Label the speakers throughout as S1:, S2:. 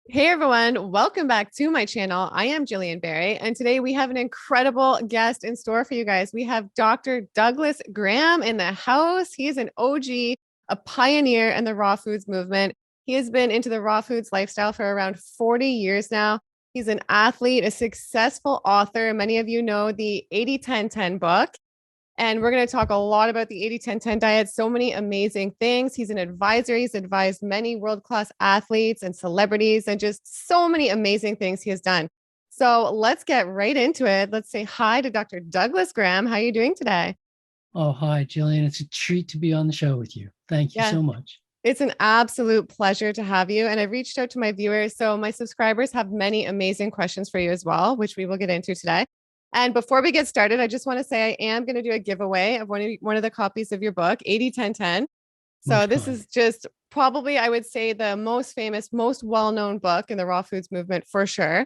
S1: Hey everyone, welcome back to my channel. I am Gillian Berry, and today we have an incredible guest in store for you guys. We have Dr. Douglas Graham in the house. He's an OG, a pioneer in the raw foods movement. He has been into the raw foods lifestyle for around 40 years now. He's an athlete, a successful author. Many of you know the 80-10-10 book. And we're going to talk a lot about the 80-10-10 diet. So many amazing things. He's an advisor. He's advised many world-class athletes and celebrities and just so many amazing things he has done. So let's get right into it. Let's say hi to Dr. Douglas Graham. How are you doing today?
S2: Oh, hi, Gillian. It's a treat to be on the show with you. Thank you
S1: Yeah,
S2: so much.
S1: it's an absolute pleasure to have you. And I've reached out to my viewers. So my subscribers have many amazing questions for you as well, which we will get into today. And before we get started, I just want to say I am going to do a giveaway of one of the copies of your book, 80-10-10. So
S2: Most
S1: this
S2: kind.
S1: is just probably, I would say, the most famous, most well-known book in the raw foods movement for sure.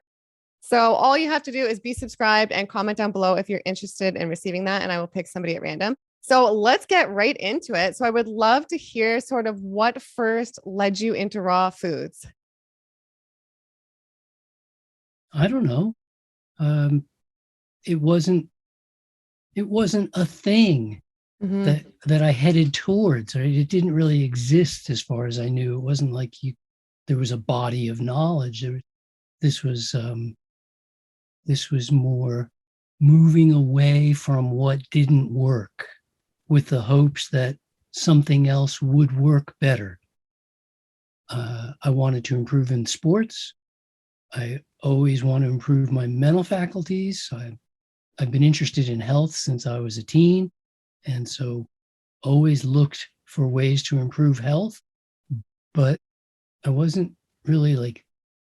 S1: So all you have to do is be subscribed and comment down below if you're interested in receiving that, and I will pick somebody at random. So let's get right into it. So I would love to hear sort of what first led you into raw foods.
S2: I don't know. Um, it wasn't it wasn't a thing
S1: Mm-hmm.
S2: that I headed towards. Right? It didn't really exist as far as I knew. It wasn't like there was a body of knowledge. This was this was more moving away from what didn't work with the hopes that something else would work better. I wanted to improve in sports. I always want to improve my mental faculties. I've been interested in health since I was a teen. And so always looked for ways to improve health. But I wasn't really like,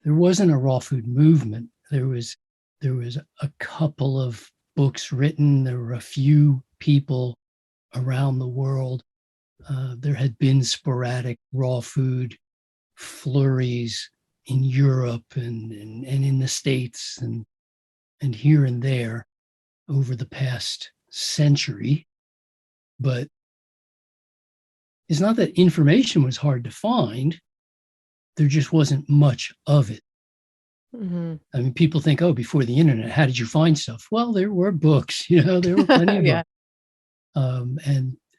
S2: there wasn't a raw food movement. There was a couple of books written. There were a few people around the world. There had been sporadic raw food flurries in Europe and in the States and here and there over the past century. But it's not that information was hard to find, there just wasn't much of it.
S1: Mm-hmm.
S2: I mean, people think, oh, before the internet, how did you find stuff? Well, there were books, there were plenty of
S1: Yeah.
S2: books.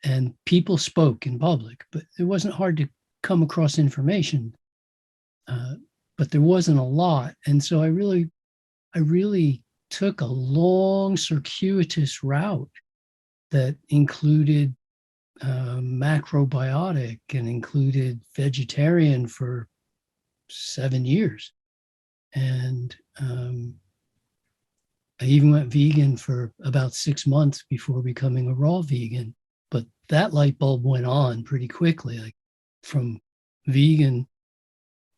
S2: And people spoke in public, but it wasn't hard to come across information. Uh, but there wasn't a lot. And so I really took a long circuitous route that included macrobiotic and included vegetarian for 7 years. And I even went vegan for about 6 months before becoming a raw vegan. But that light bulb went on pretty quickly, like from vegan.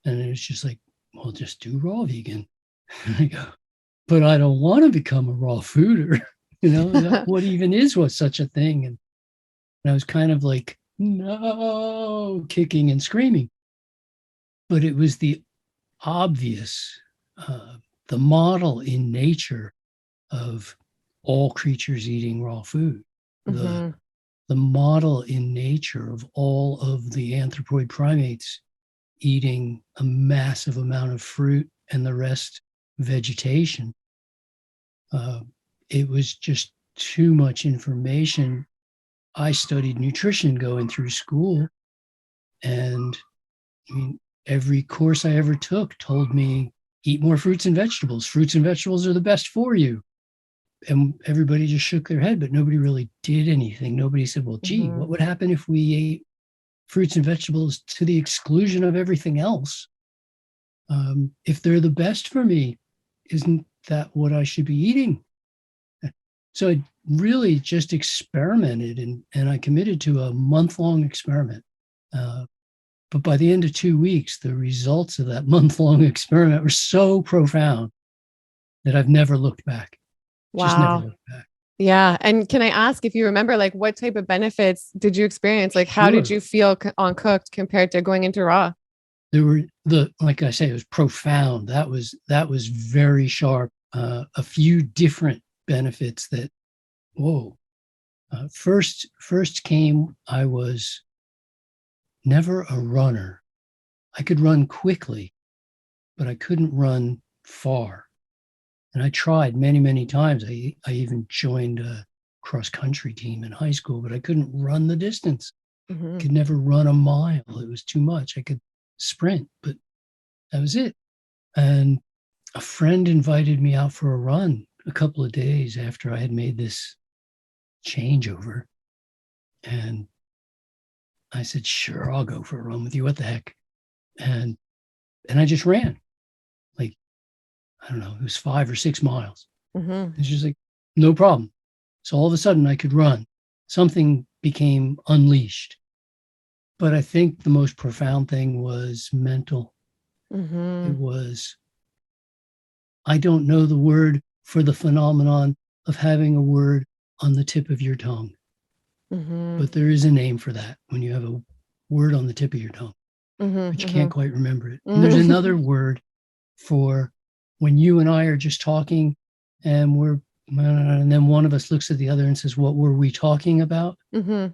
S2: And it was just like, well, just do raw vegan. And I go, but I don't want to become a raw fooder. What even is what such a thing? And I was kind of like, no, kicking and screaming. But it was the obvious, uh, the model in nature of all creatures eating raw food, the,
S1: Mm-hmm.
S2: the model in nature of all of the anthropoid primates eating a massive amount of fruit and the rest vegetation. Uh, it was just too much information. I studied nutrition going through school, and I mean, every course I ever took told me eat more fruits and vegetables. Fruits and vegetables are the best for you. And everybody just shook their head, but nobody really did anything. Nobody said, well, gee,
S1: Mm-hmm.
S2: what would happen if we ate fruits and vegetables to the exclusion of everything else? If they're the best for me, isn't that what I should be eating? So I really just experimented and I committed to a month-long experiment. Uh, but by the end of 2 weeks, the results of that month-long experiment were so profound that I've never looked back. Just never
S1: Wow.
S2: looked back.
S1: Yeah. And can I ask if you remember, like, what type of benefits did you experience? Like, how did
S2: Sure.
S1: you feel on cooked compared to going into raw?
S2: There were the like I say, it was profound. That was very sharp. A few different benefits that whoa. First came I was never a runner. I could run quickly, but I couldn't run far. And I tried many, many times. I even joined a cross country team in high school, but I couldn't run the distance.
S1: Mm-hmm.
S2: Could never run a mile. It was too much. I could sprint, but that was it. And a friend invited me out for a run a couple of days after I had made this changeover. And I said, sure, I'll go for a run with you. What the heck? And I just ran. Like, I don't know, it was 5 or 6 miles.
S1: Mm-hmm.
S2: It's just like, no problem. So all of a sudden I could run. Something became unleashed. But I think the most profound thing was mental.
S1: Mm-hmm.
S2: It was, I don't know the word for the phenomenon of having a word on the tip of your tongue,
S1: Mm-hmm.
S2: but there is a name for that when you have a word on the tip of your tongue, but you can't quite remember it. And there's
S1: Mm-hmm.
S2: another word for when you and I are just talking and and then one of us looks at the other and says, what were we talking about?
S1: Mm-hmm.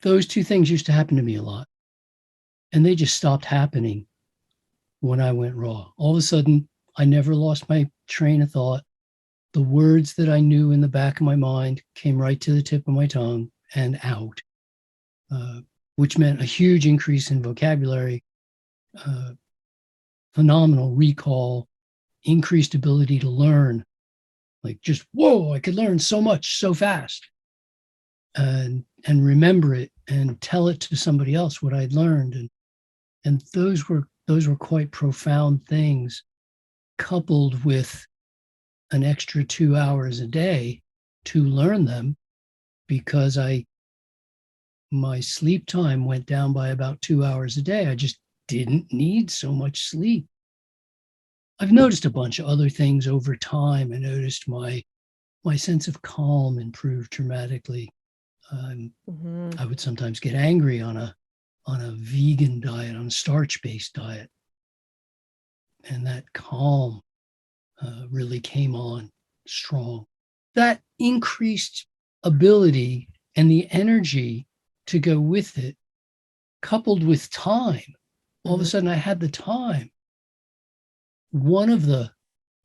S2: Those two things used to happen to me a lot. And they just stopped happening when I went raw. All of a sudden, I never lost my train of thought. The words that I knew in the back of my mind came right to the tip of my tongue and out, uh, which meant a huge increase in vocabulary, uh, phenomenal recall, increased ability to learn. Like just, whoa, I could learn so much so fast and remember it and tell it to somebody else what I'd learned. And those were quite profound things, coupled with an extra 2 hours a day to learn them, because my sleep time went down by about 2 hours a day. I just didn't need so much sleep. I've noticed a bunch of other things over time. I noticed my sense of calm improved dramatically.
S1: Mm-hmm.
S2: I would sometimes get angry on a vegan diet, on a starch-based diet, and that calm really came on strong. That increased ability and the energy to go with it, coupled with time. All of a
S1: Mm-hmm.
S2: sudden, I had the time. One of the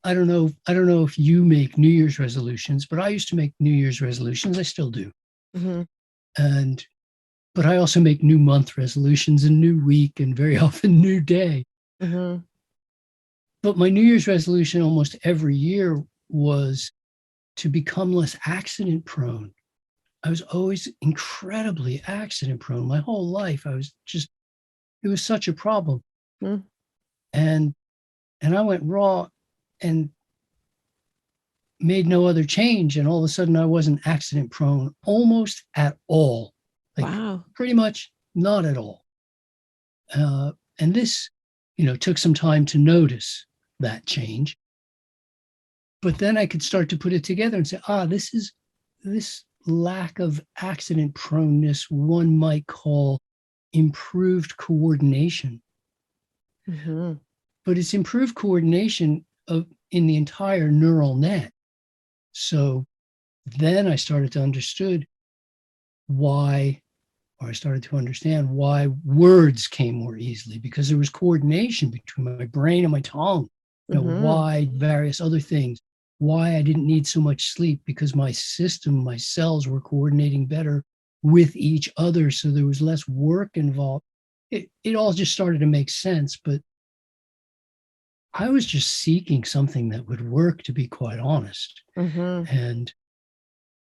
S2: I don't know if you make New Year's resolutions, but I used to make New Year's resolutions. I still do,
S1: Mm-hmm.
S2: and but I also make new month resolutions and new week and very often new day.
S1: Mm-hmm.
S2: But my New Year's resolution almost every year was to become less accident prone. I was always incredibly accident prone my whole life. It was such a problem.
S1: Mm-hmm.
S2: And I went raw and made no other change. And all of a sudden I wasn't accident prone almost at all. Like
S1: Wow.
S2: pretty much not at all. And this, took some time to notice that change. But then I could start to put it together and say, this lack of accident proneness, one might call improved coordination.
S1: Mm-hmm.
S2: But it's improved coordination in the entire neural net. So then I started to understood why, or I started to understand why words came more easily, because there was coordination between my brain and my tongue.
S1: Mm-hmm.
S2: Why various other things, why I didn't need so much sleep, because my system, my cells were coordinating better with each other. So there was less work involved. It all just started to make sense. But I was just seeking something that would work, to be quite honest.
S1: Mm-hmm.
S2: And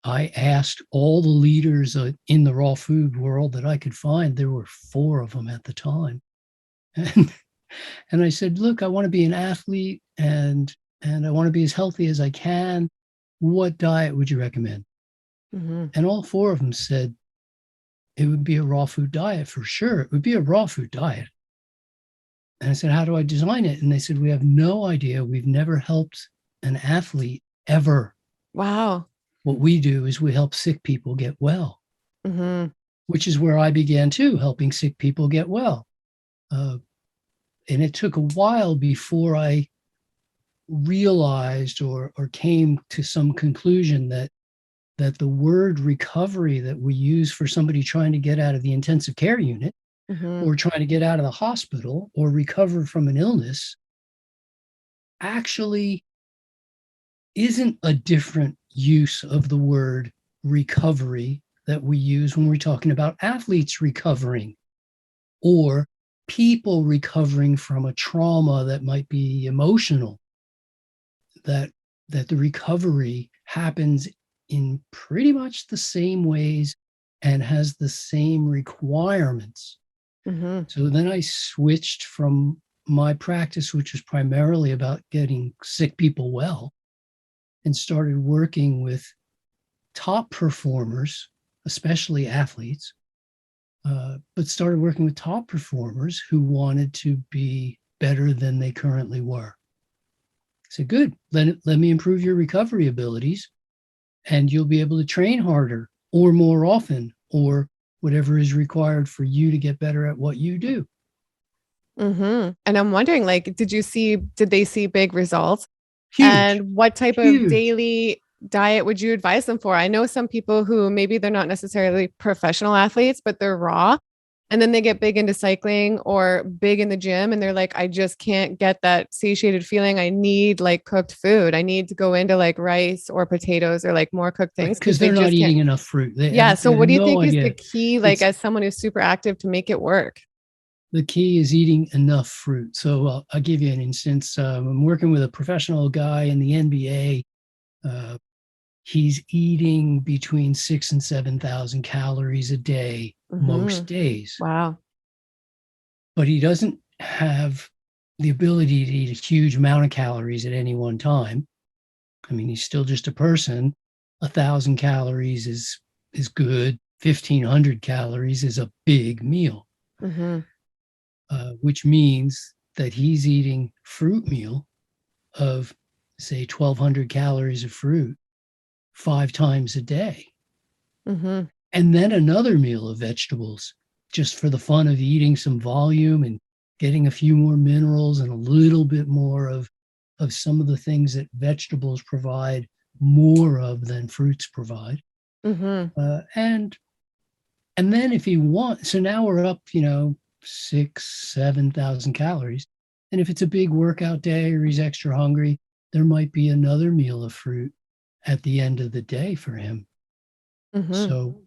S2: I asked all the leaders in the raw food world that I could find. There were 4 of them at the time. And, and I said, look, I want to be an athlete and I want to be as healthy as I can. What diet would you recommend?
S1: Mm-hmm.
S2: And all 4 of them said it would be a raw food diet for sure. It would be a raw food diet. And I said, how do I design it? And they said, we have no idea. We've never helped an athlete ever.
S1: Wow.
S2: What we do is we help sick people get well,
S1: Mm-hmm.
S2: which is where I began too, helping sick people get well. And it took a while before I realized or came to some conclusion that the word recovery that we use for somebody trying to get out of the intensive care unit
S1: Mhm.
S2: or trying to get out of the hospital or recover from an illness actually isn't a different use of the word recovery that we use when we're talking about athletes recovering or people recovering from a trauma that might be emotional. That the recovery happens in pretty much the same ways and has the same requirements.
S1: Mhm.
S2: So then I switched from my practice, which was primarily about getting sick people well, and started working with top performers, especially athletes, but started working with top performers who wanted to be better than they currently were. I said, good, let me improve your recovery abilities and you'll be able to train harder or more often or whatever is required for you to get better at what you do.
S1: Mhm. And I'm wondering, like, did they see big results?
S2: Huge,
S1: And what type of
S2: huge.
S1: daily diet would you advise them for? I know some people who maybe they're not necessarily professional athletes, but they're raw. And then they get big into cycling or big in the gym and they're like, I just can't get that satiated feeling. I need like cooked food. I need to go into like rice or potatoes or like more cooked
S2: Right?
S1: things because
S2: Because
S1: they
S2: they're not
S1: just can't.
S2: eating enough fruit.
S1: Yeah. So
S2: They have
S1: what do you
S2: no
S1: think is the
S2: idea.
S1: key, like
S2: It's
S1: as someone who's super active to make it work?
S2: the key is eating enough fruit. So I'll give you an instance. I'm working with a professional guy in the NBA. Uh, he's eating between 6,000 and 7,000 calories a day most
S1: Mhm.
S2: days,
S1: Wow.
S2: but he doesn't have the ability to eat a huge amount of calories at any one time. I mean, he's still just a person. 1,000 calories is good. 1,500 calories is a big meal,
S1: Mhm.
S2: which means that he's eating fruit meal of say 1,200 calories of fruit 5 times a day,
S1: Mhm.
S2: and then another meal of vegetables just for the fun of eating some volume and getting a few more minerals and a little bit more of some of the things that vegetables provide more of than fruits provide.
S1: Mhm.
S2: And then if you want, so now we're up, 6,000 to 7,000 calories. And if it's a big workout day or he's extra hungry, there might be another meal of fruit at the end of the day for him.
S1: Mhm.
S2: So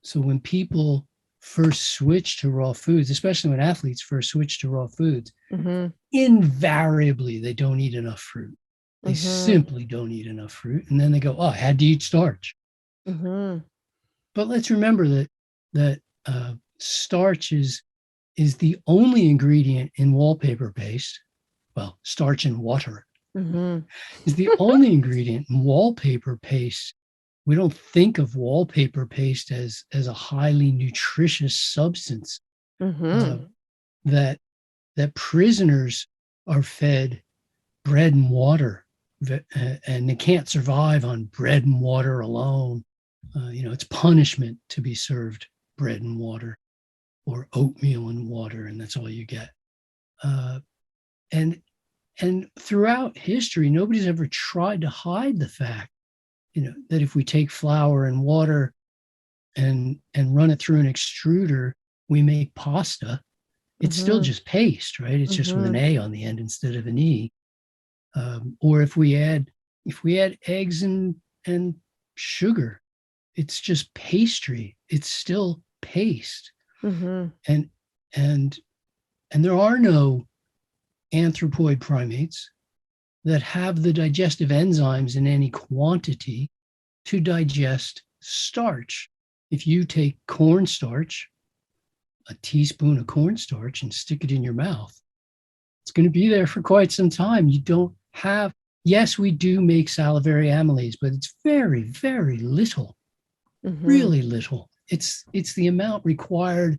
S2: so when people first switch to raw foods, especially when athletes first switch to raw foods,
S1: Mhm.
S2: invariably they don't eat enough fruit. They
S1: Mhm.
S2: simply don't eat enough fruit. And then they go, oh, I had to eat starch.
S1: Mhm.
S2: But let's remember that starch is the only ingredient in wallpaper paste. Well, starch and water
S1: Mhm.
S2: is the only ingredient in wallpaper paste. We don't think of wallpaper paste as a highly nutritious substance. Uh,
S1: Mhm.
S2: that that prisoners are fed bread and water, and they can't survive on bread and water alone. It's punishment to be served bread and water or oatmeal and water, and that's all you get. Uh, and and throughout history, nobody's ever tried to hide the fact, that if we take flour and water and run it through an extruder, we make pasta. It's still
S1: Mhm.
S2: just paste, right? It's just with an
S1: Mhm.
S2: A on the end instead of an E. Or if we add eggs and sugar, it's just pastry. It's still paste.
S1: Mhm.
S2: And and and there are no anthropoid primates that have the digestive enzymes in any quantity to digest starch. If you take cornstarch, a teaspoon of cornstarch, and stick it in your mouth, it's going to be there for quite some time. You don't have, yes, we do make salivary amylase, but it's very, very little,
S1: Mhm.
S2: really little. It's the amount required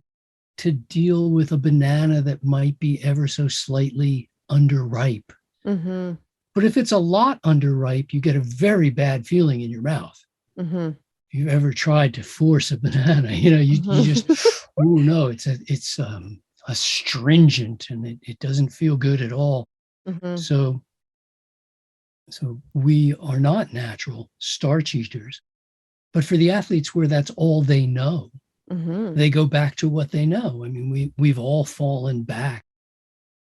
S2: to deal with a banana that might be ever so slightly underripe.
S1: Mhm.
S2: But if it's a lot underripe, you get a very bad feeling in your mouth.
S1: Mhm.
S2: If you've ever tried to force a banana, you
S1: Mhm.
S2: just, oh no, it's astringent and it doesn't feel good at all.
S1: Mhm.
S2: So so we are not natural starch eaters. But for the athletes where that's all they know,
S1: Hmm.
S2: They go back to what they know. I mean, we've all fallen back,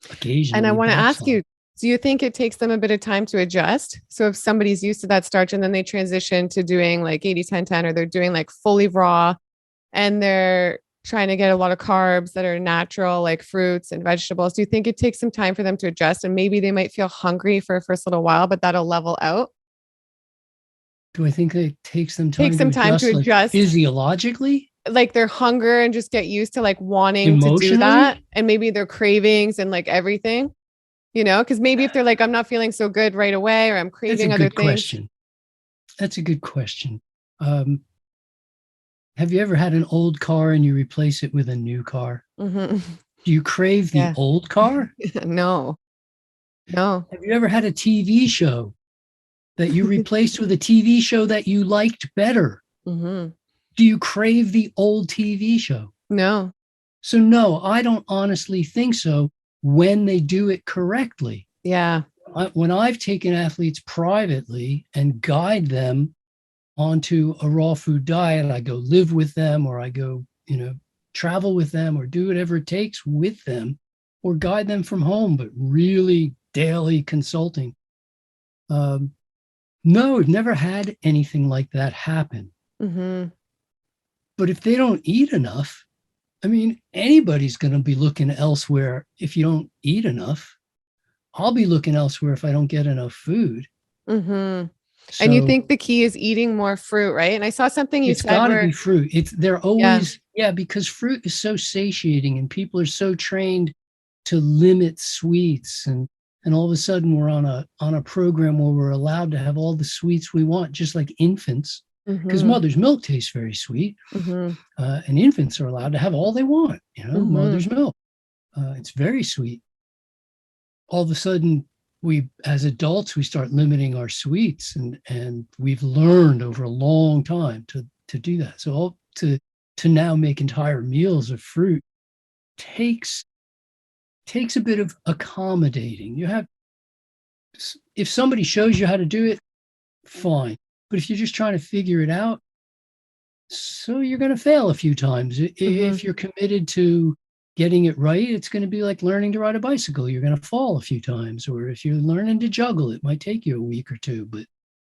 S1: And I
S2: occasionally
S1: want to ask
S2: backslide.
S1: you, do you think it takes them a bit of time to adjust? So if somebody's used to that starch and then they transition to doing like 80-10-10, or they're doing like fully raw and they're trying to get a lot of carbs that are natural, like fruits and vegetables, do you think it takes some time for them to adjust? And maybe they might feel hungry for a first little while, but that'll level out.
S2: Do I think it takes them
S1: Takes
S2: time to
S1: some time to
S2: adjust, like
S1: adjust,
S2: physiologically,
S1: like their hunger, and just get used to like wanting to do that.
S2: emotionally?
S1: And maybe their cravings and like everything, because maybe if they're like, I'm not feeling so good right away, or I'm
S2: That's a
S1: craving other
S2: good
S1: things.
S2: question. That's a good question. Um, have you ever had an old car and you replace it with a new car?
S1: Hmm.
S2: Do you crave the
S1: Yeah.
S2: old car?
S1: No, no.
S2: Have you ever had a TV show that you replaced with a TV show that you liked better?
S1: Hmm.
S2: Do you crave the old TV show?
S1: No.
S2: So, no, I don't honestly think so when they do it correctly.
S1: Yeah.
S2: When I've taken athletes privately and guide them onto a raw food diet, I go live with them, or I go, travel with them, or do whatever it takes with them, or guide them from home, but really daily consulting. Um, no, I've never had anything like that happen.
S1: Hmm.
S2: But if they don't eat enough, I mean, anybody's going to be looking elsewhere if you don't eat enough. I'll be looking elsewhere if I don't get enough food.
S1: Hmm. And you
S2: So
S1: think the key is eating more fruit, right? And I saw something you
S2: it's
S1: said
S2: got to be
S1: where,
S2: fruit. They're
S1: yeah.
S2: always, yeah, because fruit is so satiating and people are so trained to limit sweets, and all of a sudden we're on a program where we're allowed to have all the sweets we want, just like infants, because
S1: Hmm.
S2: mother's milk tastes very sweet,
S1: Hmm.
S2: and infants are allowed to have all they want.
S1: Hmm.
S2: Mother's milk, it's very sweet. All of a sudden, we as adults we start limiting our sweets, and we've learned over a long time to do that. So to now make entire meals of fruit takes takes a bit of accommodating. You have If somebody shows you how to do it, fine. But if you're just trying to figure it out, so you're going to fail a few times.
S1: Hmm.
S2: If you're committed to getting it right, it's going to be like learning to ride a bicycle. You're going to fall a few times. Or if you're learning to juggle, it might take you a week or two, but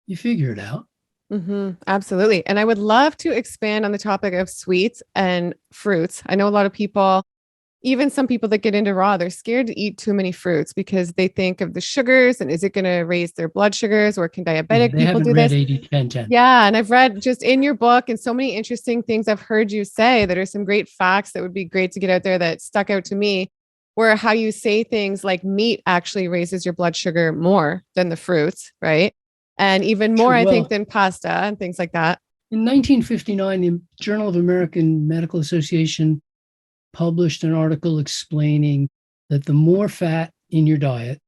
S2: you figure it out.
S1: Hmm. Absolutely. And I would love to expand on the topic of sweets and fruits. I know a lot of people, even some people that get into raw, they're scared to eat too many fruits because they think of the sugars and is it going to raise their blood sugars, or can
S2: Yeah,
S1: diabetic
S2: they
S1: people
S2: haven't
S1: do
S2: read
S1: this?
S2: 80-10-10.
S1: Yeah. And I've read just in your book and so many interesting things I've heard you say that are some great facts that would be great to get out there that stuck out to me, where how you say things like meat actually raises your blood sugar more than the fruits, right? And even more,
S2: True.
S1: I think,
S2: Well,
S1: than pasta and things like that.
S2: in 1959, the Journal of American Medical Association published an article explaining that the more fat in your diet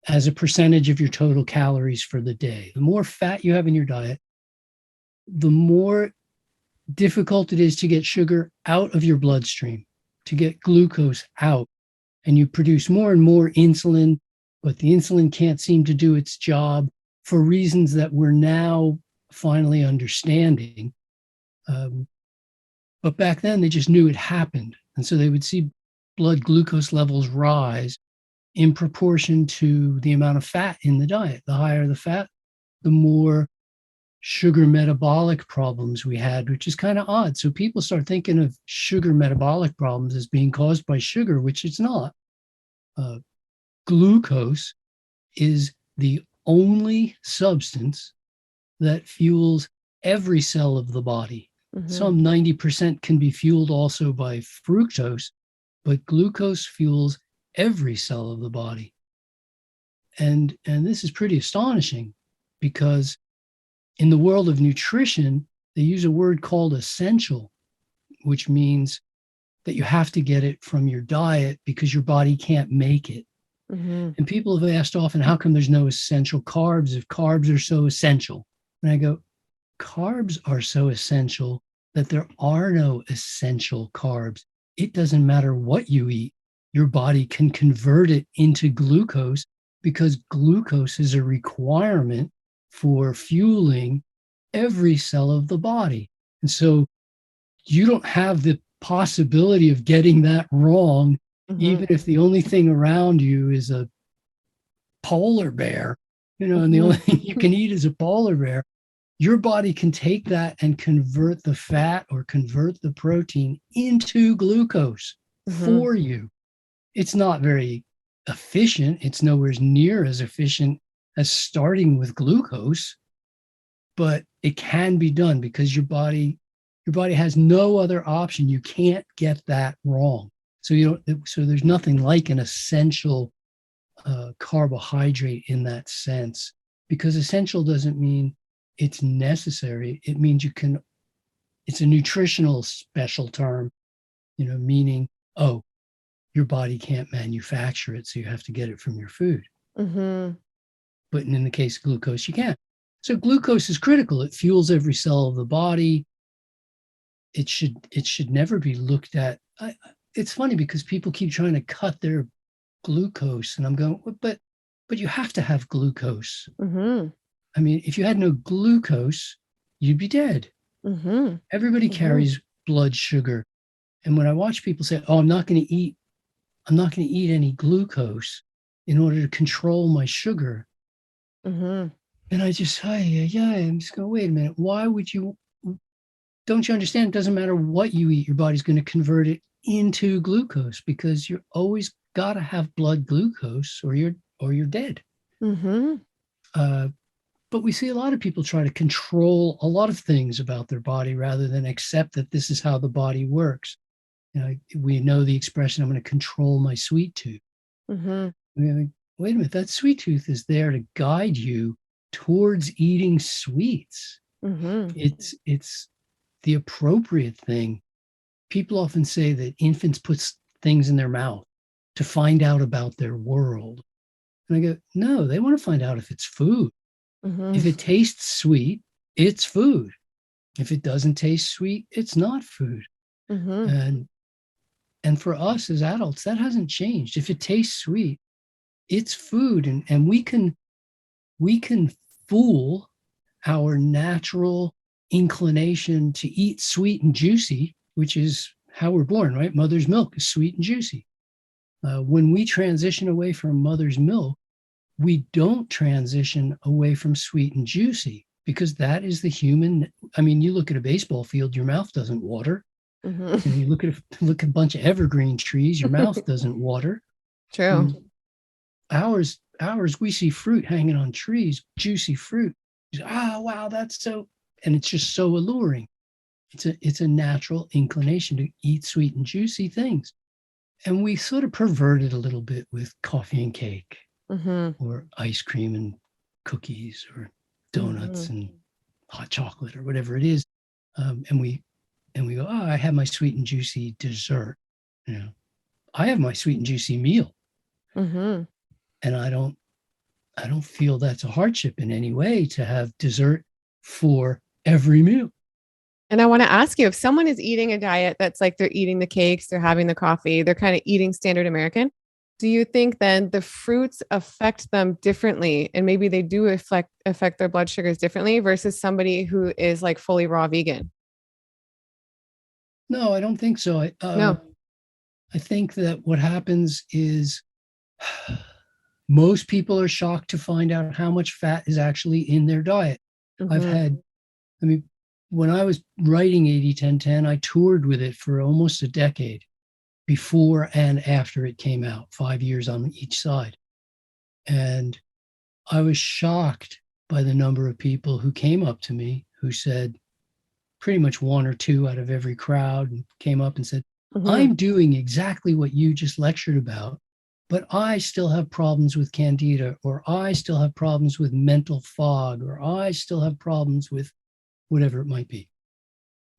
S2: as a percentage of your total calories for the day, the more fat you have in your diet, the more difficult it is to get sugar out of your bloodstream, to get glucose out. And you produce more and more insulin, but the insulin can't seem to do its job for reasons that we're now finally understanding. Um, but back then, they just knew it happened. And so they would see blood glucose levels rise in proportion to the amount of fat in the diet. The higher the fat, the more sugar metabolic problems we had, which is kind of odd. So people start thinking of sugar metabolic problems as being caused by sugar, which it's not. Uh, Glucose is the only substance that fuels every cell of the body.
S1: Mm-hmm.
S2: Some 90% can be fueled also by fructose, but glucose fuels every cell of the body. And this is pretty astonishing because in the world of nutrition, they use a word called essential, which means that you have to get it from your diet because your body can't make it.
S1: Mm-hmm.
S2: And people have asked often, how come there's no essential carbs if carbs are so essential? And I go, carbs are so essential that there are no essential carbs. It doesn't matter what you eat, your body can convert it into glucose because glucose is a requirement for fueling every cell of the body. And so you don't have the possibility of getting that wrong, even if the only thing around you is a polar bear, and the only thing you can eat is a polar bear. Your body can take that and convert the fat or convert the protein into glucose for you. It's not very efficient. It's nowhere near as efficient as starting with glucose, but it can be done because your body has no other option. You can't get that wrong. So there's nothing like an essential carbohydrate in that sense, because essential doesn't mean it's necessary. It means it's a nutritional special term, meaning, oh, your body can't manufacture it, so you have to get it from your food. But in the case of glucose, you can. So glucose is critical. It fuels every cell of the body. It should never be looked at. It's funny because people keep trying to cut their glucose, and I'm going, but you have to have glucose. I mean, if you had no glucose, you'd be dead. Everybody carries blood sugar. And when I watch people say, oh, I'm not going to eat any glucose in order to control my sugar. And I just, I'm just going, wait a minute. Why would you? Don't you understand? It doesn't matter what you eat, your body's going to convert it into glucose, because you're always got to have blood glucose or you're dead. But we see a lot of people try to control a lot of things about their body rather than accept that this is how the body works. We know the expression, I'm going to control my sweet tooth. Wait a minute, that sweet tooth is there to guide you towards eating sweets. It's the appropriate thing. People often say that infants put things in their mouth to find out about their world. And I go, no, they want to find out if it's food. If it tastes sweet, it's food. If it doesn't taste sweet, it's not food. And for us as adults, that hasn't changed. If it tastes sweet, it's food. And we can fool our natural inclination to eat sweet and juicy, which is how we're born, right? Mother's milk is sweet and juicy. When we transition away from mother's milk, we don't transition away from sweet and juicy, because that is the human. I mean, you look at a baseball field, your mouth doesn't water. And you look at a bunch of evergreen trees, your mouth doesn't water.
S1: True.
S2: Ours, we see fruit hanging on trees, juicy fruit. Wow, that's so, and it's just so alluring. It's a natural inclination to eat sweet and juicy things. And we sort of pervert it a little bit with coffee and cake, or ice cream and cookies, or donuts and hot chocolate, or whatever it is. And we go, oh, I have my sweet and juicy dessert. I have my sweet and juicy meal. And I don't feel that's a hardship in any way to have dessert for every meal.
S1: And I want to ask you, if someone is eating a diet that's like they're eating the cakes, they're having the coffee, they're kind of eating standard American, do you think then the fruits affect them differently, and maybe they do affect their blood sugars differently versus somebody who is like fully raw vegan?
S2: No, I don't think so.
S1: No.
S2: I think that what happens is most people are shocked to find out how much fat is actually in their diet. When I was writing 80-10-10, I toured with it for almost a decade, before and after it came out, 5 years on each side. And I was shocked by the number of people who came up to me who said, pretty much one or two out of every crowd, came up and said, I'm doing exactly what you just lectured about, but I still have problems with candida, or I still have problems with mental fog, or I still have problems with whatever it might be.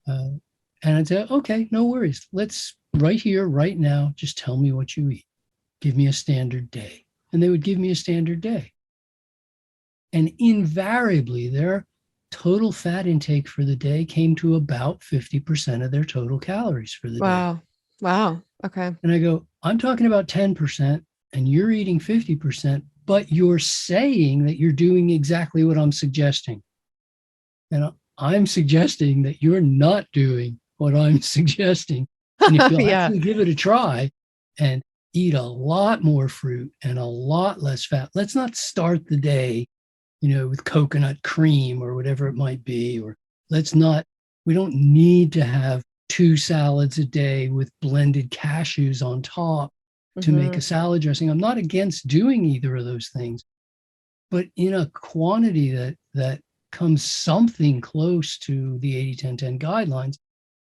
S2: And I'd say, okay, no worries. Let's right here, right now, just tell me what you eat. Give me a standard day. And they would give me a standard day. And invariably, their total fat intake for the day came to about 50% of their total calories for the day.
S1: Wow. Okay.
S2: And I go, I'm talking about 10%, and you're eating 50%, but you're saying that you're doing exactly what I'm suggesting. And I'm suggesting that you're not doing what I'm suggesting. And if you'll
S1: Yeah.
S2: actually give it a try and eat a lot more fruit and a lot less fat, let's not start the day, with coconut cream or whatever it might be, or we don't need to have 2 salads a day with blended cashews on top to make
S1: Mm-hmm.
S2: a salad dressing. I'm not against doing either of those things, but in a quantity that comes something close to the 80-10-10 guidelines,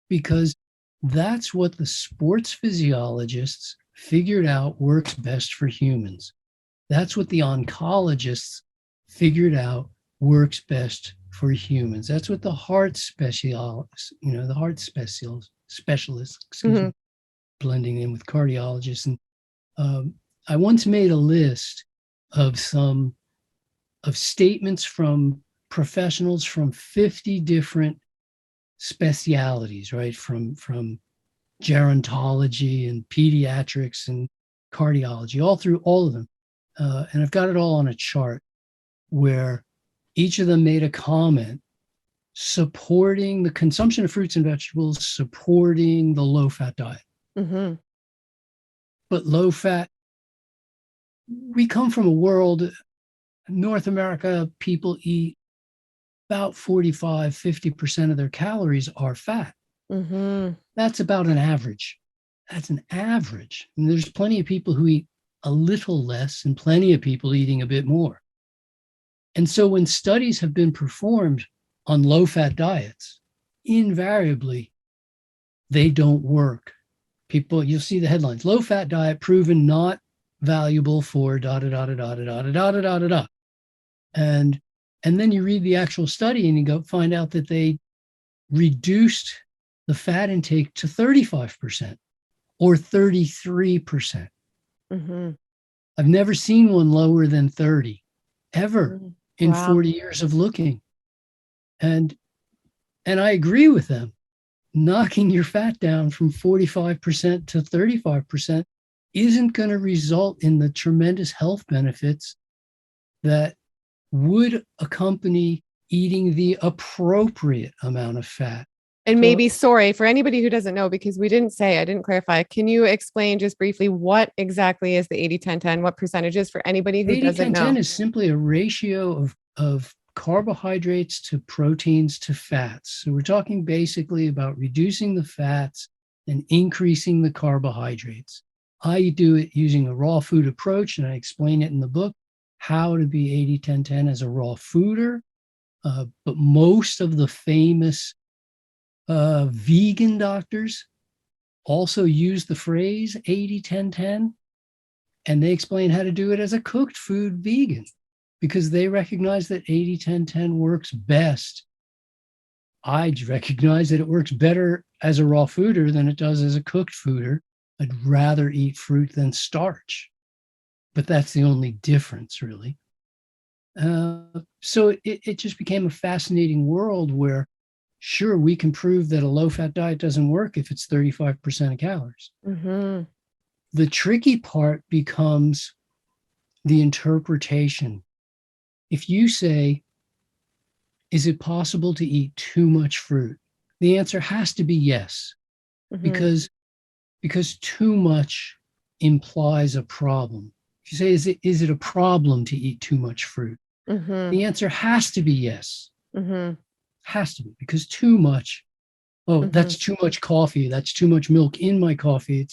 S2: because that's what the sports physiologists figured out works best for humans. That's what the oncologists figured out works best for humans. That's what the heart specialists, excuse
S1: Mm-hmm.
S2: me, blending in with cardiologists. And I once made a list of statements from professionals from 50 different specialities, right? From gerontology and pediatrics and cardiology, all through all of them. And I've got it all on a chart where each of them made a comment supporting the consumption of fruits and vegetables, supporting the low fat diet.
S1: Mm-hmm.
S2: But low fat, we come from a world, North America, people eat about 45-50% of their calories are fat.
S1: Mm-hmm.
S2: That's about an average. That's an average. And there's plenty of people who eat a little less and plenty of people eating a bit more. And so when studies have been performed on low fat diets, invariably they don't work. People, you'll see the headlines: low fat diet proven not valuable for da da da da da da da da da da da da. And then you read the actual study and you go find out that they reduced the fat intake to 35% or 33%.
S1: Mm-hmm.
S2: I've never seen one lower than 30 ever in
S1: Wow.
S2: 40 years of looking. And I agree with them. Knocking your fat down from 45% to 35% isn't going to result in the tremendous health benefits that would accompany eating the appropriate amount of fat.
S1: And maybe,
S2: So
S1: sorry, for anybody who doesn't know, because I didn't clarify. Can you explain just briefly what exactly is the 80-10-10? What percentages for anybody who doesn't
S2: 80-10-10
S1: know?
S2: is simply a ratio of carbohydrates to proteins to fats. So we're talking basically about reducing the fats and increasing the carbohydrates. I do it using a raw food approach, and I explain it in the book, how to be 80-10-10 as a raw fooder. But most of the famous vegan doctors also use the phrase 80-10-10, and they explain how to do it as a cooked food vegan because they recognize that 80-10-10 works best. I recognize that it works better as a raw fooder than it does as a cooked fooder. I'd rather eat fruit than starch, but that's the only difference, really. So it just became a fascinating world where, sure, we can prove that a low-fat diet doesn't work if it's 35% of calories.
S1: Mm-hmm.
S2: The tricky part becomes the interpretation. If you say, is it possible to eat too much fruit? The answer has to be yes,
S1: Mm-hmm.
S2: because too much implies a problem. If you say, is it a problem to eat too much fruit?
S1: Mm-hmm.
S2: The answer has to be yes.
S1: Mm-hmm.
S2: Has to be, because too much, oh,
S1: Mm-hmm.
S2: that's too much coffee. That's too much milk in my coffee.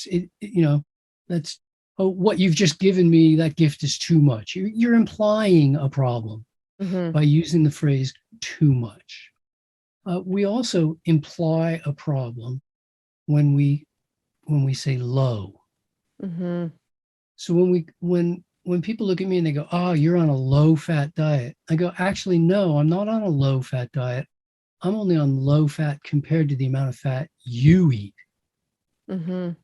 S2: That's, oh, what you've just given me, that gift is too much. You're implying a problem
S1: Mm-hmm.
S2: by using the phrase too much. We also imply a problem when we say low.
S1: Mm-hmm.
S2: So when people look at me and they go, "Oh, you're on a low fat diet," I go, "Actually, no, I'm not on a low fat diet. I'm only on low fat compared to the amount of fat you eat.
S1: Mm-hmm.
S2: I'm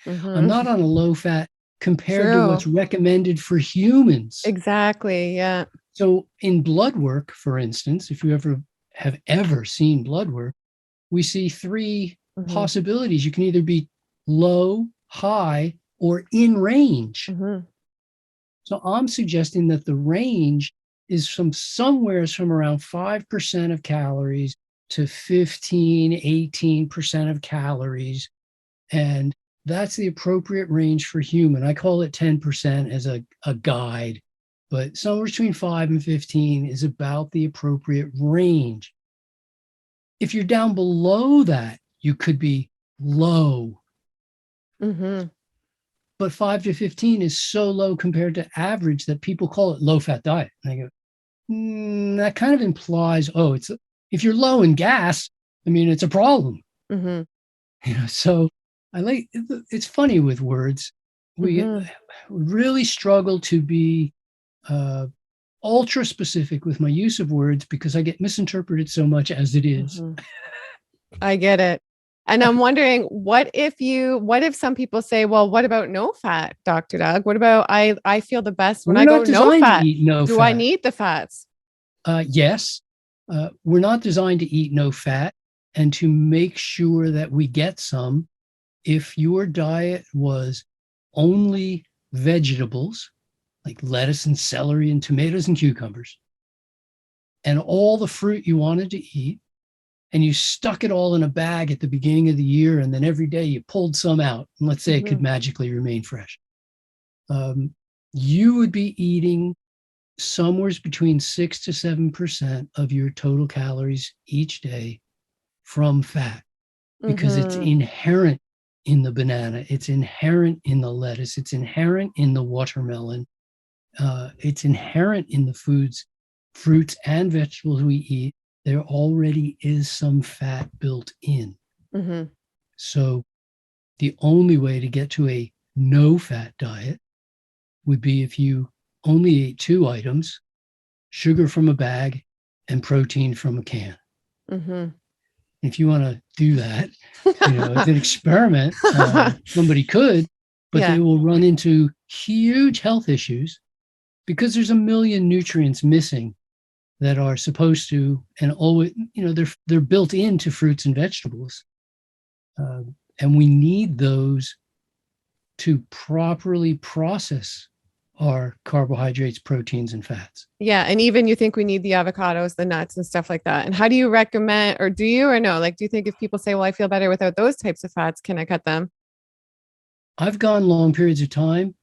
S1: Mm-hmm.
S2: not on a low fat compared to
S1: True.
S2: what's recommended for humans."
S1: Exactly. Yeah.
S2: So in blood work, for instance, if you have ever seen blood work, we see three
S1: Mm-hmm.
S2: possibilities. You can either be low, high, or in range.
S1: Mm-hmm.
S2: So I'm suggesting that the range is from somewhere from around 5% of calories to 15, 18% of calories. And that's the appropriate range for human. I call it 10% as a guide, but somewhere between 5 and 15 is about the appropriate range. If you're down below that, you could be low.
S1: Mm-hmm.
S2: But 5 to 15 is so low compared to average that people call it low fat diet. And I go, that kind of implies, oh, if you're low in gas, I mean, it's a problem.
S1: Mm-hmm.
S2: So it's funny with words. We
S1: Mm-hmm.
S2: really struggle to be ultra specific with my use of words because I get misinterpreted so much as it is.
S1: Mm-hmm. I get it. And I'm wondering, what if some people say, well, what about no fat, Dr. Doug? What about I feel the best when
S2: We're
S1: I go
S2: not
S1: no
S2: designed to
S1: fat.
S2: eat no
S1: Do I
S2: fat.
S1: need the fats?
S2: Yes, we're not designed to eat no fat. And to make sure that we get some, if your diet was only vegetables, like lettuce and celery and tomatoes and cucumbers, and all the fruit you wanted to eat, and you stuck it all in a bag at the beginning of the year, and then every day you pulled some out, and let's say it could magically remain fresh, you would be eating somewhere between 6 to 7% of your total calories each day from fat because it's
S1: Mm-hmm.
S2: inherent in the banana, it's inherent in the lettuce, it's inherent in the watermelon, it's inherent in the fruits and vegetables we eat. There already is some fat built in.
S1: Mm-hmm.
S2: So the only way to get to a no fat diet would be if you only ate two items: sugar from a bag and protein from a can.
S1: Mm-hmm.
S2: If you want to do that, it's an experiment. Somebody could, but they
S1: Yeah.
S2: will run into huge health issues because there's a million nutrients missing that are supposed to, and always, they're built into fruits and vegetables, and we need those to properly process our carbohydrates, proteins, and fats.
S1: Yeah. And even you think we need the avocados, the nuts, and stuff like that. And how do you recommend, or do you or no? Like, do you think if people say, well, I feel better without those types of fats, can I cut them?
S2: I've gone long periods of time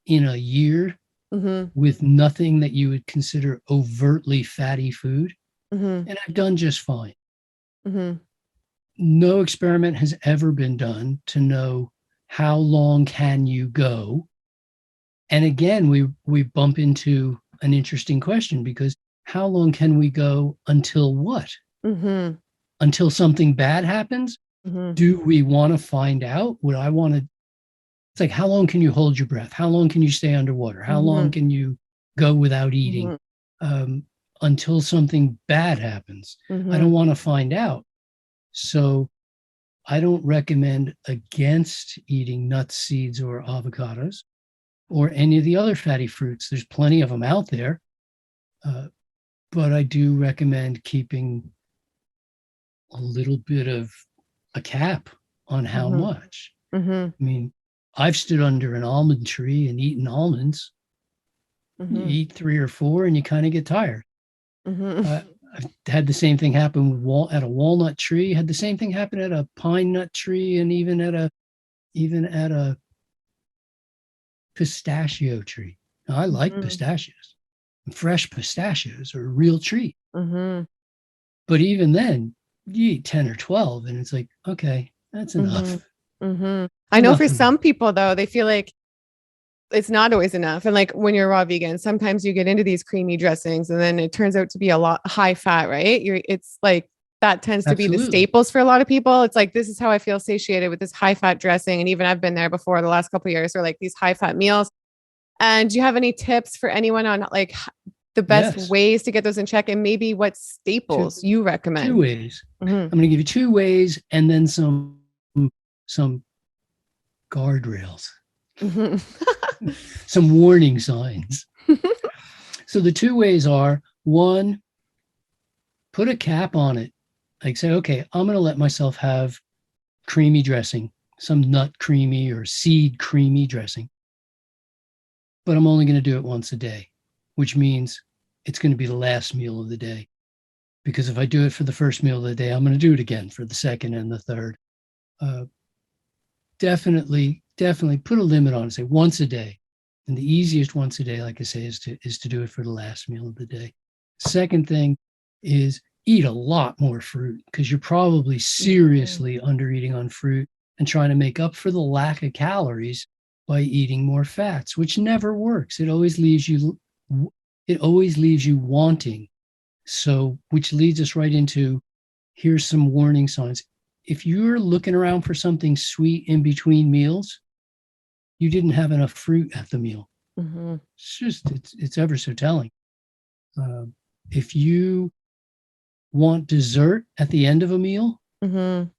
S2: in a year
S1: Mm-hmm.
S2: with nothing that you would consider overtly fatty food,
S1: Mm-hmm.
S2: and I've done just fine.
S1: Mm-hmm.
S2: No experiment has ever been done to know how long can you go. And again, we bump into an interesting question, because how long can we go until what?
S1: Mm-hmm.
S2: Until something bad happens?
S1: Mm-hmm.
S2: Do we want to find out? Would I want to? It's like, how long can you hold your breath? How long can you stay underwater? How long
S1: Mm-hmm.
S2: can you go without
S1: Mm-hmm.
S2: eating? Until something bad happens. I
S1: Mm-hmm.
S2: don't want to find out. So I don't recommend against eating nuts, seeds, or avocados, or any of the other fatty fruits. There's plenty of them out there. But I do recommend keeping a little bit of a cap on how
S1: Mm-hmm.
S2: much.
S1: Mm-hmm.
S2: I mean, I've stood under an almond tree and eaten almonds. You
S1: Mm-hmm.
S2: eat three or four and you kind of get tired.
S1: Mm-hmm.
S2: I've had the same thing happen at a walnut tree. Had the same thing happen at a pine nut tree, and even at a pistachio tree. Now, I like pistachios. Fresh pistachios are a real treat.
S1: Mm-hmm.
S2: But even then, you eat 10 or 12, and it's like, okay, that's
S1: Mm-hmm.
S2: enough.
S1: Mm-hmm. I know for
S2: Enough of
S1: some
S2: them.
S1: people though, they feel like it's not always enough. And like when you're raw vegan, sometimes you get into these creamy dressings and then it turns out to be a lot high fat, right? It's like that tends to be the
S2: Absolutely.
S1: staples for a lot of people. It's like, this is how I feel satiated with this high fat dressing. And even I've been there before the last couple of years, or like these high fat meals. And do you have any tips for anyone on like the best
S2: Yes.
S1: ways to get those in check, and maybe what
S2: Two,
S1: staples you
S2: two
S1: recommend?
S2: ways.
S1: Mm-hmm.
S2: I'm going to give you two ways and then some guardrails,
S1: Mm-hmm.
S2: some warning signs. So the two ways are: one, put a cap on it. Like, say, okay, I'm going to let myself have creamy dressing, some nut creamy or seed creamy dressing, but I'm only going to do it once a day, which means it's going to be the last meal of the day. because if I do it for the first meal of the day, I'm going to do it again for the second and the third. Uh, definitely put a limit on it. Say once a day, and the easiest once a day, like I say, is to do it for the last meal of the day. Second thing is eat a lot more fruit, because you're probably
S1: Mhm.
S2: seriously under eating on fruit and trying to make up for the lack of calories by eating more fats, which never works. It always leaves you wanting. So, which leads us right into, here's some warning signs. If you're looking around for something sweet in between meals, you didn't have enough fruit at the meal.
S1: Mhm.
S2: It's ever so telling. Uh, if you want dessert at the end of a meal,
S1: Mhm.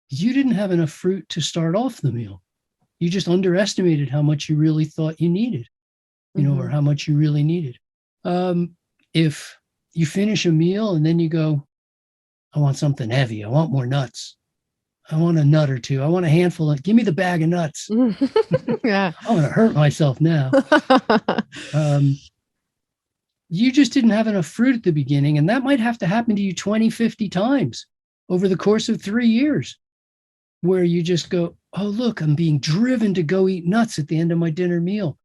S2: you didn't have enough fruit to start off the meal. You just underestimated how much you really thought you needed, or
S1: Mhm.
S2: how much you really needed. If you finish a meal and then you go, I want something heavy, I want more nuts, I want a nut or two, I want a handful of, give me the bag of nuts.
S1: Yeah.
S2: I'm going to hurt myself now. Um, you just didn't have enough fruit at the beginning, and that might have to happen to you 20, 50 times over the course of 3 years, where you just go, oh, look, I'm being driven to go eat nuts at the end of my dinner meal.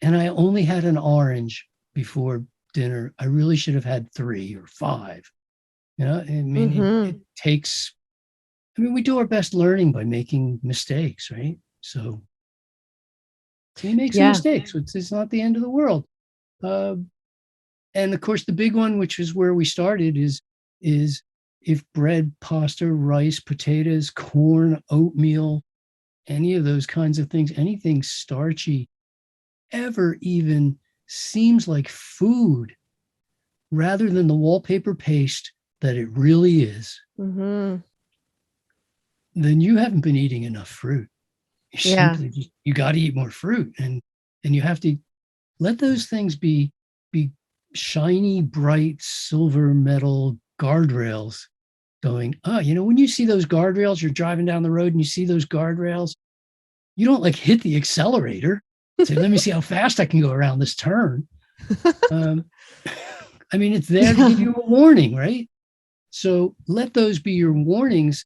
S2: And I only had an orange before dinner. I really should have had 3 or 5. I mean, it
S1: Mhm.
S2: takes, we do our best learning by making mistakes, right? So you make some
S1: Yeah.
S2: mistakes. It's not the end of the world. Uh, and of course, the big one, which is where we started, is if bread, pasta, rice, potatoes, corn, oatmeal, any of those kinds of things, anything starchy, ever even seems like food rather than the wallpaper paste that it really is,
S1: Mhm.
S2: then you haven't been eating enough fruit. You
S1: Yeah.
S2: simply just, you got to eat more fruit, and you have to let those things be shiny, bright silver metal guardrails going. When you see those guardrails, you're driving down the road and you see those guardrails, you don't like hit the accelerator, say, let me see how fast I can go around this turn. Um, it's there to give
S1: Yeah.
S2: you a warning, right? So let those be your warnings.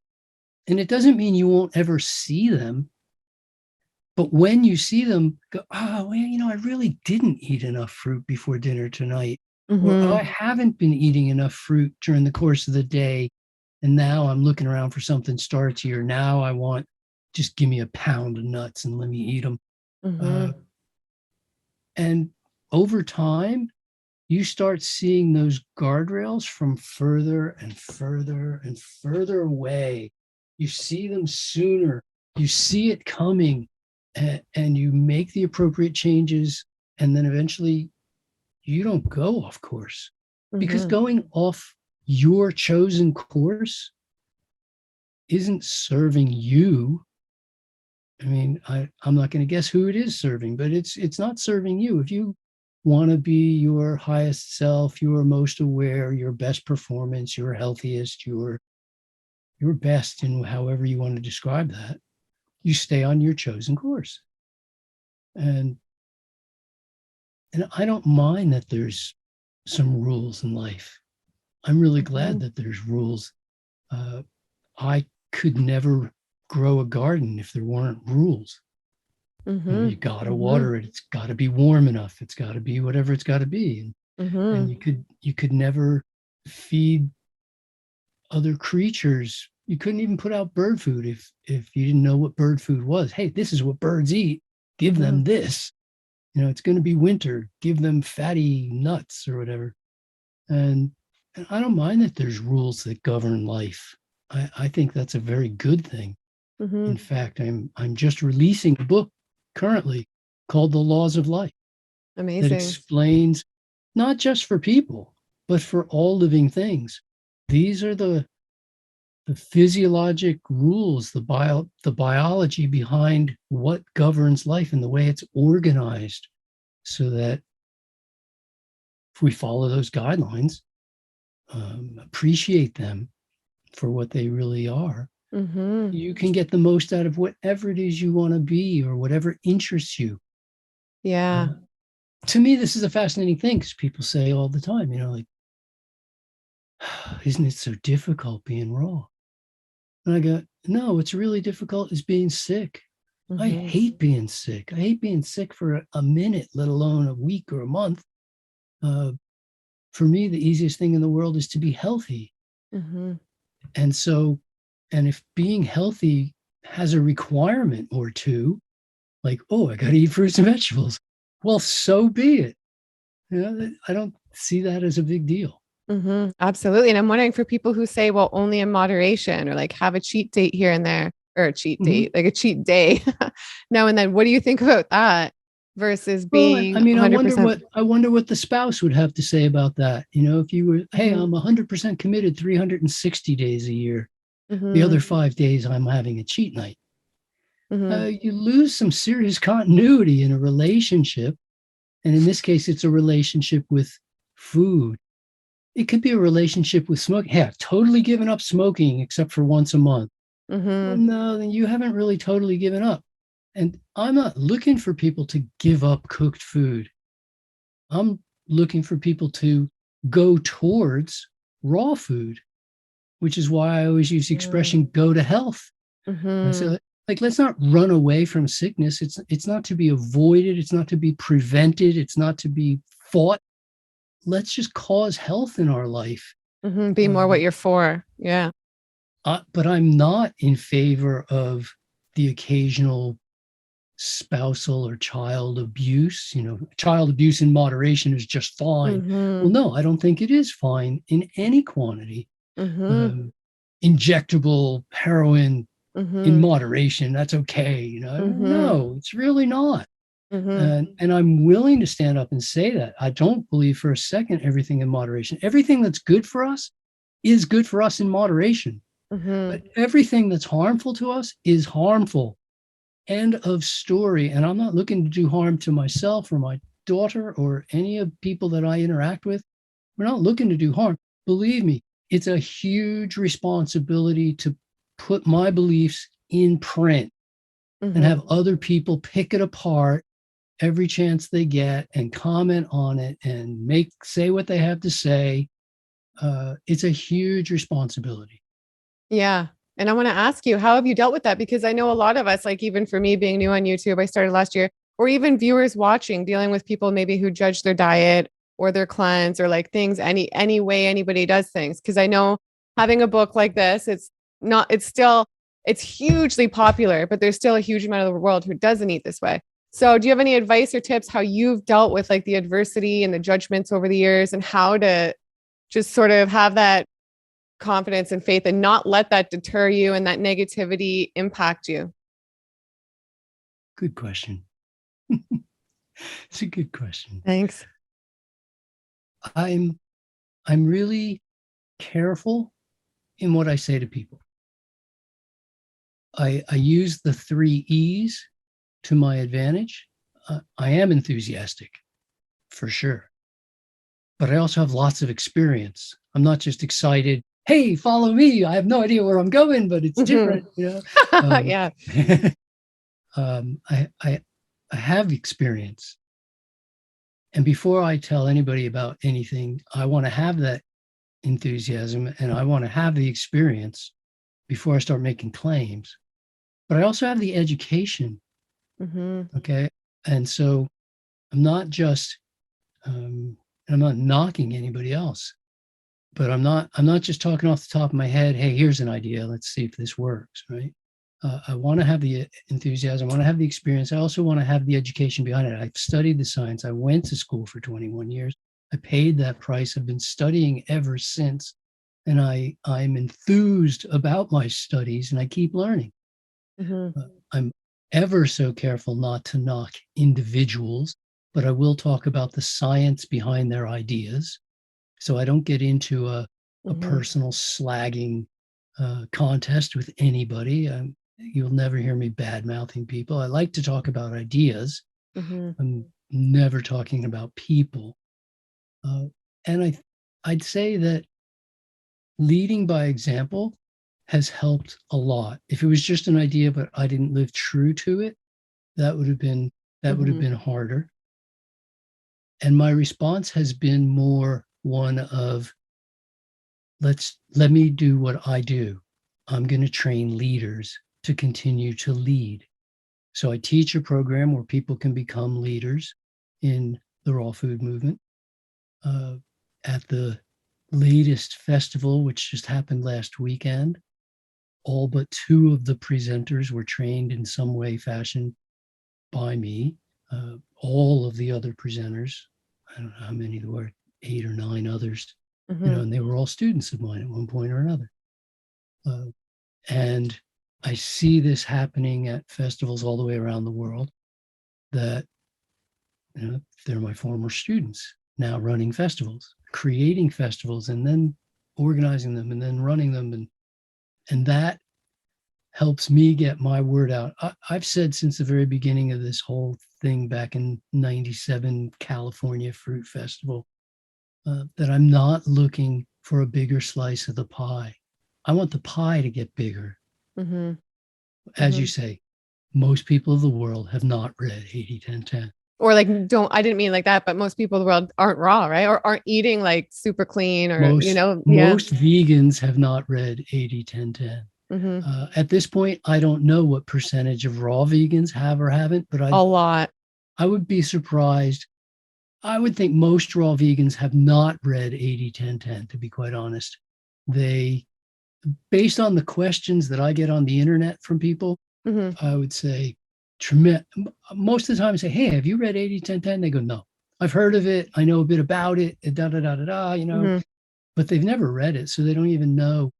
S2: And it doesn't mean you won't ever see them. But when you see them, go, oh, well, I really didn't eat enough fruit before dinner tonight. Or, oh, I
S1: Mhm.
S2: haven't been eating enough fruit during the course of the day. And now I'm looking around for something starchy, or now I want, just give me a pound of nuts and let me eat them. Uh,
S1: Mhm.
S2: and over time, you start seeing those guardrails from further and further and further away. You see them sooner. You see it coming, and you make the appropriate changes. And then eventually you don't go off course, because
S1: Mhm.
S2: going off your chosen course isn't serving you. I'm not going to guess who it is serving, but it's not serving you. If you want to be your highest self, your most aware, your best performance, your healthiest, your best in however you want to describe that, you stay on your chosen course. And and I don't mind that there's some rules in life. I'm really glad
S1: Mhm.
S2: that there's rules. Uh, I could never grow a garden if there weren't rules. You
S1: Mhm.
S2: got to
S1: Mhm.
S2: water it. It's got to be warm enough. It's got to be whatever it's got to be. And
S1: Mhm.
S2: you could never feed other creatures. You couldn't even put out bird food if you didn't know what bird food was. Hey, this is what birds eat. Give them
S1: Mhm.
S2: this. It's going to be winter. Give them fatty nuts or whatever. And I don't mind that there's rules that govern life. I think that's a very good thing. In
S1: Mhm.
S2: fact, I'm just releasing a book currently called The Laws of Life, that
S1: Amazing.
S2: explains, not just for people, but for all living things. These are the physiologic rules, the biology behind what governs life and the way it's organized, so that if we follow those guidelines, appreciate them for what they really are,
S1: Mhm.
S2: you can get the most out of whatever it is you want to be or whatever interests you.
S1: Yeah.
S2: Uh, to me, this is a fascinating thing, because people say all the time, like, isn't it so difficult being raw? And I go, no, what's really difficult is being sick. I
S1: Mm-hmm.
S2: hate being sick. I hate being sick for a minute, let alone a week or a month. Uh, for me, the easiest thing in the world is to be healthy.
S1: Mm-hmm.
S2: And so, and if being healthy has a requirement or two, like, oh, I got to eat fruits and vegetables, well, so be it. You know, I don't see that as a big deal.
S1: Mm-hmm. Absolutely. And I'm wondering for people who say, well, only in moderation or like have a cheat date here and there, or a cheat
S2: Mm-hmm.
S1: date, like a cheat day now and then. What do you think about that versus
S2: Well, I
S1: being
S2: mean,
S1: 100%?
S2: I wonder what the spouse would have to say about that. You know, if you were, hey,
S1: Mm-hmm.
S2: I'm 100% committed 360 days a year. The
S1: Mm-hmm.
S2: other 5 days, I'm having a cheat night.
S1: Mm-hmm.
S2: You lose some serious continuity in a relationship, and in this case, it's a relationship with food. It could be a relationship with smoking. Hey, I've totally given up smoking except for once a month. Well,
S1: Mm-hmm.
S2: no, then you haven't really totally given up. And I'm not looking for people to give up cooked food. I'm looking for people to go towards raw food, which is why I always use the expression go to health. I
S1: Mm-hmm.
S2: say, like, let's not run away from sickness. It's not to be avoided, it's not to be prevented, it's not to be fought. Let's just cause health in our life.
S1: Mm-hmm. Be more what
S2: Um,
S1: you're for. Yeah.
S2: but I'm not in favor of the occasional spousal or child abuse. You know, child abuse in moderation is just fine.
S1: Mm-hmm.
S2: Well, no, I don't think it is fine in any quantity.
S1: Mm-hmm.
S2: Um, Injectable heroin in
S1: Mm-hmm.
S2: moderation, that's okay. You know,
S1: Mm-hmm.
S2: no, it's really not.
S1: Mm-hmm.
S2: And I'm willing to stand up and say that. I don't believe for a second everything in moderation. Everything that's good for us is good for us in moderation.
S1: Mm-hmm.
S2: But everything that's harmful to us is harmful. End of story. And I'm not looking to do harm to myself or my daughter or any of people that I interact with. We're not looking to do harm. Believe me, it's a huge responsibility to put my beliefs in print and
S1: Mm-hmm.
S2: have other people pick it apart every chance they get and comment on it and say what they have to say. It's a huge responsibility.
S1: Yeah. And I want to ask you, how have you dealt with that? Because I know a lot of us, like even for me being new on YouTube, I started last year, or even viewers watching, dealing with people maybe who judge their diet or their cleanse or like things, any way anybody does things. Cause I know having a book like this, it's not, it's still, it's hugely popular, but there's still a huge amount of the world who doesn't eat this way. So do you have any advice or tips how you've dealt with like the adversity and the judgments over the years and how to just sort of have that confidence and faith and not let that deter you and that negativity impact you?
S2: Good question. It's a good question.
S1: Thanks.
S2: I'm I'm really careful in what I say to people. I use the three E's to my advantage. I am enthusiastic for sure, but I also have lots of experience. I'm not just excited. Hey, follow me. I have no idea where I'm going, but it's
S1: Mhm.
S2: different. You know, um,
S1: Yeah.
S2: um, I, I I have experience, and before I tell anybody about anything, I want to have that enthusiasm and I want to have the experience before I start making claims. But I also have the education.
S1: Hmm.
S2: Okay. And so I'm not just, I'm not knocking anybody else, but I'm not just talking off the top of my head. Hey, here's an idea. Let's see if this works. Right. I want to have the enthusiasm. I want to have the experience. I also want to have the education behind it. I've studied the science. I went to school for 21 years. I paid that price. I've been studying ever since. And I'm enthused about my studies and I keep learning.
S1: Hmm.
S2: I'm ever so careful not to knock individuals, but I will talk about the science behind their ideas. So I don't get into a
S1: Hmm.
S2: personal slagging contest with anybody. You'll never hear me bad mouthing people. I like to talk about ideas.
S1: Hmm.
S2: I'm never talking about people. Uh, and I'd say that leading by example has helped a lot. If it was just an idea, but I didn't live true to it, that would have been
S1: Hmm.
S2: harder. And my response has been more one of let me do what I do. I'm going to train leaders to continue to lead. So I teach a program where people can become leaders in the raw food movement. At the latest festival, which just happened last weekend, all but two of the presenters were trained in some way, fashion by me. All of the other presenters, I don't know how many there were, 8 or 9 others,
S1: Mm-hmm.
S2: and they were all students of mine at one point or another. Uh, and I see this happening at festivals all the way around the world that, they're my former students now running festivals, creating festivals, and then organizing them and then running them. And that helps me get my word out. I've said since the very beginning of this whole thing back in '97 California Fruit Festival, that I'm not looking for a bigger slice of the pie. I want the pie to get bigger.
S1: Mm-hmm.
S2: As you say, most people of the world have not read 80-10-10.
S1: Or like, I didn't mean like that, but most people in the world aren't raw, right? Or aren't eating like super clean or, yeah.
S2: Most vegans have not read 80-10-10.
S1: Mm-hmm.
S2: At this point, I don't know what percentage of raw vegans have or haven't, but
S1: A lot.
S2: I would be surprised. I would think most raw vegans have not read 80-10-10, to be quite honest. They, based on the questions that I get on the internet from people,
S1: Mm-hmm.
S2: I would say, most of the time I say, hey, have you read 80-10-10? They go, no. I've heard of it. I know a bit about it, da da da da da,
S1: Mm-hmm.
S2: but they've never read it. So they don't even know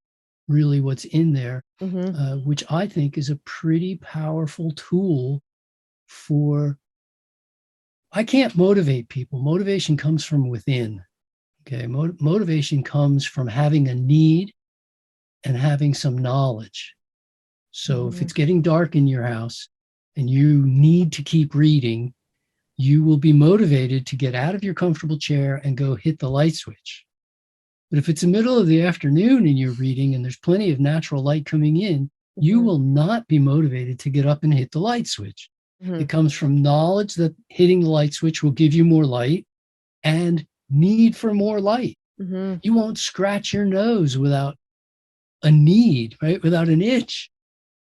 S2: really what's in there,
S1: Mm-hmm.
S2: which I think is a pretty powerful tool for. I can't motivate people. Motivation comes from within. Okay. Motivation comes from having a need and having some knowledge. So if
S1: Mm-hmm.
S2: it's getting dark in your house and you need to keep reading, you will be motivated to get out of your comfortable chair and go hit the light switch. But if it's the middle of the afternoon and you're reading and there's plenty of natural light coming in, you
S1: Mm-hmm.
S2: will not be motivated to get up and hit the light switch.
S1: Mm-hmm.
S2: It comes from knowledge that hitting the light switch will give you more light and need for more light.
S1: Mm-hmm.
S2: You won't scratch your nose without a need, right? Without an itch.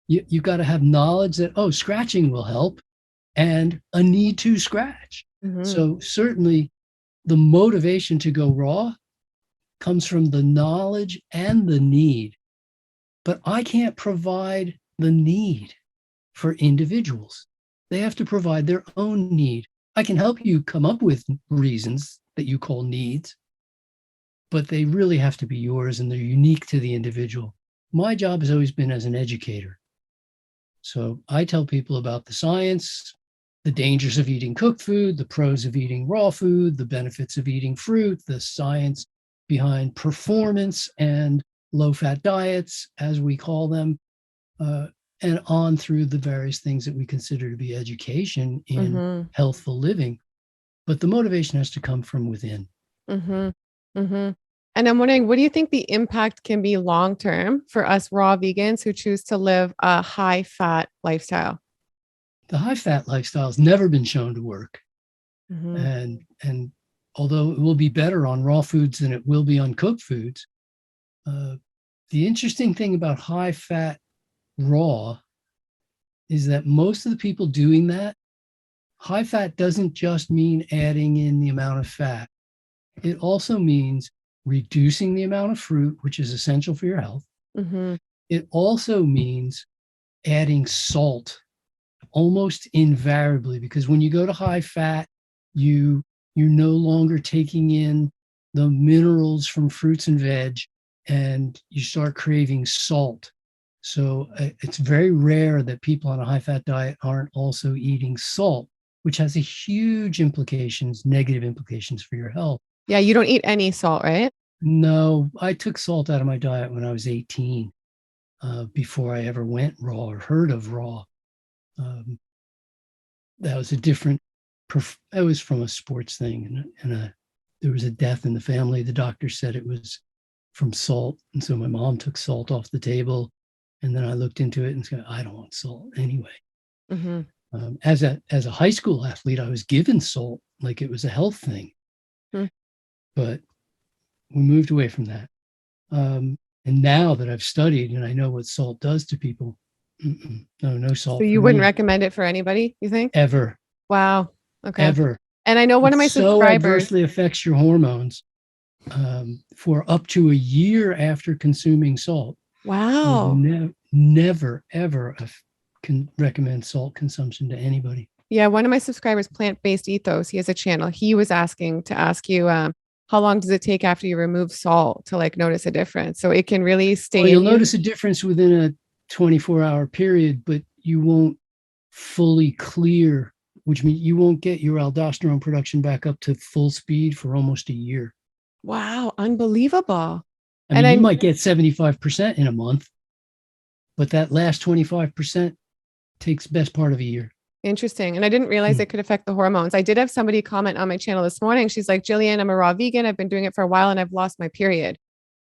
S2: You've got to have knowledge that, oh, scratching will help and a need to scratch.
S1: Mm-hmm.
S2: So certainly the motivation to go raw comes from the knowledge and the need. But I can't provide the need for individuals. They have to provide their own need. I can help you come up with reasons that you call needs, but they really have to be yours and they're unique to the individual. My job has always been as an educator. So I tell people about the science, the dangers of eating cooked food, the pros of eating raw food, the benefits of eating fruit, the science behind performance and low-fat diets, as we call them, and on through the various things that we consider to be education in
S1: Mm-hmm.
S2: healthful living. But the motivation has to come from within.
S1: Mm-hmm. Mm-hmm. And I'm wondering, what do you think the impact can be long term for us raw vegans who choose to live a high fat lifestyle?
S2: The high-fat lifestyle has never been shown to work.
S1: Mm-hmm.
S2: And although it will be better on raw foods than it will be on cooked foods, uh, the interesting thing about high fat raw is that most of the people doing that, high fat doesn't just mean adding in the amount of fat. It also means reducing the amount of fruit, which is essential for your health.
S1: Mm-hmm.
S2: It also means adding salt almost invariably, because when you go to high fat, you're no longer taking in the minerals from fruits and veg, and you start craving salt. So it's very rare that people on a high fat diet aren't also eating salt, which has a huge implications, negative implications for your health.
S1: Yeah, you don't eat any salt, right?
S2: No, I took salt out of my diet when I was 18, before I ever went raw or heard of raw. Um, that was a different, it was from a sports thing, and there was a death in the family. The doctor said it was from salt. And so my mom took salt off the table. And then I looked into it and said, I don't want salt anyway.
S1: Mm-hmm.
S2: As a high school athlete, I was given salt like it was a health thing,
S1: Mm-hmm.
S2: but we moved away from that. And now that I've studied and I know what salt does to people, no
S1: So
S2: salt for
S1: you wouldn't
S2: me
S1: recommend it for anybody, you think?
S2: ever,
S1: Wow. Okay.
S2: ever.
S1: And I know one
S2: It
S1: of my
S2: so
S1: subscribers.
S2: adversely affects your hormones for up to a year after consuming salt. Would
S1: Wow.
S2: never, ever can recommend salt consumption to anybody.
S1: Yeah, one of my subscribers, Plant-Based Ethos, he has a channel. He was asking to ask you, how long does it take after you remove salt to like notice a difference? So it can really
S2: Well,
S1: stay
S2: you'll
S1: in you.
S2: notice a difference within a 24-hour period, but you won't fully clear, which means you won't get your aldosterone production back up to full speed for almost a year.
S1: Wow, unbelievable.
S2: I
S1: And
S2: mean, you
S1: I'm
S2: might get 75% in a month, but that last 25% takes best part of a year.
S1: interesting. And I didn't realize
S2: Mm.
S1: it could affect the hormones. I did have somebody comment on my channel this morning. She's like, Gillian, I'm a raw vegan. I've been doing it for a while and I've lost my period.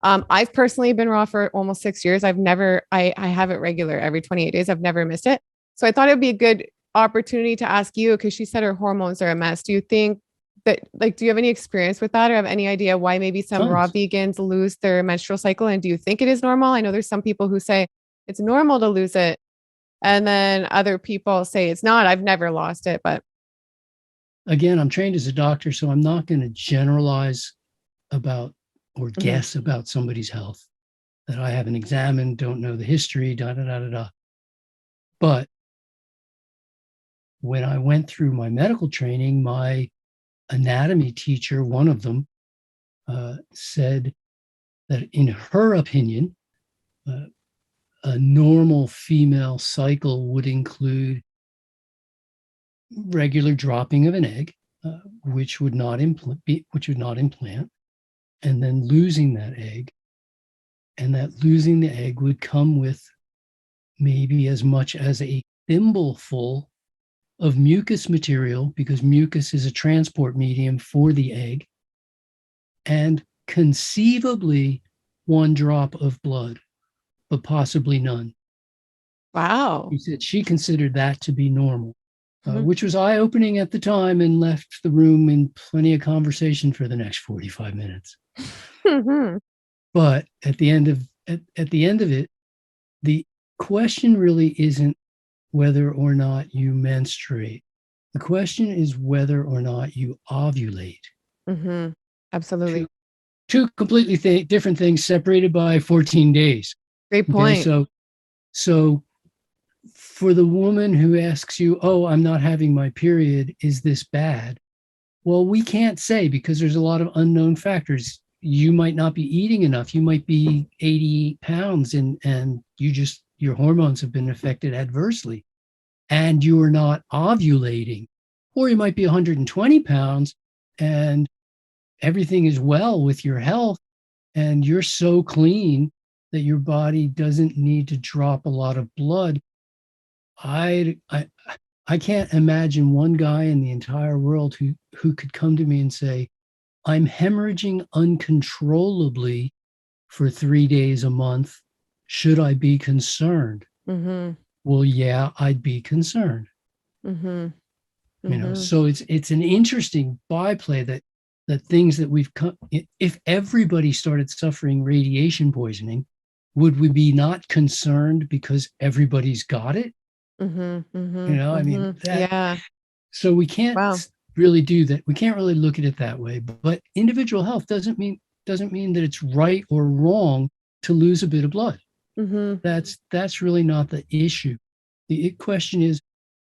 S1: I've personally been raw for almost 6 years. I have it regular every 28 days. I've never missed it. So I thought it'd be a good opportunity to ask you because she said her hormones are a mess. Do you think that, like, do you have any experience with that or have any idea why maybe some raw
S2: Tons.
S1: vegans lose their menstrual cycle? And do you think it is normal? I know there's some people who say it's normal to lose it. And then other people say it's not. I've never lost it, but
S2: Again, I'm trained as a doctor, so I'm not going to generalize about or
S1: mhm.
S2: guess about somebody's health that I haven't examined, don't know the history, da da da da da. But when I went through my medical training, my anatomy teacher, one of them, said that in her opinion, uh, a normal female cycle would include regular dropping of an egg, which would not implant, and then losing that egg, and that losing the egg would come with maybe as much as a thimbleful of mucus material, because mucus is a transport medium for the egg, and conceivably one drop of blood, but possibly none.
S1: Wow.
S2: He said she considered that to be normal,
S1: Mhm.
S2: which was eye opening at the time and left the room in plenty of conversation for the next 45 minutes.
S1: Mhm.
S2: But at the end of it, the question really isn't whether or not you menstruate. The question is whether or not you ovulate.
S1: Mhm.
S2: Two
S1: Absolutely.
S2: two completely different things separated by 14 days.
S1: Great
S2: Okay,
S1: point.
S2: so for the woman who asks you, "Oh, I'm not having my period, is this bad?" Well, we can't say because there's a lot of unknown factors. You might not be eating enough. You might be 80 pounds and your hormones have been affected adversely and you are not ovulating. Or you might be 120 pounds and everything is well with your health and you're so clean that your body doesn't need to drop a lot of blood. I I I can't imagine one guy in the entire world who could come to me and say, "I'm hemorrhaging uncontrollably for 3 days a month. Should I be concerned?"
S1: Mhm.
S2: Well, yeah, I'd be concerned.
S1: Mhm. Mhm.
S2: So it's an interesting byplay that things that we've come. If everybody started suffering radiation poisoning, would we be not concerned because everybody's got it?
S1: Mhm. Mhm.
S2: I mean
S1: Mhm.
S2: that.
S1: Yeah.
S2: So we can't
S1: Wow.
S2: really do that. We can't really look at it that way. But individual health doesn't mean that it's right or wrong to lose a bit of blood.
S1: Mhm.
S2: That's really not the issue. The question is,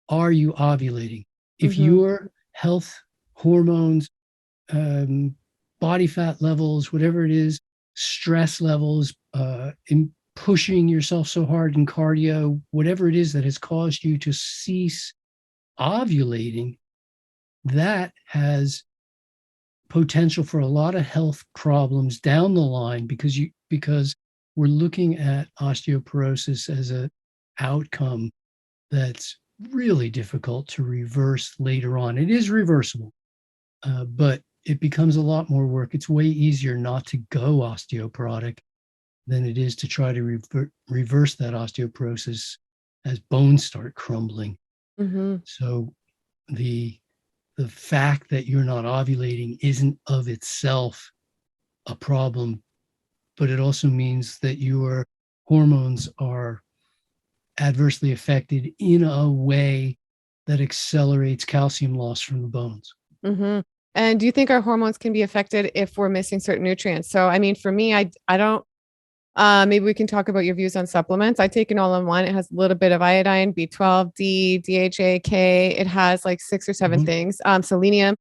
S2: are you ovulating? If
S1: Mhm.
S2: your health, hormones, um, body fat levels, whatever it is, stress levels, in pushing yourself so hard in cardio, whatever it is that has caused you to cease ovulating, that has potential for a lot of health problems down the line because we're looking at osteoporosis as a outcome that's really difficult to reverse later on. It is reversible, but it becomes a lot more work. It's way easier not to go osteoporotic than it is to try to reverse that osteoporosis as bones start crumbling.
S1: Mhm.
S2: So the the fact that you're not ovulating isn't of itself a problem but it also means that your hormones are adversely affected in a way that accelerates calcium loss from the bones.
S1: Mm-hmm. And do you think our hormones can be affected if we're missing certain nutrients? So, I mean, for me, I don't. Maybe we can talk about your views on supplements. I take an all-in-one. It has a little bit of iodine, B12, D, DHA, K. It has like 6 or 7
S2: Mhm.
S1: things. Selenium.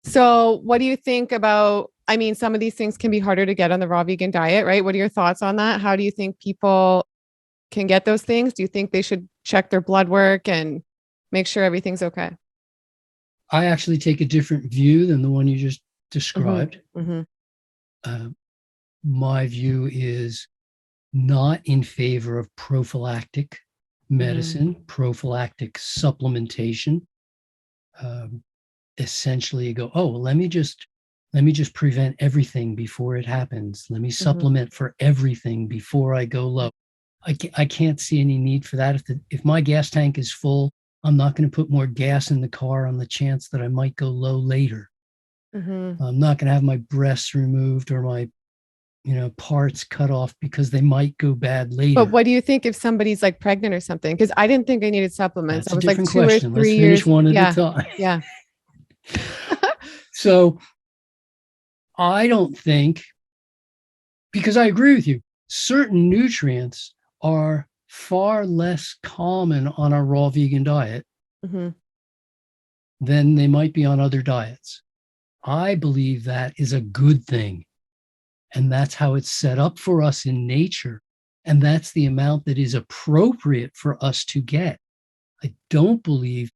S1: So, what do you think about? I mean, some of these things can be harder to get on the raw vegan diet, right? What are your thoughts on that? How do you think people can get those things? Do you think they should check their blood work and make sure everything's okay?
S2: I actually take a different view than the one you just
S1: Mm-hmm.
S2: described.
S1: Mm-hmm.
S2: Uh, my view is not in favor of prophylactic
S1: Mm-hmm.
S2: medicine, prophylactic supplementation. Um, Essentially, you go, oh, well, let me just prevent everything before it happens. Let me
S1: Mm-hmm.
S2: supplement for everything before I go low. I can't see any need for that. If my gas tank is full, I'm not going to put more gas in the car on the chance that I might go low later.
S1: Mm-hmm.
S2: I'm not going to have my breasts removed or my parts cut off because they might go bad
S1: But
S2: later.
S1: what do you think if somebody's like pregnant or something? Because I didn't think I needed supplements.
S2: That's
S1: I
S2: a
S1: was like
S2: different
S1: two or
S2: question. Let's
S1: three
S2: finish
S1: years.
S2: one at a
S1: Yeah.
S2: time.
S1: Yeah.
S2: So I don't think, because I agree with you, certain nutrients are far less common on a raw vegan diet
S1: Mm-hmm.
S2: than they might be on other diets. I believe that is a good thing. And that's how it's set up for us in nature. And that's the amount that is appropriate for us to get. I don't believe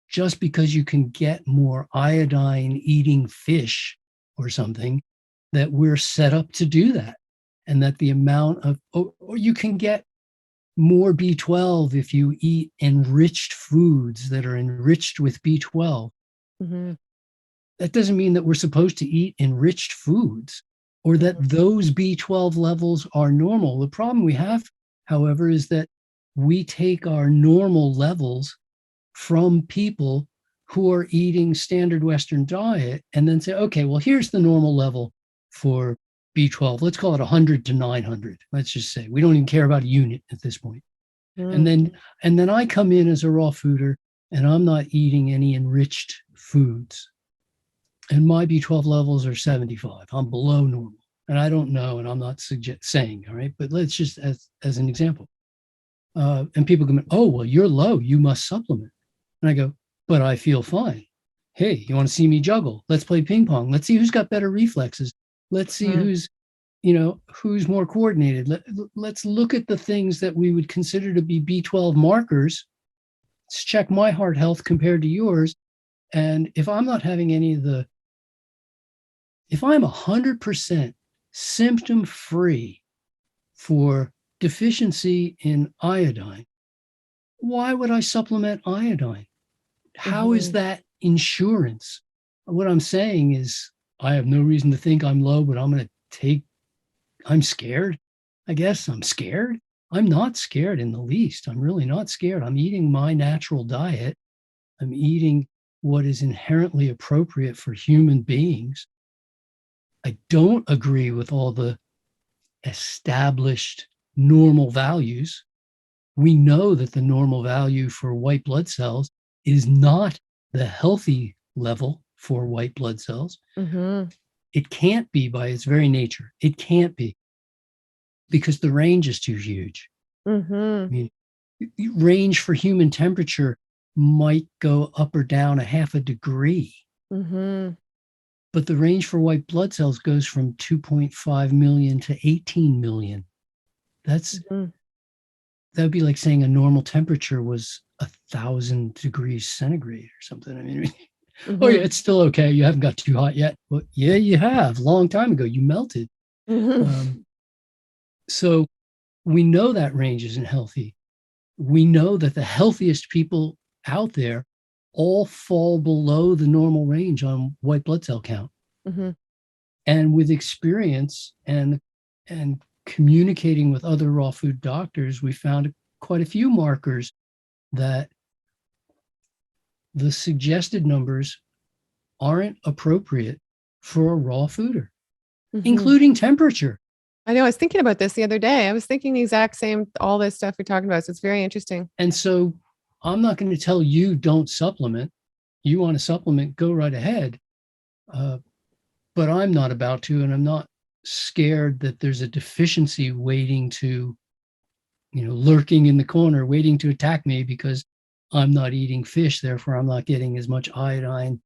S2: just because you can get more iodine eating fish or something that we're set up to do that. And that the amount of, or you can get more B12 if you eat enriched foods that are enriched with B12.
S1: Mm-hmm.
S2: That doesn't mean that we're supposed to eat enriched foods or that those B12 levels are normal. The problem we have, however, is that we take our normal levels from people who are eating standard Western diet and then say, okay, well, here's the normal level for B12. Let's call it 100 to 900. Let's just say we don't even care about a unit at this point. And
S1: Mm-hmm.
S2: then I come in as a raw fooder and I'm not eating any enriched foods and my B12 levels are 75. I'm below normal. And I don't know, and I'm not saying, all right, but let's just as an example. And people go, oh, well, you're low. You must supplement. And I go, but I feel fine. Hey, you want to see me juggle? Let's play ping pong. Let's see who's got better reflexes. Let's see who's more coordinated. Let's look at the things that we would consider to be B12 markers. Let's check my heart health compared to yours. And if I'm not having any of the if I'm 100% symptom free for deficiency in iodine, why would I supplement iodine? How is
S1: Mm-hmm.
S2: that insurance? What I'm saying is, I have no reason to think I'm low, but I'm scared. I guess I'm scared. I'm not scared in the least. I'm really not scared. I'm eating my natural diet. I'm eating what is inherently appropriate for human beings. I don't agree with all the established normal values. We know that the normal value for white blood cells is not the healthy level for white blood cells.
S1: Mm-hmm.
S2: It can't be by its very nature. It can't be because the range is too huge.
S1: Mm-hmm.
S2: I mean, range for human temperature might go up or down a half a degree,
S1: Mm-hmm.
S2: but the range for white blood cells goes from 2.5 million to 18 million. That's
S1: Mm-hmm.
S2: that would be like saying a normal temperature was 1,000 degrees centigrade or something. I mean, oh yeah,
S1: Mm-hmm.
S2: it's still okay. You haven't got too hot yet. Well, yeah, you have. Long time ago, you melted.
S1: Mm-hmm.
S2: Um, so we know that range isn't healthy. We know that the healthiest people out there all fall below the normal range on white blood cell count.
S1: Mm-hmm.
S2: And with experience and communicating with other raw food doctors, we found quite a few markers that the suggested numbers aren't appropriate for a raw fooder,
S1: Mm-hmm.
S2: including temperature.
S1: I know I was thinking about this the other day. I was thinking the exact same, all this stuff we're talking about. So it's very interesting.
S2: And so I'm not going to tell you don't supplement. You want to supplement, go right ahead. Uh, but I'm not about to, and I'm not scared that there's a deficiency waiting to, lurking in the corner, waiting to attack me because I'm not eating fish. Therefore, I'm not getting as much iodine.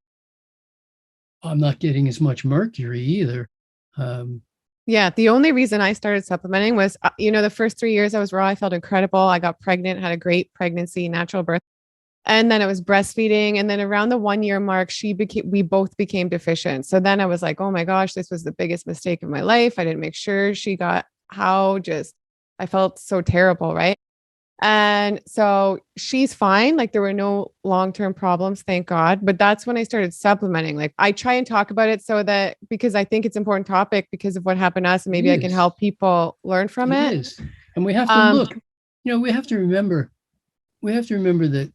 S2: I'm not getting as much mercury either. Um,
S1: Yeah. The only reason I started supplementing was, the first 3 years I was raw, I felt incredible. I got pregnant, had a great pregnancy, natural birth. And then it was breastfeeding. And then around the 1 year mark, we both became deficient. So then I was like, oh my gosh, this was the biggest mistake of my life. I didn't make sure she got I felt so terrible. Right. And so she's fine. Like there were no long-term problems, thank God. But that's when I started supplementing. Like I try and talk about it so that because I think it's an important topic because of what happened to us, and
S2: it
S1: maybe I can
S2: is.
S1: help people learn from
S2: It
S1: it.
S2: is. And we have to
S1: Um,
S2: look, we have to remember that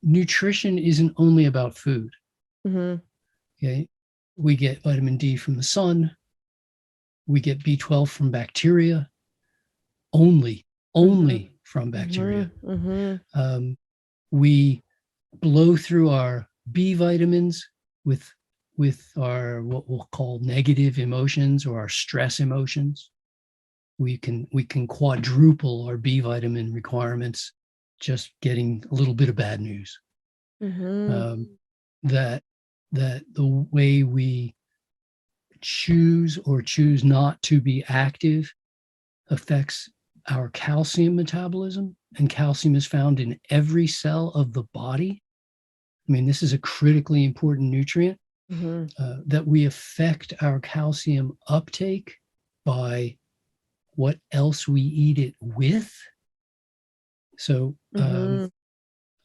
S2: nutrition isn't only about food.
S1: mhm,
S2: Okay. We get vitamin D from the sun. We get B12 from bacteria, only,
S1: mhm,
S2: only from bacteria.
S1: mhm, mhm,
S2: Um, we blow through our B vitamins with our what we'll call negative emotions or our stress emotions. We can quadruple our B vitamin requirements just getting a little bit of bad news.
S1: mhm,
S2: Um, that the way we choose or choose not to be active affects our calcium metabolism, and calcium is found in every cell of the body. I mean, this is a critically important nutrient.
S1: mhm,
S2: That we affect our calcium uptake by what else we eat it with. So,
S1: mhm,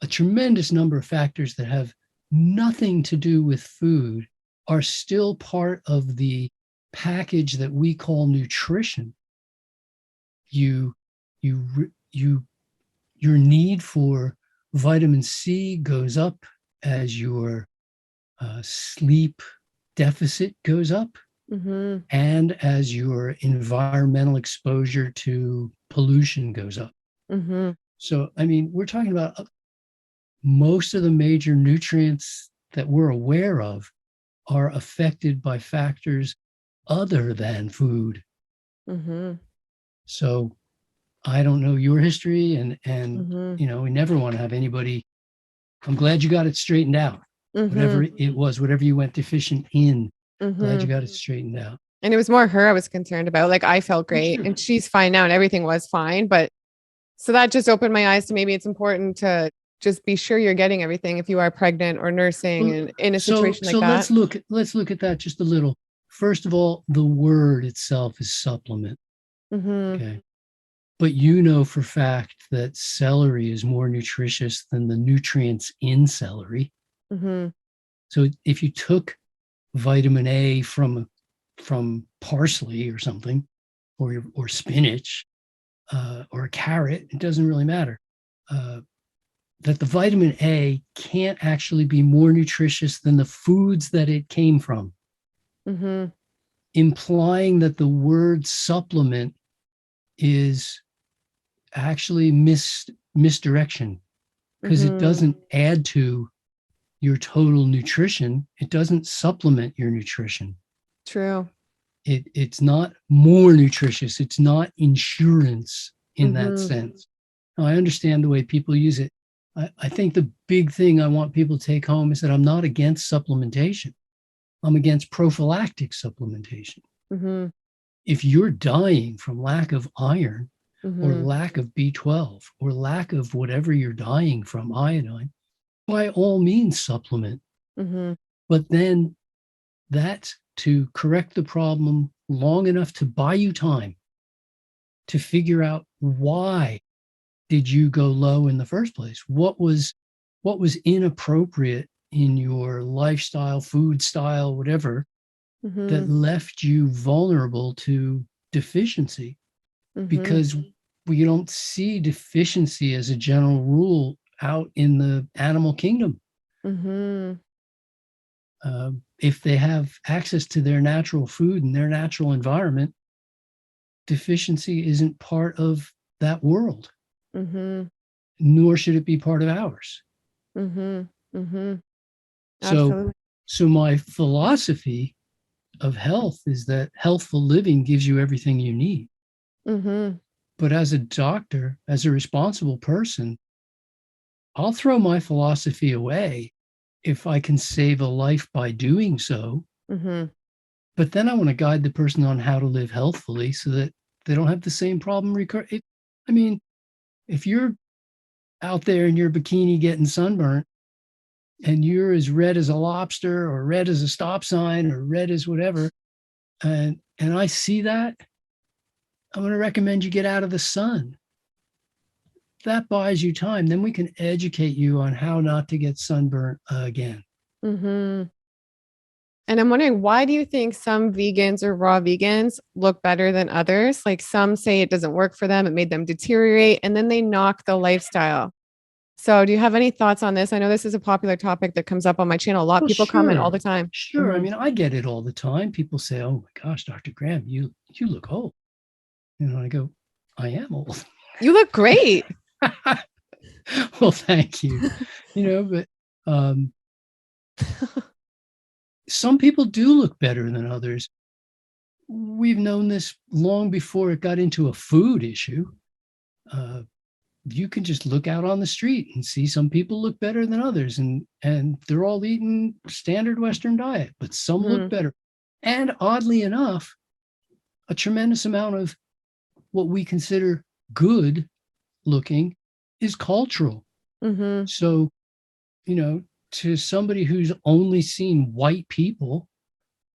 S2: a tremendous number of factors that have nothing to do with food are still part of the package that we call nutrition. You, you, your need for vitamin C goes up as your sleep deficit goes up
S1: mhm,
S2: and as your environmental exposure to pollution goes up.
S1: mhm,
S2: So, I mean, we're talking about most of the major nutrients that we're aware of are affected by factors other than food.
S1: mhm,
S2: So, I don't know your history, and
S1: mhm,
S2: we never want to have anybody. I'm glad you got it straightened out. Whatever
S1: mhm,
S2: it was, whatever you went deficient in, glad you
S1: mhm.
S2: got it straightened out.
S1: And it was more her I was concerned about. Like I felt
S2: Oh,
S1: great
S2: sure.
S1: and she's fine now and everything was fine. But so that just opened my eyes to maybe it's important to just be sure you're getting everything if you are pregnant or nursing
S2: Well,
S1: and in a
S2: so
S1: situation like
S2: so
S1: that.
S2: let's look at that just a little. First of all, the word itself is supplement.
S1: Mm-hmm.
S2: Okay. But you know for fact that celery is more nutritious than the nutrients in celery.
S1: Mm-hmm.
S2: So if you took vitamin A from parsley or something, or spinach, or a carrot, it doesn't really matter. Uh, that the vitamin A can't actually be more nutritious than the foods that it came from,
S1: Mm-hmm.
S2: implying that the word supplement is actually misdirection, because it
S1: Mm-hmm.
S2: doesn't add to your total nutrition. It doesn't supplement your nutrition.
S1: True.
S2: It's not more nutritious. It's not insurance in that
S1: Mm-hmm.
S2: sense. Now, I understand the way people use it. I think the big thing I want people to take home is that I'm not against supplementation. I'm against prophylactic supplementation.
S1: Mm-hmm.
S2: If you're dying from lack of iron or
S1: Mm-hmm.
S2: lack of B12 or lack of whatever you're dying from, iodine, by all means supplement.
S1: Mm-hmm.
S2: But then that's to correct the problem long enough to buy you time to figure out why did you go low in the first place? What was inappropriate in your lifestyle, food style, whatever, that
S1: Mm-hmm.
S2: left you vulnerable to deficiency?
S1: Mm-hmm.
S2: Because we don't see deficiency as a general rule out in the animal kingdom.
S1: Mm-hmm.
S2: If they have access to their natural food and their natural environment, deficiency isn't part of that world,
S1: Mm-hmm.
S2: nor should it be part of ours.
S1: Mm-hmm. Mm-hmm.
S2: So,
S1: Absolutely.
S2: so my philosophy of health is that healthful living gives you everything you need.
S1: Mm-hmm.
S2: But as a doctor, as a responsible person, I'll throw my philosophy away if I can save a life by doing so.
S1: Mm-hmm.
S2: But then I want to guide the person on how to live healthfully so that they don't have the same problem recur. I mean, if you're out there in your bikini getting sunburnt and you're as red as a lobster or red as a stop sign or red as whatever, and I see that, I'm going to recommend you get out of the sun. That buys you time. Then we can educate you on how not to get sunburnt again.
S1: Mm-hmm. And I'm wondering, why do you think some vegans or raw vegans look better than others? Like some say it doesn't work for them, it made them deteriorate, and then they knock the lifestyle. So, do you have any thoughts on this? I know this is a popular topic that comes up on my channel a lot.
S2: Well,
S1: People comment all the
S2: sure,
S1: time.
S2: sure. I
S1: Mm-hmm.
S2: mean, I get it all the time. People say, "Oh my gosh, Dr. Graham, you look old." I go, "I am old."
S1: You look great.
S2: Well, thank you. But some people do look better than others. We've known this long before it got into a food issue. Uh, you can just look out on the street and see some people look better than others, and they're all eating standard Western diet, but some look
S1: Mm-hmm.
S2: better. And oddly enough, a tremendous amount of what we consider good looking is cultural.
S1: Mm-hmm.
S2: So, you know, to somebody who's only seen white people,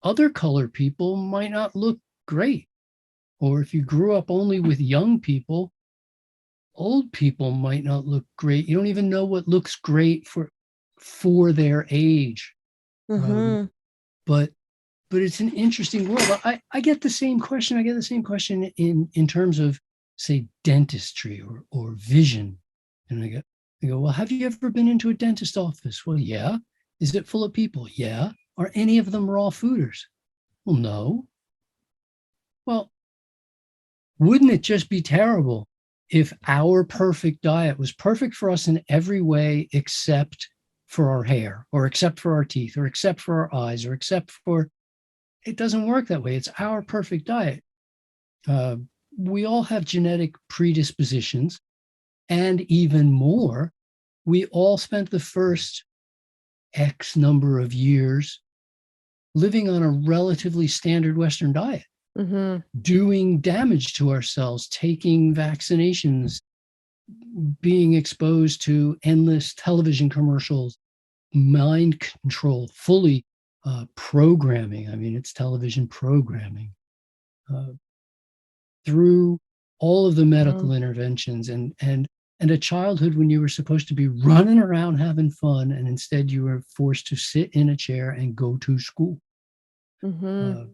S2: other color people might not look great. Or if you grew up only with young people, old people might not look great. You don't even know what looks great for their age. Um,
S1: Mm-hmm.
S2: but but it's an interesting world. I get the same question. I get the same question in terms of, say, dentistry or vision. And I go, well, have you ever been into a dentist office? Well, yeah. Is it full of people? Yeah. Are any of them raw fooders? Well, no. Well, wouldn't it just be terrible if our perfect diet was perfect for us in every way except for our hair or except for our teeth or except for our eyes or except for it doesn't work that way. It's our perfect diet. Uh, we all have genetic predispositions, and even more, we all spent the first X number of years living on a relatively standard Western diet,
S1: Mm-hmm.
S2: doing damage to ourselves, taking vaccinations, being exposed to endless television commercials, mind control, fully programming. I mean, it's television programming. Uh, through all of the
S1: Mm-hmm.
S2: medical interventions and a childhood when you were supposed to be running around having fun and instead you were forced to sit in a chair and go to school.
S1: Mm-hmm.
S2: Uh,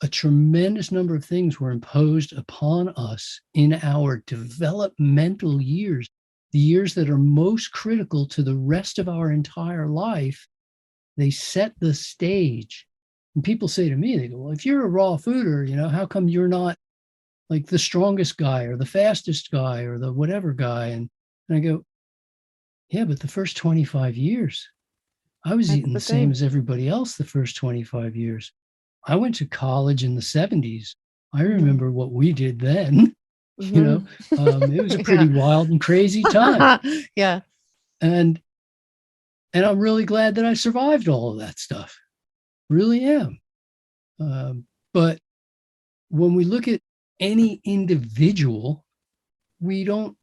S2: a tremendous number of things were imposed upon us in our developmental years, the years that are most critical to the rest of our entire life. They set the stage. And people say to me, they go, well, if you're a raw fooder, how come you're not like the strongest guy or the fastest guy or the whatever guy? And I go, yeah, but the first 25 years, I was
S1: That's
S2: eating the
S1: the
S2: same
S1: thing.
S2: as everybody else the first 25 years. I went to college in the 70s. I
S1: Mm-hmm.
S2: remember what we did then. You know,
S1: Mm-hmm.
S2: it was a
S1: Yeah.
S2: pretty wild and crazy time.
S1: Yeah.
S2: And and I'm really glad that I survived all of that stuff. Really am. But when we look at any individual, we don't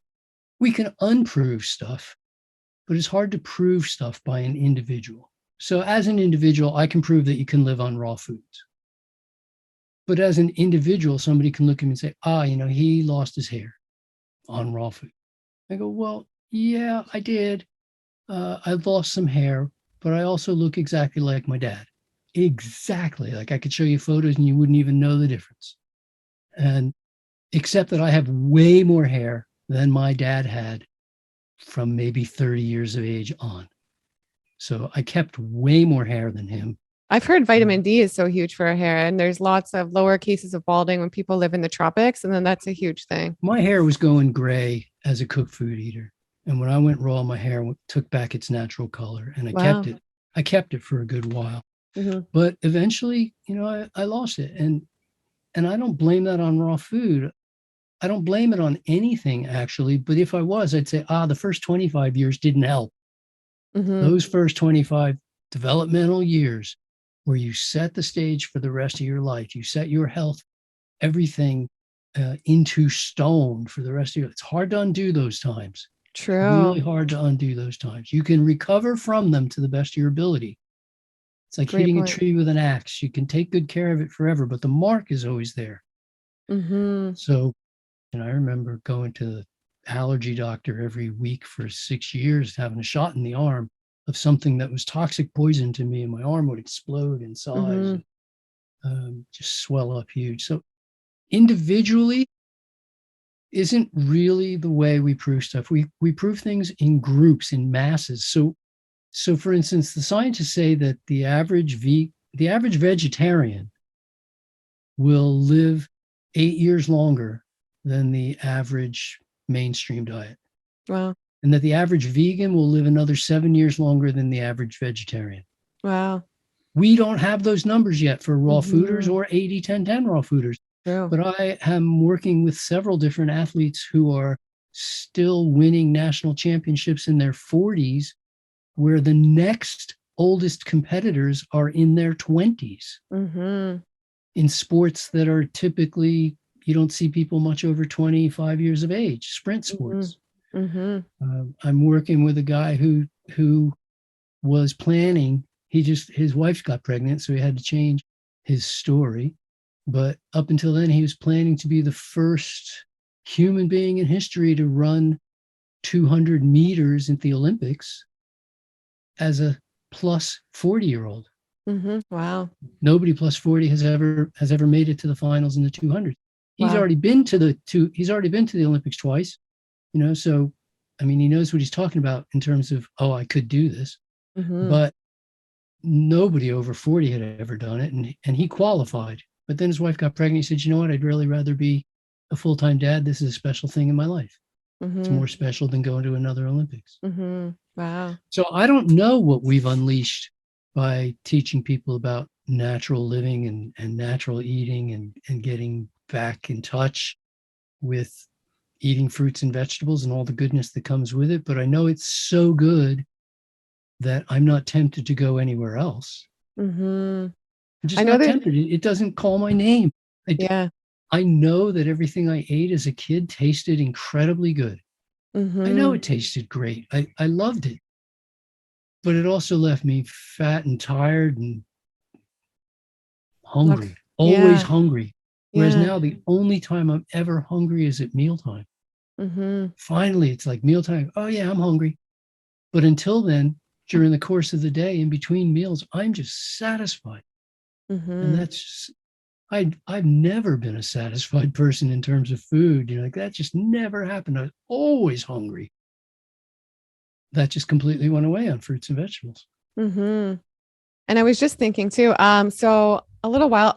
S2: we can unprove stuff, but it's hard to prove stuff by an individual. So as an individual, I can prove that you can live on raw foods. But as an individual, somebody can look at me and say, he lost his hair on raw food. I go, well, yeah, I did. I lost some hair, but I also look exactly like my dad. Exactly. Like I could show you photos and you wouldn't even know the difference. And except that I have way more hair than my dad had from maybe 30 years of age on. So I kept way more hair than him.
S1: I've heard vitamin D is so huge for our hair, and there's lots of lower cases of balding when people live in the tropics, and then that's a huge thing.
S2: My hair was going gray as a cooked food eater. And when I went raw, my hair took back its natural color and I kept
S1: Wow.
S2: it. I kept it for a good while.
S1: Hmm.
S2: But eventually, I lost it. And I don't blame that on raw food. I don't blame it on anything actually. But if I was, I'd say, the first 25 years didn't help.
S1: Hmm.
S2: Those first 25 developmental years where you set the stage for the rest of your life, you set your health, everything into stone for the rest of your life. It's hard to undo those times. Really
S1: True.
S2: hard to undo those times. You can recover from them to the best of your ability. It's like
S1: Great
S2: hitting a
S1: point.
S2: tree with an axe. You can take good care of it forever, but the mark is always there.
S1: Hmm.
S2: So, and I remember going to the allergy doctor every week for 6 years, having a shot in the arm of something that was toxic poison to me, and my arm would explode in size
S1: Hmm.
S2: and just swell up huge. So, individually, isn't really the way we prove stuff. We prove things in groups, in masses. So for instance, the scientists say that the average vegetarian will live 8 years longer than the average mainstream diet,
S1: Wow.
S2: and that the average vegan will live another 7 years longer than the average vegetarian.
S1: Wow.
S2: We don't have those numbers yet for raw fooders
S1: Hmm.
S2: or 80-10-10 raw fooders.
S1: True.
S2: But I am working with several different athletes who are still winning national championships in their 40s, where the next oldest competitors are in their 20s
S1: Hmm.
S2: in sports that are typically, you don't see people much over 25 years of age, sprint
S1: Hmm.
S2: sports.
S1: Hmm.
S2: I'm working with a guy who was planning. His wife got pregnant, so he had to change his story. But up until then, he was planning to be the first human being in history to run 200 meters at the Olympics as a plus 40-year-old.
S1: Hmm. Wow.
S2: Nobody plus 40 has ever made it to the finals in the 200.
S1: Wow.
S2: He's already been to the Olympics twice, so I mean, he knows what he's talking about in terms of, I could do this.
S1: Hmm.
S2: But nobody over 40 had ever done it, and he qualified. But then his wife got pregnant. He said, "You know what? I'd really rather be a full-time dad. This is a special thing in my life. It's
S1: Hmm.
S2: more special than going to another Olympics."
S1: Hmm. Wow.
S2: So I don't know what we've unleashed by teaching people about natural living and natural eating and getting back in touch with eating fruits and vegetables and all the goodness that comes with it. But I know it's so good that I'm not tempted to go anywhere else.
S1: Hmm.
S2: I'm
S1: I
S2: just
S1: know
S2: not
S1: that.
S2: tempted. It doesn't call my name.
S1: Yeah.
S2: I know that everything I ate as a kid tasted incredibly good. I know
S1: Hmm.
S2: it tasted great. I loved it, but it also left me fat and tired and
S1: Not.
S2: hungry, always
S1: Yeah.
S2: hungry. Whereas
S1: Yeah.
S2: now the only time I'm ever hungry is at mealtime.
S1: Hmm.
S2: Finally, it's like mealtime. Oh, yeah, I'm hungry. But until then, during the course of the day, in between meals, I'm just satisfied. And
S1: Hmm.
S2: that's just, I've never been a satisfied person in terms of food. Like that just never happened. I was always hungry. That just completely went away on fruits and vegetables.
S1: Hmm. And I was just thinking too. So a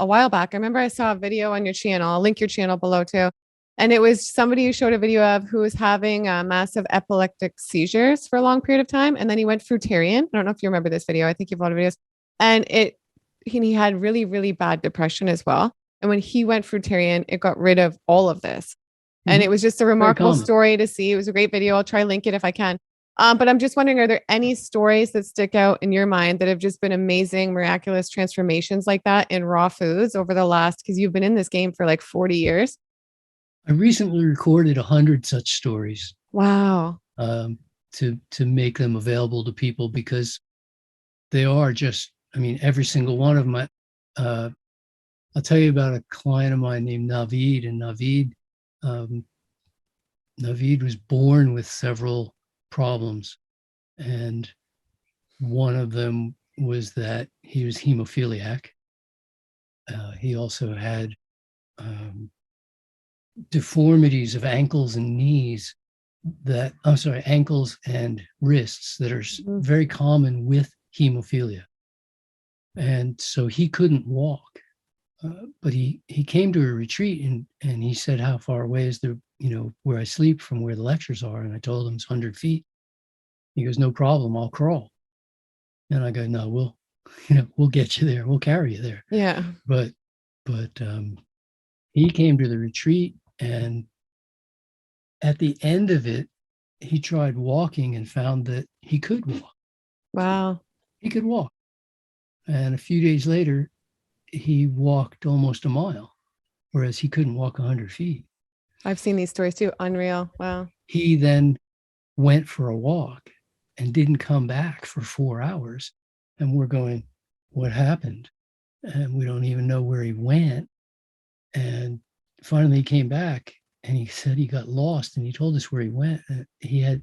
S1: while back, I remember I saw a video on your channel. I'll link your channel below too. And it was somebody who showed a video of who was having massive epileptic seizures for a long period of time. And then he went fruitarian. I don't know if you remember this video. I think you've a lot of videos. And he had really, really bad depression as well. And when he went fruitarian, it got rid of all of this. And it
S2: Mm-hmm.
S1: was just a
S2: Very
S1: remarkable
S2: common.
S1: story to see. It was a great video. I'll try to link it if I can. But I'm just wondering, are there any stories that stick out in your mind that have just been amazing, miraculous transformations like that in raw foods over the last, because you've been in this game for like 40 years?
S2: I recently recorded 100 such stories
S1: Wow.
S2: um, to make them available to people because they are just, I mean, every single one of them. Uh, I'll tell you about a client of mine named Navid, and um, Navid was born with several problems, and one of them was that he was hemophiliac. He also had um, deformities of ankles and knees ankles and wrists that are
S1: Mhm.
S2: very common with hemophilia. And so he couldn't walk. But he came to a retreat, and he said, how far away is the, where I sleep from where the lectures are? And I told him it's 100 feet. He goes, no problem, I'll crawl. And I go, no, we'll get you there. We'll carry you there.
S1: Yeah.
S2: But he came to the retreat, and at the end of it, he tried walking and found that he could walk.
S1: Wow.
S2: He could walk. And a few days later, he walked almost a mile, whereas he couldn't walk 100 feet.
S1: I've seen these stories too. Unreal. Wow.
S2: He then went for a walk and didn't come back for 4 hours. And we're going, what happened? And we don't even know where he went. And finally he came back, and he said he got lost, and he told us where he went. He had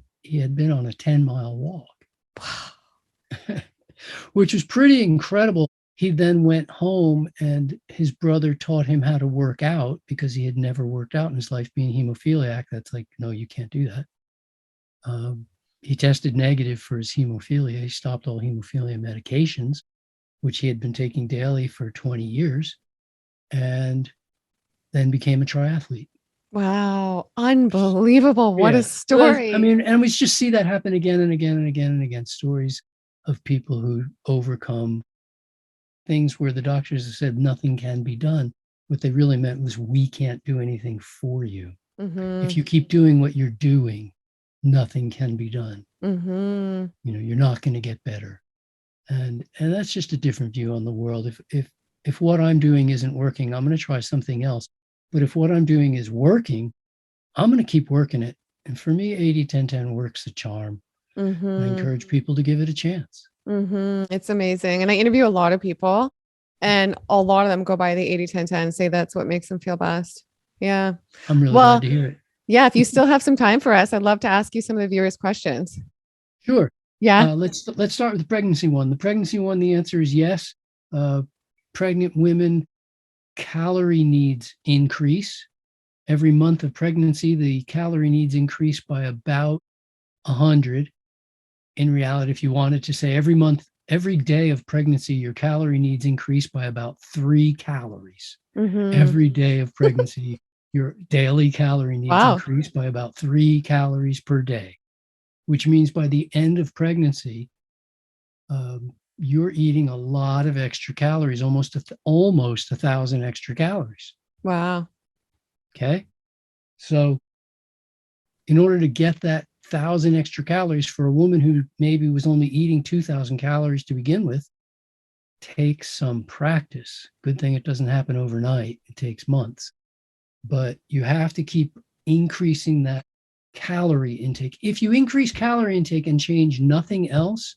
S2: been on a 10-mile walk.
S1: Wow.
S2: Which was pretty incredible. He then went home, and his brother taught him how to work out because he had never worked out in his life, being hemophiliac. That's like, no, you can't do that. He tested negative for his hemophilia. He stopped all hemophilia medications, which he had been taking daily for 20 years, and then became a triathlete.
S1: Wow. Unbelievable. What a
S2: Yeah.
S1: story.
S2: I mean, and we just see that happen again and again and again and again. Stories of people who overcome things where the doctors have said nothing can be done. What they really meant was, we can't do anything for you.
S1: Mm-hmm.
S2: If you keep doing what you're doing, nothing can be done.
S1: Mm-hmm.
S2: You're not going to get better. And that's just a different view on the world. If what I'm doing isn't working, I'm going to try something else. But if what I'm doing is working, I'm going to keep working it. And for me, 80-10-10 works a charm. And I
S1: Mm-hmm.
S2: encourage people to give it a chance.
S1: Mm-hmm. It's amazing. And I interview a lot of people, and a lot of them go by the 80-10-10, say that's what makes them feel best. Yeah.
S2: I'm really glad
S1: Well,
S2: to hear it.
S1: yeah, if you still have some time for us, I'd love to ask you some of the viewers' questions.
S2: Sure.
S1: Yeah.
S2: Let's start with the pregnancy one. The pregnancy one, the answer is yes. Pregnant women, calorie needs increase. Every month of pregnancy, the calorie needs increase by about 100. In reality, if you wanted to say every month, every day of pregnancy, your calorie needs increase by about 3 calories.
S1: Mm-hmm.
S2: Every day of pregnancy, your daily calorie needs
S1: Wow.
S2: increase by about 3 calories per day, which means by the end of pregnancy, you're eating a lot of extra calories, almost 1,000 extra calories.
S1: Wow.
S2: Okay. So in order to get that 1,000 extra calories, for a woman who maybe was only eating 2,000 calories to begin with, takes some practice. Good thing it doesn't happen overnight. It takes months. But you have to keep increasing that calorie intake. If you increase calorie intake and change nothing else,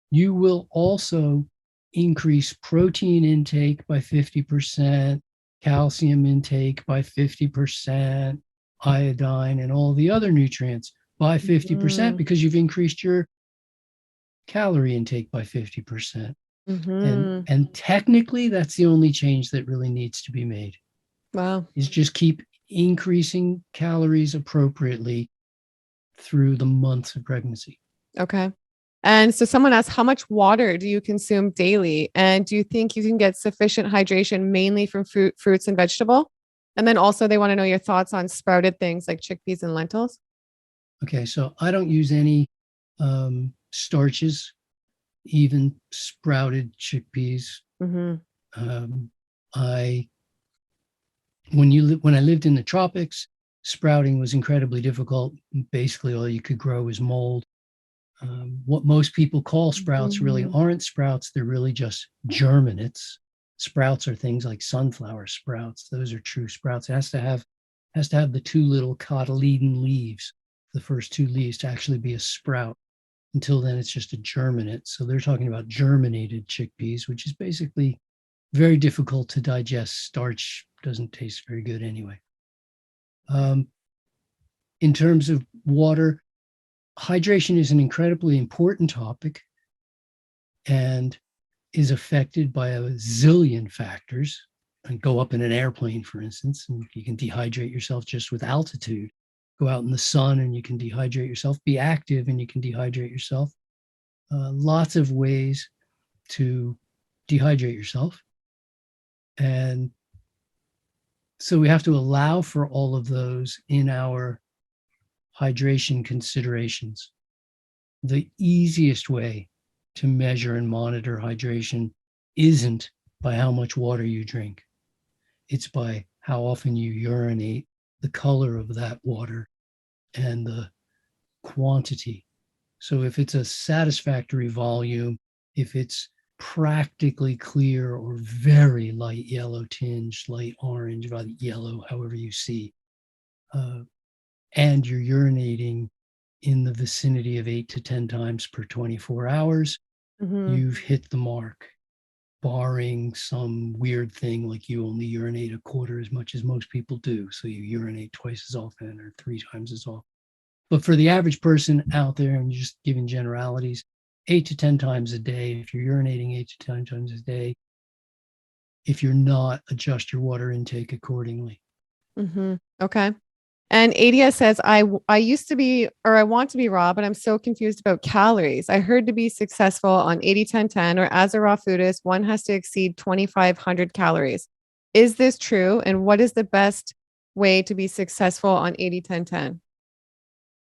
S2: you will also increase protein intake by 50%, calcium intake by 50%, iodine, and all the other nutrients by 50%
S1: Mm-hmm.
S2: because you've increased your calorie intake by 50%.
S1: Mm-hmm.
S2: And technically, that's the only change that really needs to be made,
S1: Wow.
S2: is just keep increasing calories appropriately through the months of pregnancy.
S1: Okay. And so someone asked, how much water do you consume daily? And do you think you can get sufficient hydration mainly from fruits and vegetable? And then also they want to know your thoughts on sprouted things like chickpeas and lentils.
S2: Okay, so I don't use any starches, even sprouted chickpeas.
S1: Mm-hmm.
S2: Um, I when I lived in the tropics, sprouting was incredibly difficult. Basically, all you could grow was mold. What most people call sprouts really
S1: Mm-hmm.
S2: aren't sprouts. They're really just germinates. Sprouts are things like sunflower sprouts. Those are true sprouts. It has to have the two little cotyledon leaves, the first two leaves, to actually be a sprout. Until then, it's just a germinate. So they're talking about germinated chickpeas, which is basically very difficult to digest. Starch doesn't taste very good anyway. In terms of water, hydration is an incredibly important topic and is affected by a zillion factors. And go up in an airplane, for instance, and you can dehydrate yourself just with altitude. Go out in the sun and you can dehydrate yourself. Be active and you can dehydrate yourself. Lots of ways to dehydrate yourself. And so we have to allow for all of those in our hydration considerations. The easiest way to measure and monitor hydration isn't by how much water you drink. It's by how often you urinate, the color of that water, and the quantity. So if it's a satisfactory volume, if it's practically clear or very light yellow tinge, light orange, light yellow, however you see, and you're urinating in the vicinity of 8 to 10 times per 24 hours, you've hit the mark, barring some weird thing like you only urinate a quarter as much as most people do. So you urinate twice as often or 3 times as often. But for the average person out there, and just giving generalities, 8 to 10 times a day, if you're urinating 8 to 10 times a day, if you're not, adjust your water intake accordingly.
S1: Okay. And Adia says, I used to be, or I want to be raw, but I'm so confused about calories. I heard to be successful on 80-10-10 or as a raw foodist, one has to exceed 2,500 calories. Is this true? And what is the best way to be successful on 80-10-10?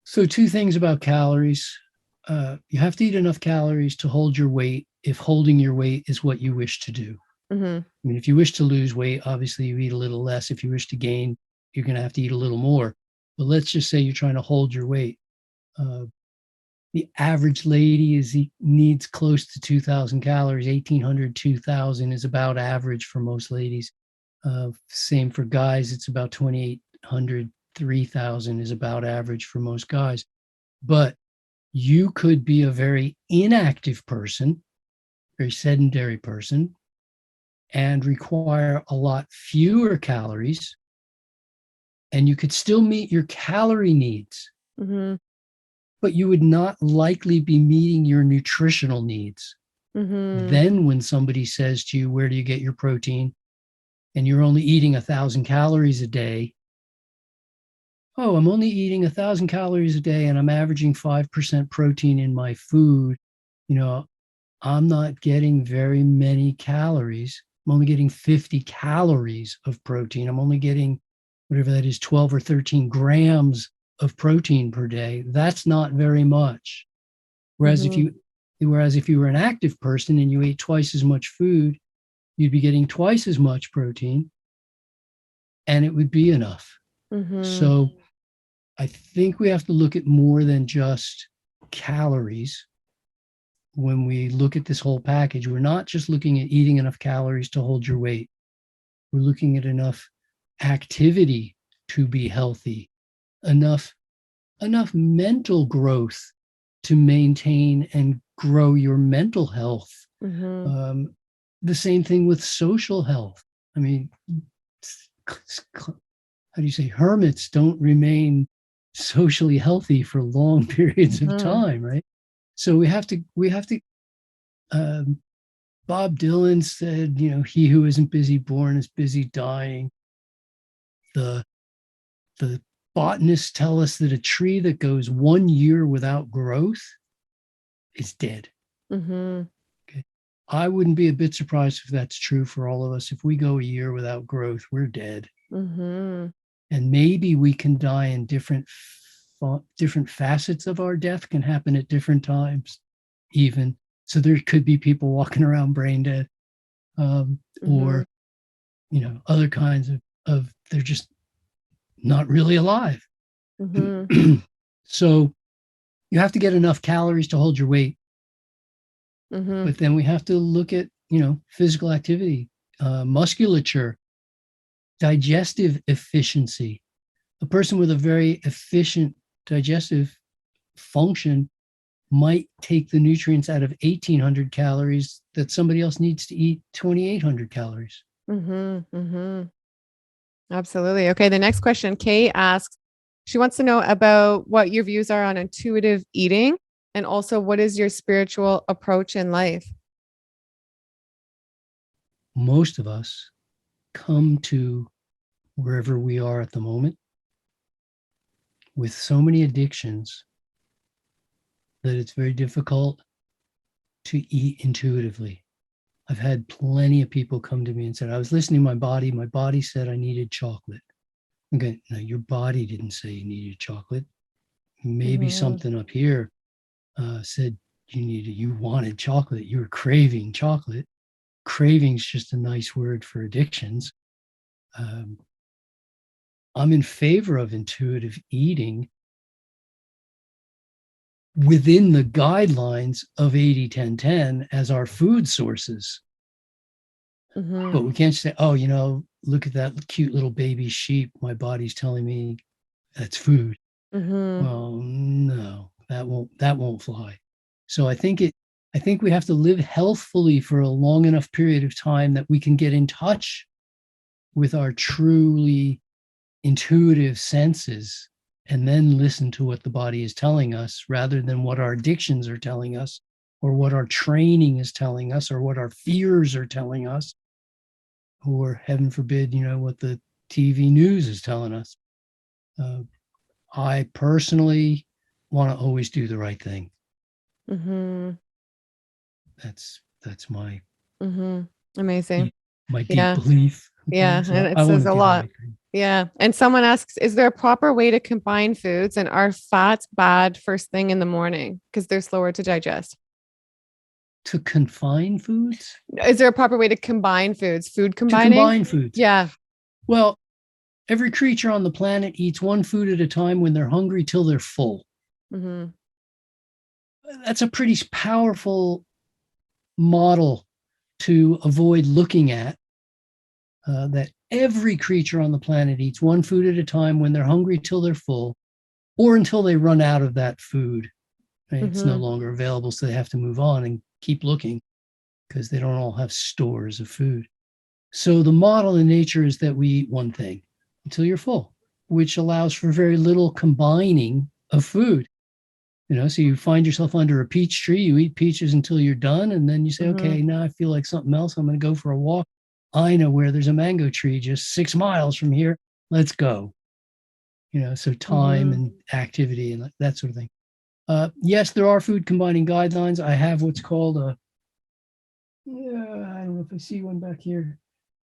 S2: So 2 things about calories. You have to eat enough calories to hold your weight if holding your weight is what you wish to do. I mean, if you wish to lose weight, obviously you eat a little less. If you wish to gain, you're going to have to eat a little more. But let's just say you're trying to hold your weight. The average lady needs close to 2,000 calories. 1,800, 2,000 is about average for most ladies. Same for guys. It's about 2,800, 3,000 is about average for most guys. But you could be a very inactive person, very sedentary person, and require a lot fewer calories, and you could still meet your calorie needs, but you would not likely be meeting your nutritional needs. Then when somebody says to you, where do you get your protein? And you're only eating 1,000 calories a day. Oh, I'm only eating 1,000 calories a day and I'm averaging 5% protein in my food. You know, I'm not getting very many calories. I'm only getting 50 calories of protein. I'm only getting whatever that is, 12 or 13 grams of protein per day. That's not very much. Whereas if you were an active person and you ate twice as much food, you'd be getting twice as much protein and it would be enough. So I think we have to look at more than just calories when we look at this whole package. We're not just looking at eating enough calories to hold your weight. We're looking at enough activity to be healthy, enough mental growth to maintain and grow your mental health. The same thing with social health. I mean, how do you say, hermits don't remain socially healthy for long periods of time, right? So we have to Bob Dylan said, you know, he who isn't busy born is busy dying. The botanists tell us that a tree that goes 1 year without growth is dead. Okay. I wouldn't be a bit surprised if that's true for all of us. If we go a year without growth, we're dead. And maybe we can die in different facets of our death can happen at different times, even. So there could be people walking around brain dead, or, you know, other kinds of they're just not really alive. So you have to get enough calories to hold your weight. But then we have to look at, you know, physical activity, musculature, digestive efficiency. A person with a very efficient digestive function might take the nutrients out of 1,800 calories that somebody else needs to eat 2,800 calories.
S1: Absolutely. Okay. The next question, Kay asks, she wants to know about what your views are on intuitive eating and also what is your spiritual approach in life?
S2: Most of us come to wherever we are at the moment with so many addictions that it's very difficult to eat intuitively. I've had plenty of people come to me and said, I was listening to my body. My body said I needed chocolate. Okay, now your body didn't say you needed chocolate. Maybe
S1: Mhm.
S2: something up here said you wanted chocolate. You were craving chocolate. Craving's just a nice word for addictions. Um, I'm in favor of intuitive eating within the guidelines of 80-10-10 as our food sources.
S1: Mhm.
S2: But we can't say, oh, look at that cute little baby sheep. My body's telling me that's food.
S1: Mhm.
S2: Well, no, that won't fly. So I think we have to live healthfully for a long enough period of time that we can get in touch with our truly intuitive senses and then listen to what the body is telling us rather than what our addictions are telling us or what our training is telling us or what our fears are telling us or heaven forbid, what the TV news is telling us. Uh, I personally want to always do the right thing.
S1: Mhm.
S2: That's my
S1: Mhm. Amazing.
S2: deep, my deep
S1: Yeah.
S2: belief.
S1: Yeah,
S2: Okay,
S1: and
S2: so
S1: it
S2: I want
S1: says
S2: to
S1: a
S2: do the
S1: lot.
S2: right thing.
S1: Yeah. And someone asks, is there a proper way to combine foods and are fats bad first thing in the morning because they're slower to digest?
S2: To confine foods,
S1: Is there a proper way to combine foods? Food
S2: to
S1: combining?
S2: combine foods.
S1: Yeah.
S2: Well, every creature on the planet eats one food at a time when they're hungry till they're full.
S1: Mhm.
S2: That's a pretty powerful model to avoid looking at. That every creature on the planet eats one food at a time when they're hungry till they're full or until they run out of that food. Right? It's no
S1: Mhm.
S2: longer available, so they have to move on and keep looking because they don't all have stores of food. So the model in nature is that we eat one thing until you're full, which allows for very little combining of food. So you find yourself under a peach tree, you eat peaches until you're done, and then you say,
S1: Mhm.
S2: okay, now I feel like something else. I'm going to go for a walk. I know where there's a mango tree just 6 miles from here. Let's go. So time
S1: Mhm.
S2: and activity and that sort of thing. Yes, there are food combining guidelines. I have what's called a, yeah, I don't know if I see one back here.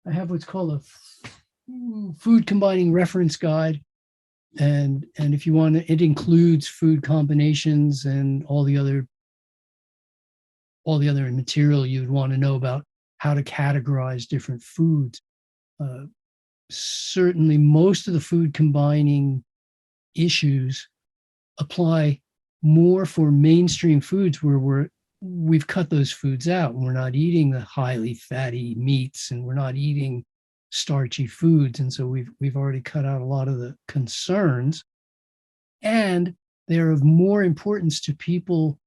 S2: I have what's called a food combining reference guide. And if you want to, it includes food combinations and all the other material you'd want to know about how to categorize different foods. Uh, Certainly, most of the food combining issues apply more for mainstream foods where we've cut those foods out. We're not eating the highly fatty meats and we're not eating starchy foods. And so we've already cut out a lot of the concerns. And they're of more importance to people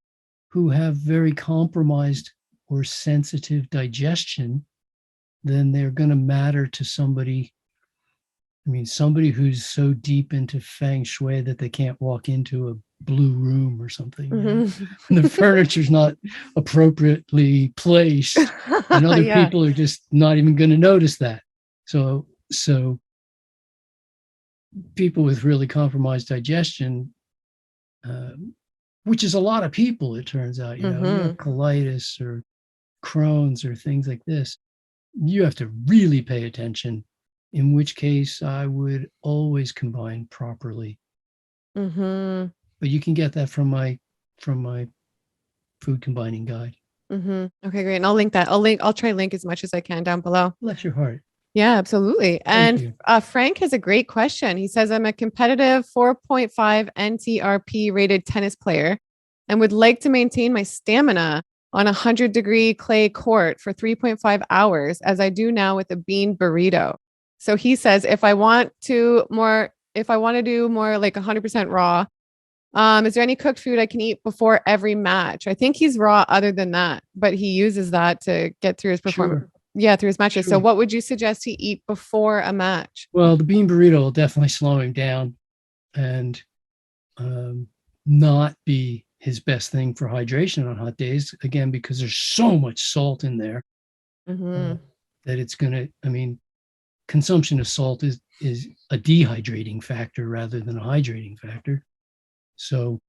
S2: who have very compromised or sensitive digestion than they're going to matter to somebody. I mean, somebody who's so deep into feng shui that they can't walk into a blue room or something,
S1: Mhm.
S2: and the furniture's not appropriately placed, and other
S1: Yeah.
S2: people are just not even going to notice that. So people with really compromised digestion, uh, which is a lot of people, it turns out, you have
S1: Mhm.
S2: colitis or Crohn's or things like this, you have to really pay attention. In which case, I would always combine properly.
S1: Mhm.
S2: But you can get that from my food combining guide.
S1: Mhm. Okay, great. And I'll link that. I'll try link as much as I can down below.
S2: Bless your heart.
S1: Yeah, absolutely.
S2: Thank
S1: And
S2: you.
S1: Frank has a great question. He says, I'm a competitive 4.5 NTRP rated tennis player and would like to maintain my stamina on a 100-degree clay court for 3.5 hours, as I do now with a bean burrito. So he says, if I want to do more like 100% raw, is there any cooked food I can eat before every match? I think he's raw other than that, but he uses that to get through his performance.
S2: Sure.
S1: Yeah, through his matches. So
S2: Sure.
S1: what would you suggest he eat before a match?
S2: Well, the bean burrito will definitely slow him down and um, not be his best thing for hydration on hot days. Again, because there's so much salt in there uh,
S1: Mm-hmm.
S2: that it's going to, I mean, consumption of salt is a dehydrating factor rather than a hydrating factor. So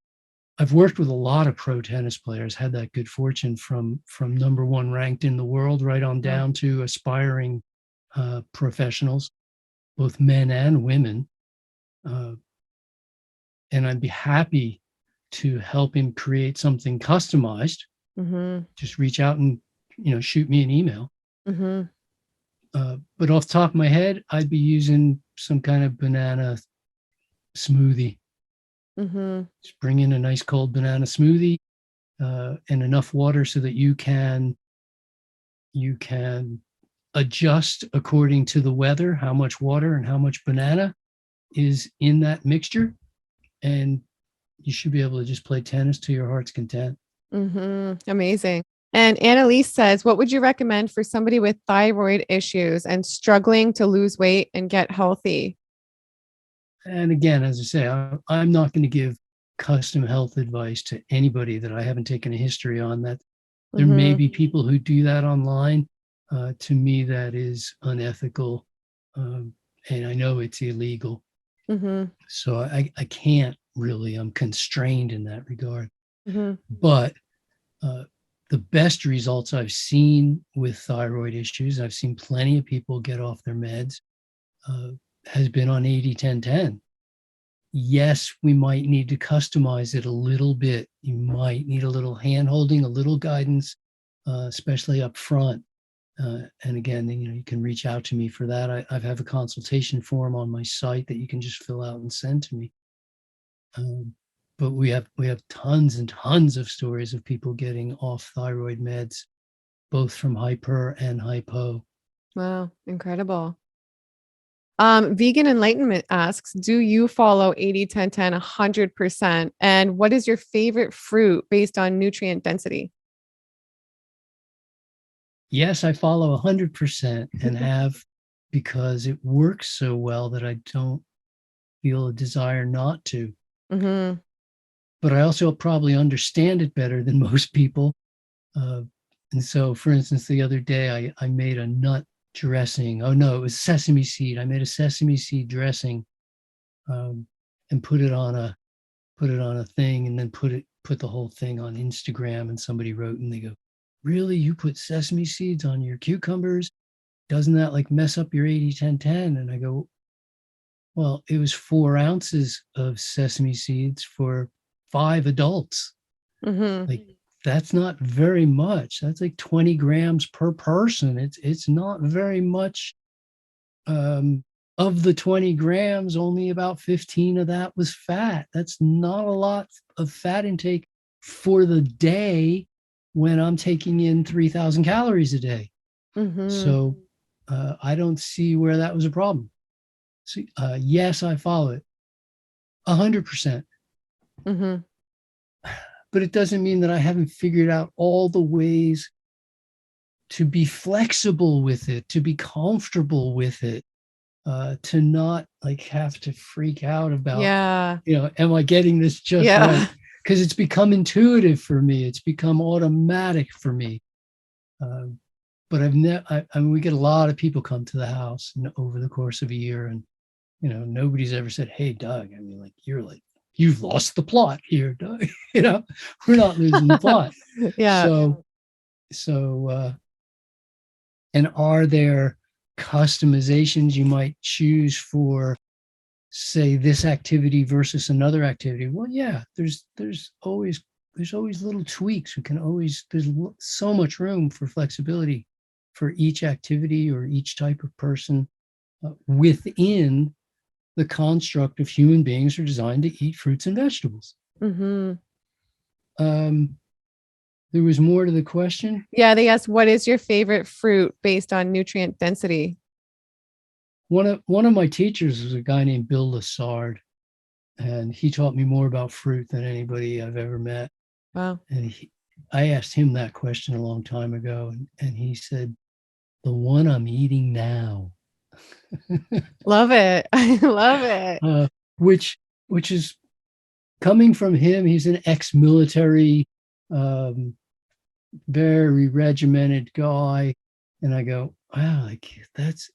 S2: I've worked with a lot of pro tennis players, had that good fortune from number one ranked in the world right on
S1: Wow.
S2: down to aspiring professionals, both men and women. Uh, and I'd be happy to help him create something customized.
S1: Mm-hmm.
S2: Just reach out and shoot me an email.
S1: Mm-hmm.
S2: But off the top of my head, I'd be using some kind of banana smoothie.
S1: Mm-hmm.
S2: Just bring in a nice cold banana smoothie and enough water so that you can adjust according to the weather, how much water and how much banana is in that mixture, and you should be able to just play tennis to your heart's content.
S1: Mm-hmm. Amazing. And Annalise says, what would you recommend for somebody with thyroid issues and struggling to lose weight and get healthy?
S2: And again, as I say, I'm not going to give custom health advice to anybody that I haven't taken a history on. That there may
S1: Mm-hmm.
S2: be people who do that online. To me, that is unethical, and I know it's illegal.
S1: Mm-hmm.
S2: So I can't really. I'm constrained in that regard.
S1: Mm-hmm.
S2: But uh, the best results I've seen with thyroid issues, I've seen plenty of people get off their meds, uh, has been on 80-10-10. Yes, we might need to customize it a little bit. You might need a little hand holding, a little guidance, especially up front. And again, you can reach out to me for that. I have a consultation form on my site that you can just fill out and send to me. Um, but we have tons and tons of stories of people getting off thyroid meds, both from hyper and hypo.
S1: Wow. Incredible. Vegan Enlightenment asks, do you follow 80-10-10 100%? And what is your favorite fruit based on nutrient density?
S2: Yes, I follow 100% and have, because it works so well that I don't feel a desire not to.
S1: Mm-hmm.
S2: But I also probably understand it better than most people. Uh, and so, for instance, the other day I made a nut dressing. Oh no, it was sesame seed. I made a sesame seed dressing, um, and put it on a thing, and then put the whole thing on Instagram. And somebody wrote and they go, "Really? You put sesame seeds on your cucumbers? Doesn't that like mess up your 80-10-10?" And I go, "Well, it was 4 ounces of sesame seeds for 5 adults.
S1: Mm-hmm.
S2: Like that's not very much. That's like 20 grams per person. It's not very much. Of the 20 grams, only about 15 of that was fat. That's not a lot of fat intake for the day when I'm taking in 3,000 calories a day.
S1: Mm-hmm.
S2: So I don't see where that was a problem. So, yes, I follow it 100%,
S1: Mm-hmm.
S2: but it doesn't mean that I haven't figured out all the ways to be flexible with it, to be comfortable with it, to not like have to freak out about,
S1: Yeah.
S2: am I getting this just right?
S1: Yeah.
S2: Because it's become intuitive for me. It's become automatic for me. Uh, but I mean, we get a lot of people come to the house over the course of a year, and nobody's ever said, "Hey, Doug, I mean, you've lost the plot here, Doug." We're not losing the plot.
S1: Yeah.
S2: So, and are there customizations you might choose for, say, this activity versus another activity? Well, yeah, there's always little tweaks. There's so much room for flexibility for each activity or each type of person within the construct of human beings are designed to eat fruits and vegetables.
S1: Mm-hmm.
S2: Um, there was more to the question.
S1: Yeah. They asked, what is your favorite fruit based on nutrient density?
S2: One of my teachers was a guy named Bill Lassard, and he taught me more about fruit than anybody I've ever met.
S1: Wow.
S2: And I asked him that question a long time ago, and he said, "The one I'm eating now,"
S1: Love it. I love it.
S2: uh, which is coming from him. He's an ex-military, um, very regimented guy, and I go, "Wow, like that's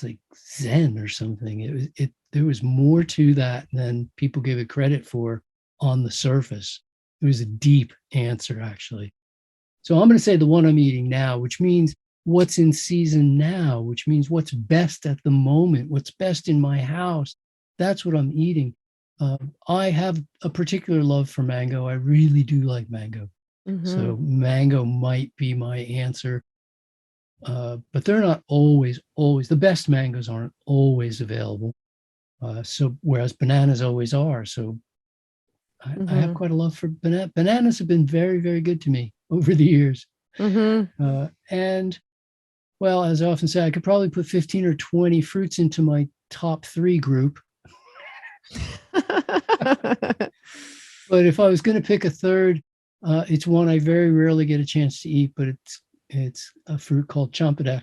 S2: like Zen or something." There was more to that than people give it credit for. on the surface. It was a deep answer, actually. So I'm going to say the one I'm eating now, which means what's in season now, which means what's best at the moment, what's best in my house. That's what I'm eating. I have a particular love for mango. I really do like mango.
S1: Mm-hmm.
S2: So mango might be my answer. But they're not always, the best mangoes aren't always available. So whereas bananas always are. So I have
S1: Mm-hmm.
S2: quite a love for bananas have been very, very good to me over the years.
S1: Mm-hmm.
S2: And well, as I often say, I could probably put 15 or 20 fruits into my top three group. But if I was going to pick a third, it's one I very rarely get a chance to eat, but it's a fruit called champadak.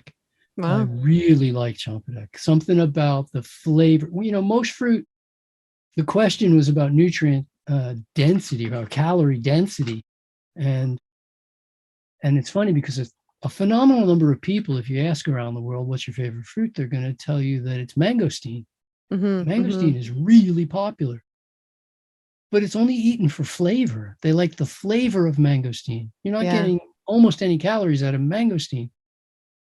S2: I
S1: Wow.
S2: really like champadak. Something about the flavor. Well, most fruit. The question was about nutrient density, about calorie density, and it's funny because it's a phenomenal number of people. If you ask around the world, what's your favorite fruit, they're going to tell you that it's mangosteen.
S1: Mm-hmm. Mm-hmm.
S2: Mangosteen is really popular, but it's only eaten for flavor. They like the flavor of mangosteen. You're not
S1: Yeah.
S2: getting almost any calories out of mangosteen.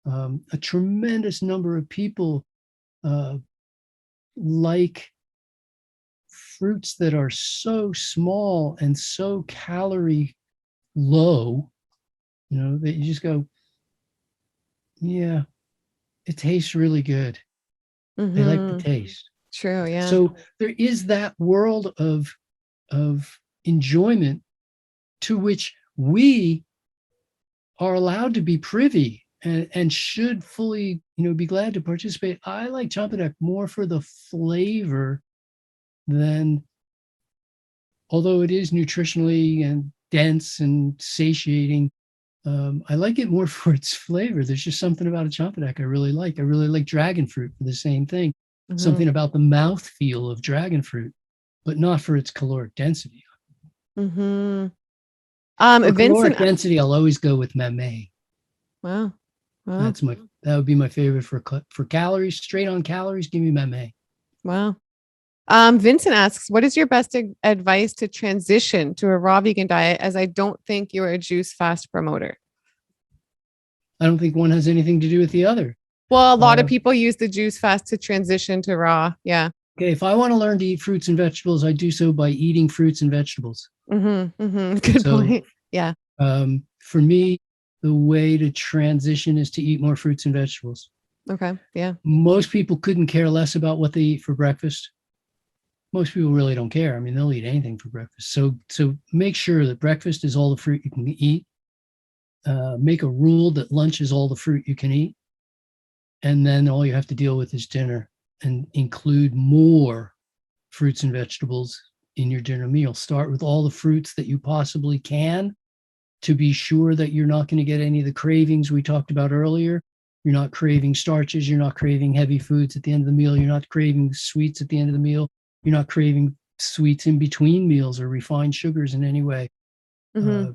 S2: A tremendous number of people uh, like fruits that are so small and so calorie low, that you just go, yeah, it tastes really good. They like the
S1: Mm-hmm.
S2: taste.
S1: True. Yeah.
S2: So there is that world of enjoyment to which we are allowed to be privy and should fully, be glad to participate. I like champadak more for the flavor than, although it is nutritionally and dense and satiating. I like it more for its flavor. There's just something about a champadak I really like. I really like dragon fruit for the same thing.
S1: Mm-hmm.
S2: Something about the mouth feel of dragon fruit, but not for its caloric density.
S1: Mm-hmm.
S2: For
S1: Vincent.
S2: caloric density, I'll always go with Mamey.
S1: Wow. Wow.
S2: That would be my favorite for calories. Straight on calories, give me Mamey.
S1: Wow. Vincent asks, what is your best advice to transition to a raw vegan diet? As I don't think you're a juice fast promoter.
S2: I don't think one has anything to do with the other.
S1: Well, a lot of
S2: Uh,
S1: people use the juice fast to transition to raw. Yeah.
S2: okay, if I want to learn to eat fruits and vegetables, I do so by eating fruits and vegetables.
S1: Mm-hmm. Mm-hmm. Good
S2: So
S1: point. Yeah.
S2: for me, the way to transition is to eat more fruits and vegetables.
S1: Okay. Yeah.
S2: Most people couldn't care less about what they eat for breakfast. Most people really don't care. I mean, they'll eat anything for breakfast. So make sure that breakfast is all the fruit you can eat. Make a rule that lunch is all the fruit you can eat, and then all you have to deal with is dinner, and include more fruits and vegetables in your dinner meal. Start with all the fruits that you possibly can to be sure that you're not going to get any of the cravings we talked about earlier. You're not craving starches. You're not craving heavy foods at the end of the meal. You're not craving sweets at the end of the meal. You're not craving sweets in between meals or refined sugars in any way.
S1: Mm-hmm.
S2: Uh,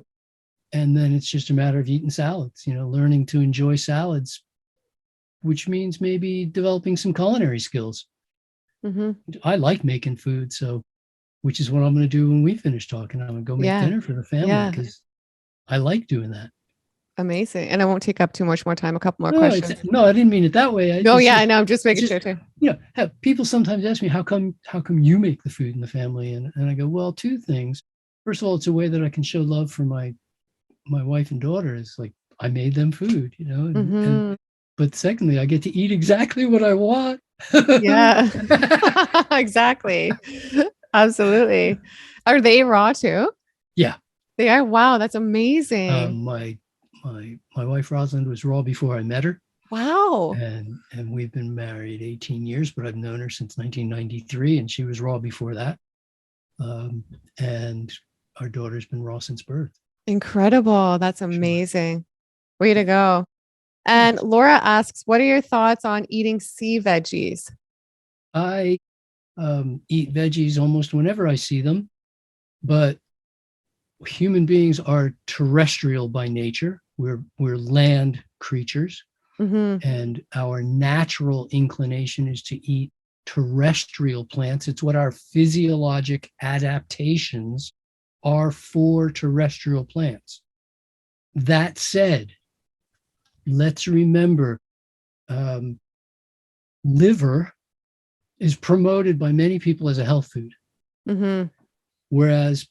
S2: and then it's just a matter of eating salads, learning to enjoy salads, which means maybe developing some culinary skills.
S1: Mm-hmm.
S2: I like making food, so which is what I'm going to do when we finish talking. I'm going to go make
S1: Yeah.
S2: dinner for the family
S1: Yeah.
S2: because I like doing that.
S1: Amazing. And I won't take up too much more time. A couple more questions.
S2: No, I didn't mean it that way.
S1: No, yeah, I know. I'm just
S2: It's
S1: making
S2: just
S1: sure too.
S2: people sometimes ask me how come you make the food in the family, and I go, well, two things. First of all, it's a way that I can show love for my wife and daughter. Is like I made them food, and
S1: Mm-hmm.
S2: but secondly, I get to eat exactly what I want.
S1: Yeah. Exactly. Absolutely. Are they raw too?
S2: Yeah.
S1: They are. Wow, that's amazing.
S2: My wife Rosalind was raw before I met her,
S1: Wow.
S2: and we've been married 18 years, but I've known her since 1993, and she was raw before that. And our daughter's been raw since birth.
S1: Incredible. That's
S2: Sure.
S1: amazing. Way to go. And
S2: Thanks.
S1: Laura asks, what are your thoughts on eating sea veggies?
S2: I eat veggies almost whenever I see them, but human beings are terrestrial by nature. We're land creatures,
S1: Mm-hmm.
S2: and our natural inclination is to eat terrestrial plants. It's what our physiologic adaptations are for terrestrial plants. That said, let's remember liver is promoted by many people as a health food.
S1: Mm-hmm.
S2: Whereas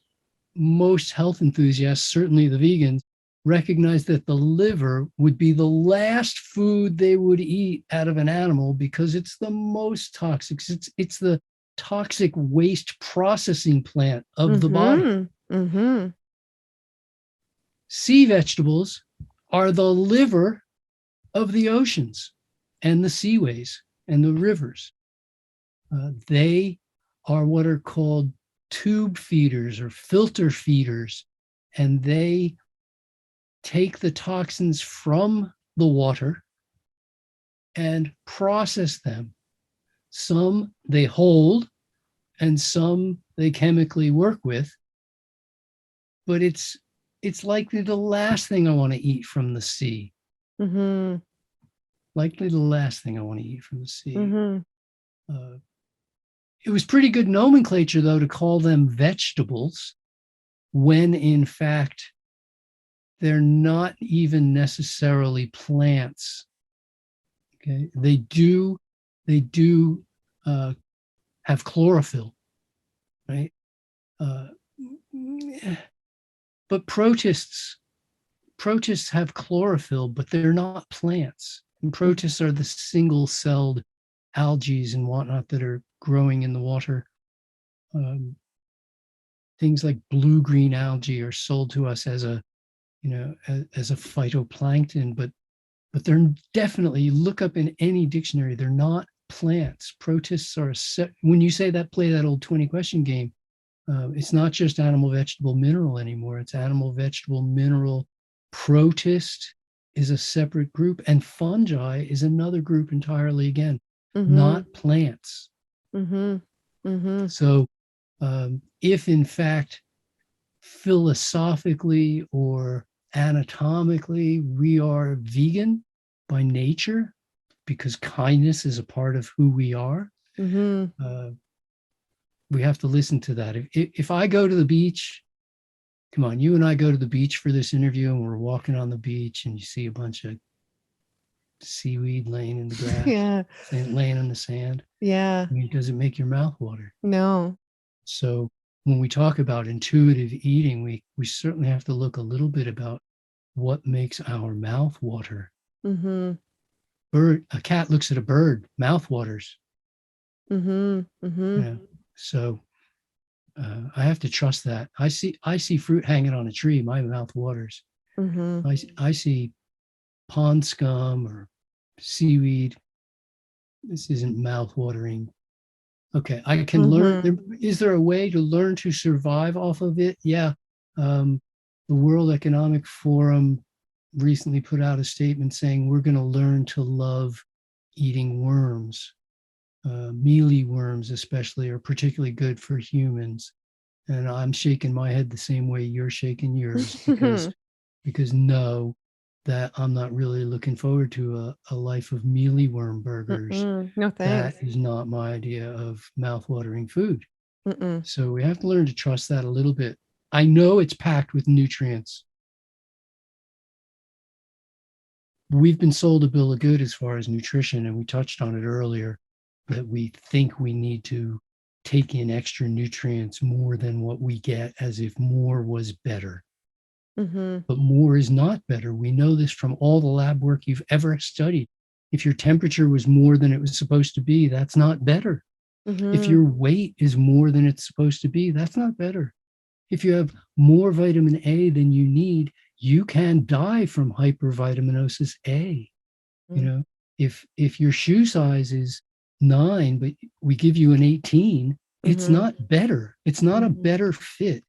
S2: most health enthusiasts, certainly the vegans, recognize that the liver would be the last food they would eat out of an animal because it's the most toxic. It's the toxic waste processing plant of the body.
S1: Mm-hmm. Mm-hmm.
S2: Sea vegetables are the liver of the oceans and the seaways and the rivers. They are what are called tube feeders or filter feeders, and they take the toxins from the water and process them. Some they hold and some they chemically work with, but it's likely the last thing I want to eat from the sea.
S1: Mm-hmm.
S2: Likely the last thing I want to eat from the sea.
S1: Mm-hmm.
S2: It was pretty good nomenclature, though, to call them vegetables when in fact they're not even necessarily plants. Okay, they do have chlorophyll, right? But protists have chlorophyll, but they're not plants. And protists are the single-celled algae and whatnot that are growing in the water. Things like blue-green algae are sold to us as a phytoplankton, but they're definitely, you look up in any dictionary, they're not plants. Protists are when you say that, play that old 20 question game, it's not just animal, vegetable, mineral anymore. It's animal, vegetable, mineral. Protist is a separate group, and fungi is another group entirely, again, not plants.
S1: Mm-hmm. Mm-hmm.
S2: So if in fact philosophically or anatomically we are vegan by nature because kindness is a part of who we are, we have to listen to that. If I go to the beach, come on, you and I go to the beach for this interview and we're walking on the beach and you see a bunch of seaweed laying in the grass,
S1: Yeah.
S2: laying in the sand.
S1: Yeah.
S2: I mean, does it make your mouth water?
S1: No.
S2: So when we talk about intuitive eating, we certainly have to look a little bit about what makes our mouth water.
S1: Mm-hmm.
S2: A cat looks at a bird, mouth waters.
S1: Mm-hmm. Mm-hmm.
S2: Yeah. So I have to trust that. I see fruit hanging on a tree, my mouth waters.
S1: Mm-hmm.
S2: I see pond scum or seaweed. This isn't mouth watering. Okay, I can learn. Is there a way to learn to survive off of it? Yeah. The World Economic Forum recently put out a statement saying we're going to learn to love eating worms. Mealy worms, especially, are particularly good for humans. And I'm shaking my head the same way you're shaking yours because no, that I'm not really looking forward to a life of mealy worm burgers.
S1: No thanks.
S2: That is not my idea of mouth-watering food.
S1: Mm-mm.
S2: So we have to learn to trust that a little bit. I know it's packed with nutrients. We've been sold a bill of good as far as nutrition, and we touched on it earlier, that we think we need to take in extra nutrients more than what we get, as if more was better. But more is not better. We know this from all the lab work you've ever studied. If your temperature was more than it was supposed to be, that's not better. If your weight is more than it's supposed to be, that's not better. If you have more vitamin A than you need, you can die from hypervitaminosis A. You know, if your shoe size is 9, but we give you an 18, it's not better. It's not a better fit.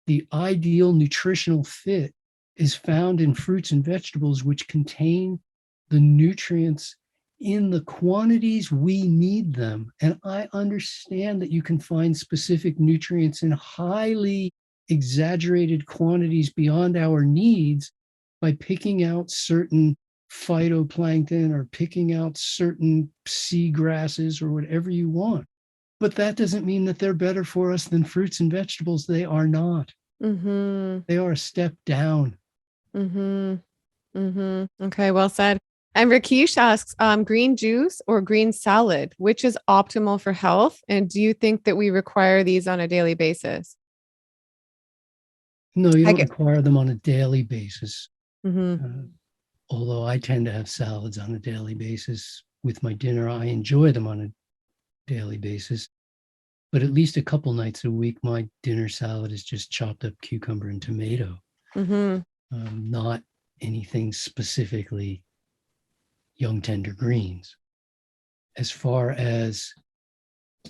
S2: The ideal nutritional fit is found in fruits and vegetables, which contain the nutrients in the quantities we need them. And I understand that you can find specific nutrients in highly exaggerated quantities beyond our needs by picking out certain phytoplankton or picking out certain sea grasses or whatever you want. But that doesn't mean that they're better for us than fruits and vegetables. They are not.
S1: Mm-hmm.
S2: They are a step down.
S1: Mm-hmm. Mm-hmm. Okay, well said. And Rakesh asks, green juice or green salad, which is optimal for health? And do you think that we require these on a daily basis?
S2: No, you
S1: I
S2: don't
S1: get.
S2: require them on a daily basis.
S1: Mm-hmm.
S2: Uh, Although I tend to have salads on a daily basis with my dinner, I enjoy them on a daily basis. But at least a couple nights a week, my dinner salad is just chopped up cucumber and tomato,
S1: Mm-hmm.
S2: not anything specifically young, tender greens. As far as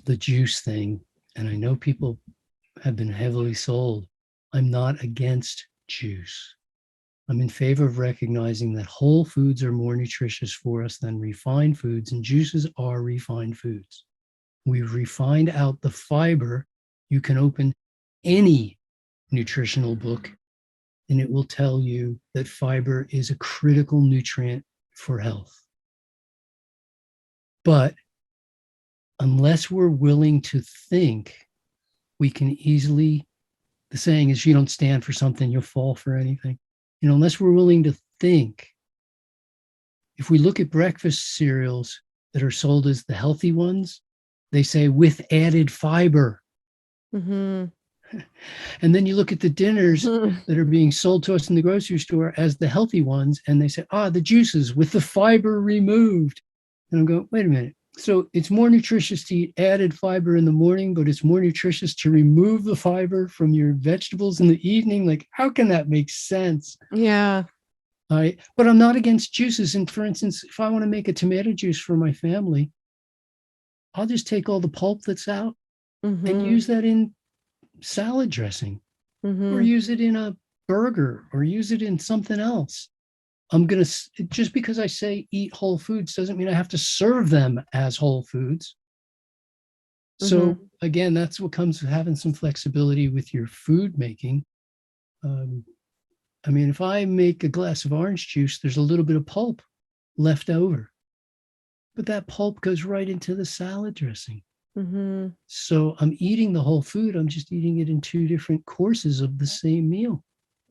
S2: the juice thing, and I know people have been heavily sold, I'm not against juice. I'm in favor of recognizing that whole foods are more nutritious for us than refined foods, and juices are refined foods. We've refined out the fiber. You can open any nutritional book, and it will tell you that fiber is a critical nutrient for health. But unless we're willing to think, we can easily, the saying is, if you don't stand for something, you'll fall for anything. Unless we're willing to think, if we look at breakfast cereals that are sold as the healthy ones, they say with added fiber.
S1: Mm-hmm.
S2: And then you look at the dinners
S1: Mm-hmm.
S2: that are being sold to us in the grocery store as the healthy ones, and they say, the juices with the fiber removed. And I'm going, wait a minute. So it's more nutritious to eat added fiber in the morning, but it's more nutritious to remove the fiber from your vegetables in the evening. Like, how can that make sense?
S1: Yeah.
S2: But I'm not against juices. And for instance, if I want to make a tomato juice for my family, I'll just take all the pulp that's out and
S1: Mm-hmm.
S2: use that in salad dressing, or
S1: Mm-hmm.
S2: use it in a burger, or use it in something else. I'm going to, just because I say eat whole foods doesn't mean I have to serve them as whole foods.
S1: Mm-hmm.
S2: So again, that's what comes with having some flexibility with your food making. Um, I mean, if I make a glass of orange juice, there's a little bit of pulp left over, but that pulp goes right into the salad dressing.
S1: Mm-hmm.
S2: So I'm eating the whole food. I'm just eating it in two different courses of the same meal.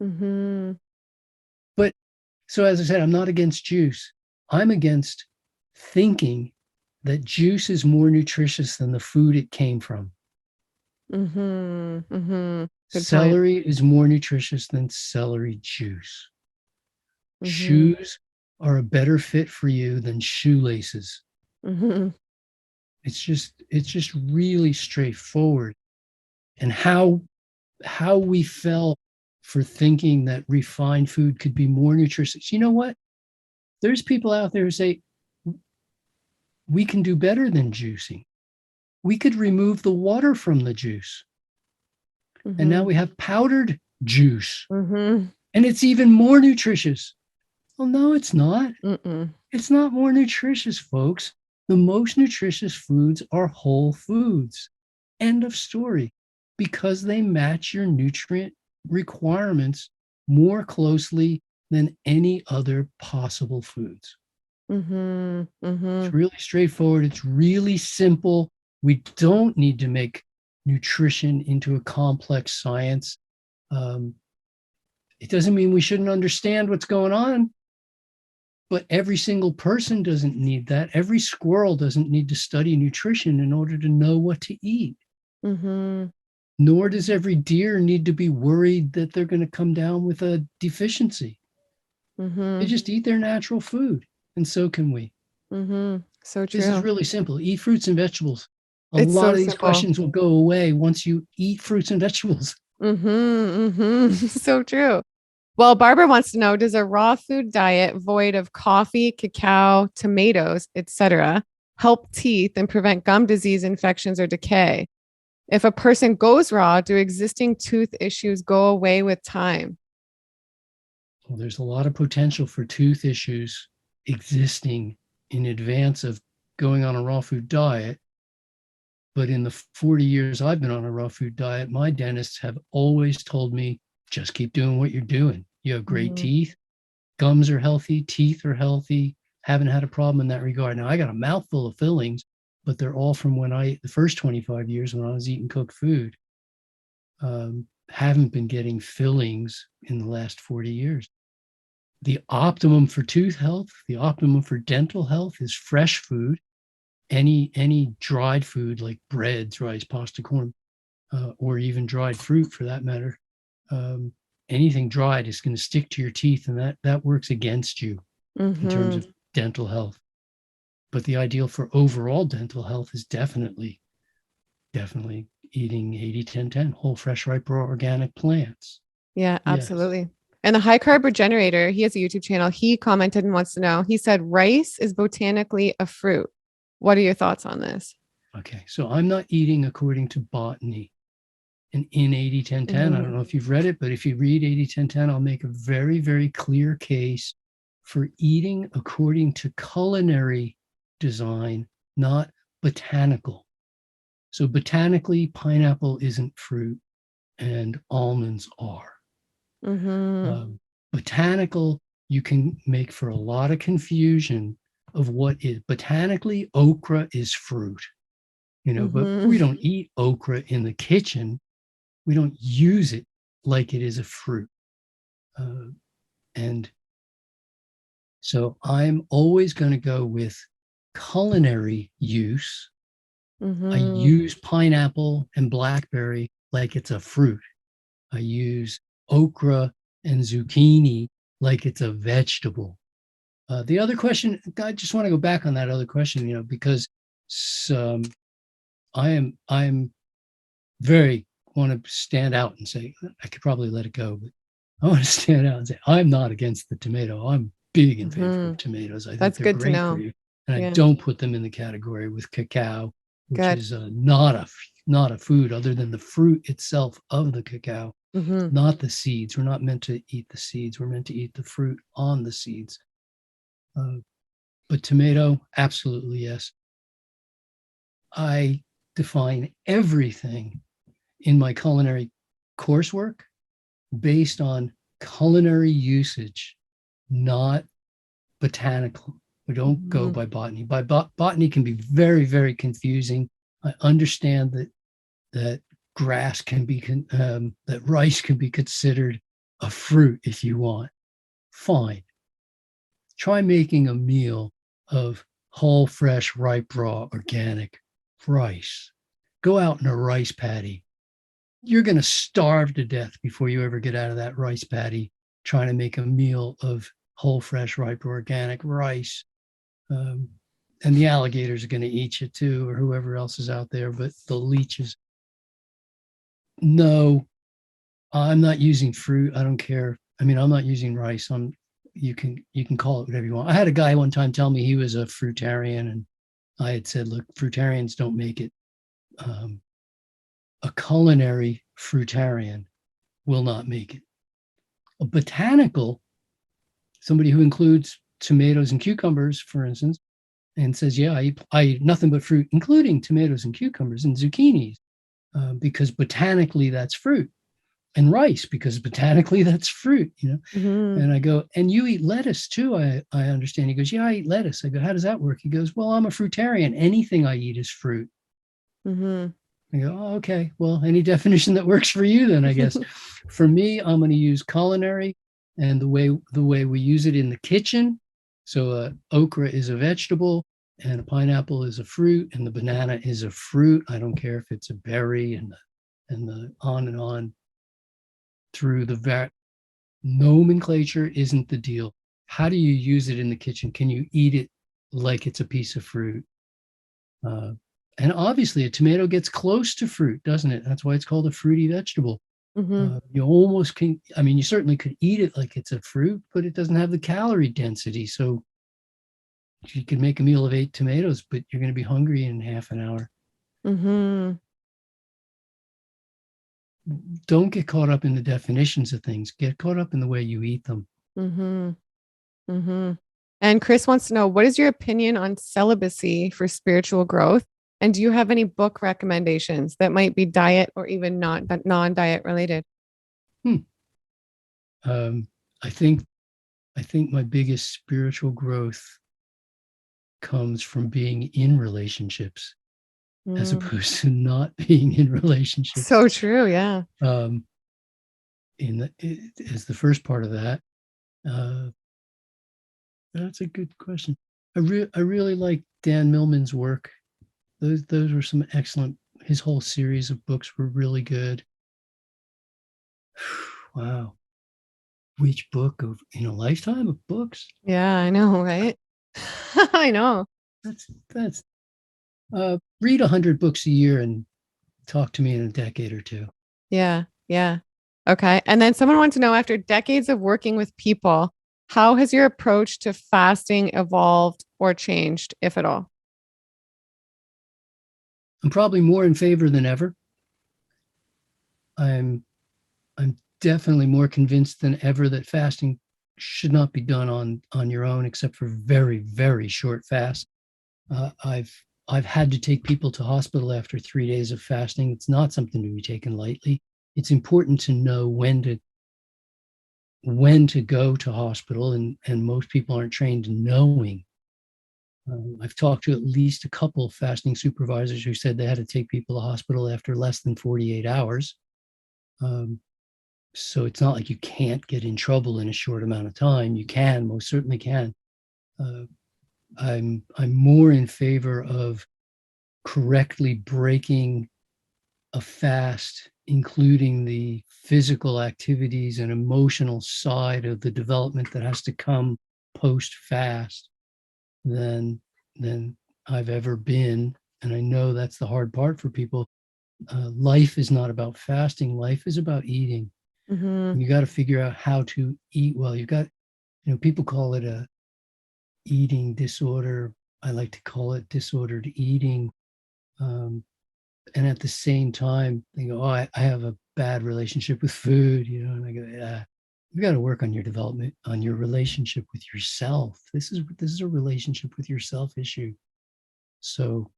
S1: Mm-hmm.
S2: But so, as I said, I'm not against juice. I'm against thinking that juice is more nutritious than the food it came from.
S1: Mm-hmm. Mm-hmm. Good point.
S2: Celery is more nutritious than celery juice.
S1: Mm-hmm.
S2: Shoes are a better fit for you than shoelaces.
S1: Mm-hmm.
S2: It's just really straightforward. And how we fell for thinking that refined food could be more nutritious. You know what? There's people out there who say we can do better than juicing. We could remove the water from the juice. And now
S1: Mm-hmm.
S2: we have powdered juice.
S1: Mm-hmm.
S2: And it's even more nutritious. Well, no, it's not.
S1: Mm-mm.
S2: It's not more nutritious, folks. The most nutritious foods are whole foods. End of story. Because they match your nutrient requirements more closely than any other possible foods.
S1: Mm-hmm. Mm-hmm.
S2: It's really straightforward. It's really simple. We don't need to make nutrition into a complex science. Um, it doesn't mean we shouldn't understand what's going on, but every single person doesn't need that. Every squirrel doesn't need to study nutrition in order to know what to eat.
S1: Mm-hmm.
S2: Nor does every deer need to be worried that they're going to come down with a deficiency. They
S1: Mm-hmm.
S2: just eat their natural food, and so can we.
S1: Mm-hmm. So
S2: This is
S1: true.
S2: really simple. Eat fruits and vegetables. A
S1: It's
S2: lot
S1: so
S2: of these
S1: simple.
S2: questions will go away once you eat fruits and vegetables.
S1: Mm-hmm. Mm-hmm. So true. Well, Barbara wants to know, does a raw food diet void of coffee, cacao, tomatoes, etc., help teeth and prevent gum disease, infections, or decay? If a person goes raw, do existing tooth issues go away with time?
S2: Well, there's a lot of potential for tooth issues existing in advance of going on a raw food diet. But in the 40 years I've been on a raw food diet, my dentists have always told me, just keep doing what you're doing. You have great
S1: Mm-hmm.
S2: teeth. Gums are healthy, teeth are healthy. Haven't had a problem in that regard. Now I got a mouthful of fillings, but they're all from the first 25 years when I was eating cooked food. Haven't been getting fillings in the last 40 years. The optimum for tooth health, the optimum for dental health is fresh food. Any dried food like breads, rice, pasta, corn, or even dried fruit for that matter. Anything dried is going to stick to your teeth, and that works against you in terms of dental health. But the ideal for overall dental health is definitely eating 80-10-10, whole, fresh, ripe, raw, organic plants.
S1: Yeah,
S2: Yes.
S1: absolutely. And the high carb regenerator, he has a YouTube channel. He commented and wants to know, he said, rice is botanically a fruit. What are your thoughts on this?
S2: Okay. So I'm not eating according to botany. And in 80-10-10, I don't know if you've read it, but if you read 80-10-10, I'll make a very, very clear case for eating according to culinary design, not botanical. So botanically, pineapple isn't fruit and almonds are. Botanical, you can make for a lot of confusion of what is botanically. Okra is fruit, but we don't eat okra in the kitchen. We don't use it like it is a fruit. And so I'm always going to go with culinary use. I use pineapple and blackberry like it's a fruit. I use okra and zucchini like it's a vegetable. The other question, I just want to go back on that other question, because I'm very want to stand out and say, I could probably let it go, but I want to stand out and say, I'm not against the tomato. I'm big in favor of tomatoes. I think
S1: That's
S2: they're
S1: good to
S2: great for
S1: know.
S2: you. And
S1: Yeah.
S2: I don't put them in the category with cacao, which
S1: Good.
S2: is not a food other than the fruit itself of the cacao, not the seeds. We're not meant to eat the seeds. We're meant to eat the fruit on the seeds. But tomato, absolutely yes. I define everything in my culinary coursework based on culinary usage, not botanical. We don't go by botany. Botany can be very, very confusing. I understand that grass can be that rice can be considered a fruit if you want. Fine. Try making a meal of whole, fresh, ripe, raw, organic rice. Go out in a rice paddy. You're going to starve to death before you ever get out of that rice paddy trying to make a meal of whole, fresh, ripe, organic rice. And the alligators are going to eat you too, or whoever else is out there, but the leeches. No, I'm not using fruit. I don't care. I mean, I'm not using rice. You can call it whatever you want. I had a guy one time tell me he was a fruitarian, and I had said, look, fruitarians don't make it. A culinary fruitarian will not make it. A botanical, somebody who includes tomatoes and cucumbers, for instance, and says, yeah, I eat nothing but fruit, including tomatoes and cucumbers and zucchinis, because botanically that's fruit. And rice, because botanically that's fruit, And I go, and you eat lettuce too, I understand. He goes, yeah, I eat lettuce. I go, how does that work? He goes, well, I'm a fruitarian. Anything I eat is fruit. I go, oh, okay, well, any definition that works for you then, I guess. For me, I'm going to use culinary and the way we use it in the kitchen. So okra is a vegetable, and a pineapple is a fruit, and the banana is a fruit. I don't care if it's a berry, and the on and on through the nomenclature isn't the deal. How do you use it in the kitchen? Can you eat it like it's a piece of fruit? And obviously, a tomato gets close to fruit, doesn't it? That's why it's called a fruity vegetable. You almost can, I mean, you certainly could eat it like it's a fruit, but it doesn't have the calorie density. So you can make a meal of 8 tomatoes, but you're going to be hungry in half an hour. Don't get caught up in the definitions of things. Get caught up in the way you eat them.
S1: And Chris wants to know, what is your opinion on celibacy for spiritual growth? And do you have any book recommendations that might be diet or even non-diet related?
S2: I think I think my biggest spiritual growth comes from being in relationships as
S1: Mm.
S2: opposed to not being in relationships.
S1: So true. Yeah.
S2: Um, as the first part of that, uh, that's a good question. I really like Dan Millman's work. Those were some excellent. His whole series of books were really good. Wow, which book of in a lifetime of books?
S1: Yeah, I know, right? I know.
S2: That's read 100 books a year and talk to me in a decade or two.
S1: Yeah. Yeah. Okay. And then someone wants to know, after decades of working with people, how has your approach to fasting evolved or changed, if at all?
S2: I'm probably more in favor than ever. I'm I'm definitely more convinced than ever that fasting should not be done on your own, except for very short fasts. I've had to take people to hospital after 3 days of fasting. It's not something to be taken lightly. It's important to know when to go to hospital, and most people aren't trained in knowing. I've talked to at least a couple fasting supervisors who said they had to take people to hospital after less than 48 hours. Um, so it's not like you can't get in trouble in a short amount of time. You can, most certainly can. Uh, I'm more in favor of correctly breaking a fast, including the physical activities and emotional side of the development that has to come post fast, than than I've ever been. And I know that's the hard part for people. Life is not about fasting. Life is about eating.
S1: Mm-hmm.
S2: And you got to figure out how to eat well. People call it a eating disorder. I like to call it disordered eating. Um, and at the same time, they go, "Oh, I have a bad relationship with food," and I go, "Yeah, you got to work on your development, on your relationship with yourself. This is a relationship with yourself issue." So,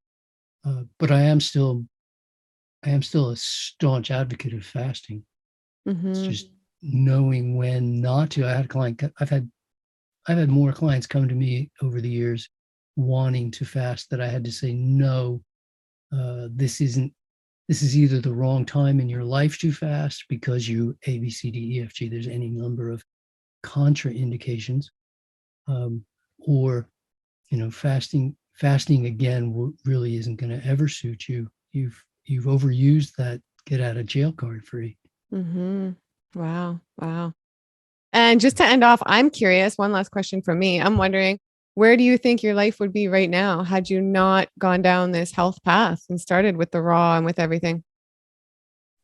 S2: but I am still a staunch advocate of fasting. It's
S1: Mm-hmm.
S2: just knowing when not to. I've had more clients come to me over the years wanting to fast that I had to say no. This isn't. This is either the wrong time in your life to fast because you A B C D E F G. There's any number of contraindications, um, or fasting again really isn't going to ever suit you. You've overused that get out of jail card free.
S1: Mm-hmm. Wow. Wow. And just to end off, I'm curious, one last question from me. I'm wondering, where do you think your life would be right now had you not gone down this health path and started with the raw and with everything?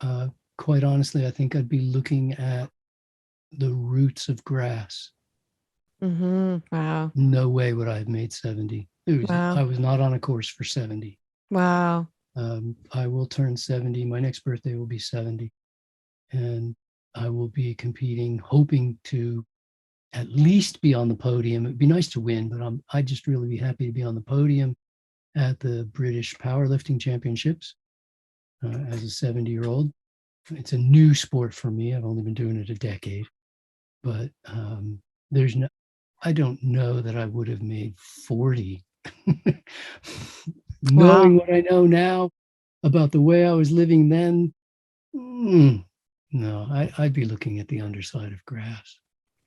S2: Uh, Quite honestly, I think I'd be looking at the roots of grass.
S1: Mm-hmm. Wow.
S2: No way would I have made 70.
S1: Wow.
S2: I was not on a course for 70.
S1: Wow.
S2: I will turn 70. My next birthday will be 70. And I will be competing, hoping to at least be on the podium. It'd be nice to win, but I'd just really be happy to be on the podium at the British Powerlifting Championships as a 70-year-old. It's a new sport for me. I've only been doing it a decade, but there's no, I don't know that I would have made 40.
S1: Wow.
S2: Knowing what I know now about the way I was living then, no, I'd be looking at the underside of grass.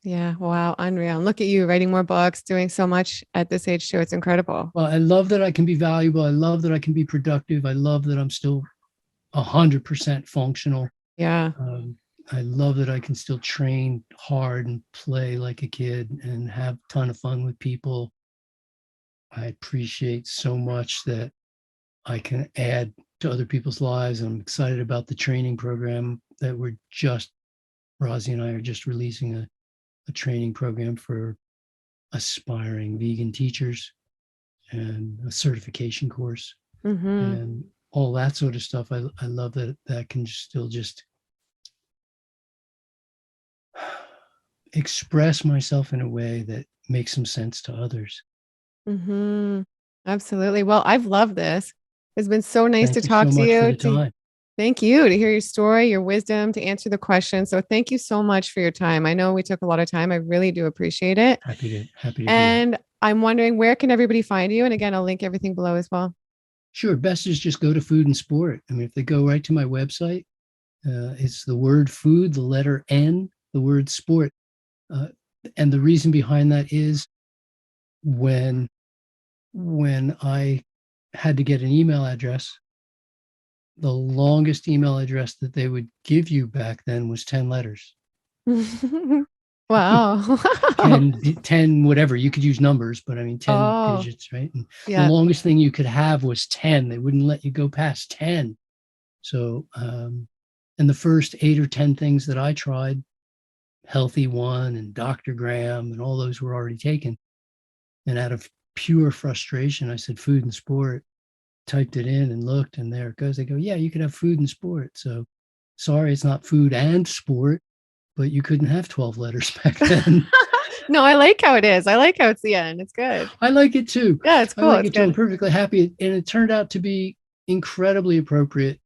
S1: Yeah. Wow. Unreal. And look at you writing more books, doing so much at this age too. It's incredible.
S2: Well, I love that I can be valuable. I love that I can be productive. I love that I'm still 100% functional.
S1: Yeah.
S2: Um, I love that I can still train hard and play like a kid and have a ton of fun with people. I appreciate so much that I can add to other people's lives. I'm excited about the training program that Rosie and I are just releasing a training program for aspiring vegan teachers and a certification course
S1: Mm-hmm.
S2: and all that sort of stuff. I love that can still just express myself in a way that makes some sense to others.
S1: Mm-hmm. Absolutely. Well, I've loved this. It's been so nice to
S2: Thank you so
S1: talk to
S2: much for
S1: you.
S2: the time.
S1: Thank you to hear your story, your wisdom, to answer the questions. So thank you so much for your time. I know we took a lot of time. I really do appreciate it.
S2: Happy to do that.
S1: And I'm wondering, where can everybody find you? And again, I'll link everything below as well.
S2: Sure. Best is just go to Food and Sport. I mean, if they go right to my website, it's the word food, the letter N, the word sport. Uh, and the reason behind that is when I had to get an email address, the longest email address that they would give you back then was 10 letters.
S1: Wow.
S2: 10 whatever. You could use numbers, but I mean 10
S1: Oh,
S2: digits, right? And the
S1: yeah.
S2: longest thing you could have was 10. They wouldn't let you go past 10. So, and the first 8 or 10 things that I tried, Healthy One and Dr. Graham and all those were already taken. And out of pure frustration, I said Food and Sport, typed it in and looked, and there it goes. They go, yeah, you could have Food and Sport. So sorry, it's not food and sport, but you couldn't have 12 letters back then.
S1: No, I like how it is. I like how it's the end. It's good.
S2: I like it too.
S1: Yeah, it's
S2: I
S1: cool.
S2: like
S1: It's
S2: it too. I'm
S1: good.
S2: perfectly happy. And it turned out to be incredibly appropriate.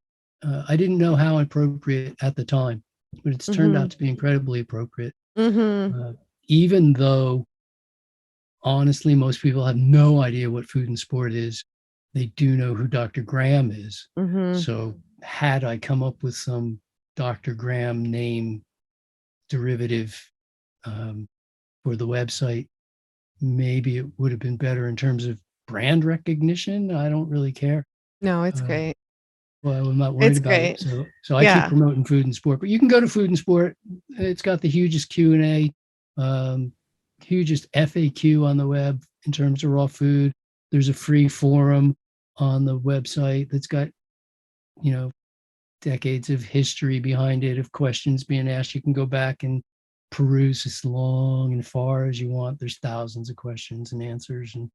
S2: I didn't know how appropriate at the time, but it's turned
S1: Mm-hmm.
S2: out to be incredibly appropriate.
S1: Mm-hmm.
S2: Uh, Even though, honestly, most people have no idea what Food and Sport is, they do know who Dr. Graham is.
S1: Mm-hmm.
S2: So, had I come up with some Dr. Graham name derivative um, for the website, maybe it would have been better in terms of brand recognition. I don't really care.
S1: No, it's
S2: Uh,
S1: great.
S2: well, I'm not worried
S1: It's
S2: about it.
S1: great.
S2: So I keep
S1: Yeah.
S2: promoting Food and Sport. But you can go to Food and Sport. It's got the hugest Q&A, hugest FAQ on the web in terms of raw food. There's a free forum on the website that's got, you know, decades of history behind it of questions being asked. You can go back and peruse as long and far as you want. There's thousands of questions and answers. And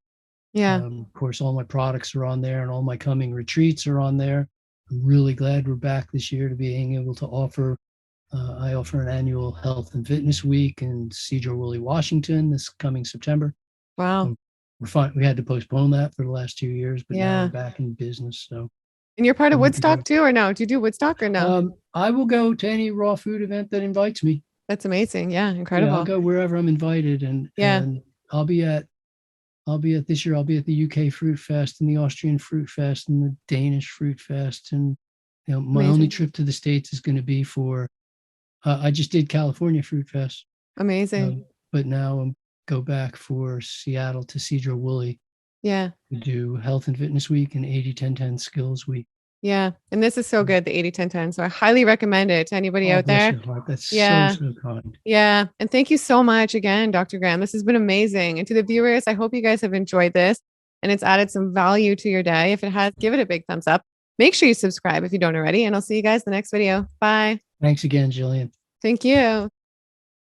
S1: Yeah.
S2: of course, all my products are on there and all my coming retreats are on there. I'm really glad we're back this year to being able to offer. I offer an annual health and fitness week in Cedar Woolley, Washington this coming September.
S1: Wow.
S2: Um, we're fine. We had to postpone that for the last 2 years, but now we're
S1: Yeah.
S2: back in business. So
S1: And you're part of
S2: I'm looking
S1: Woodstock
S2: forward.
S1: too, or no? Do you do Woodstock or no?
S2: I will go to any raw food event that invites me.
S1: That's amazing. Yeah.
S2: Yeah, I'll
S1: Incredible.
S2: go wherever I'm invited, and
S1: Yeah.
S2: I'll be at this year. I'll be at the UK Fruit Fest and the Austrian Fruit Fest and the Danish Fruit Fest, and my only
S1: Amazing.
S2: trip to the States is going to be for. I just did California Fruit Fest,
S1: Amazing.
S2: but now I'm go back for Seattle to Cedar Woolley
S1: Yeah.
S2: to do Health and Fitness Week and 80-10-10 Skills Week.
S1: Yeah. And this is so good, the 80-10-10. So I highly recommend it to anybody
S2: Oh,
S1: out
S2: bless
S1: there.
S2: your heart. That's so
S1: Yeah.
S2: so kind.
S1: Yeah. And thank you so much again, Dr. Graham. This has been amazing. And to the viewers, I hope you guys have enjoyed this and it's added some value to your day. If it has, give it a big thumbs up. Make sure you subscribe if you don't already. And I'll see you guys in the next video. Bye.
S2: Thanks again, Gillian.
S1: Thank you.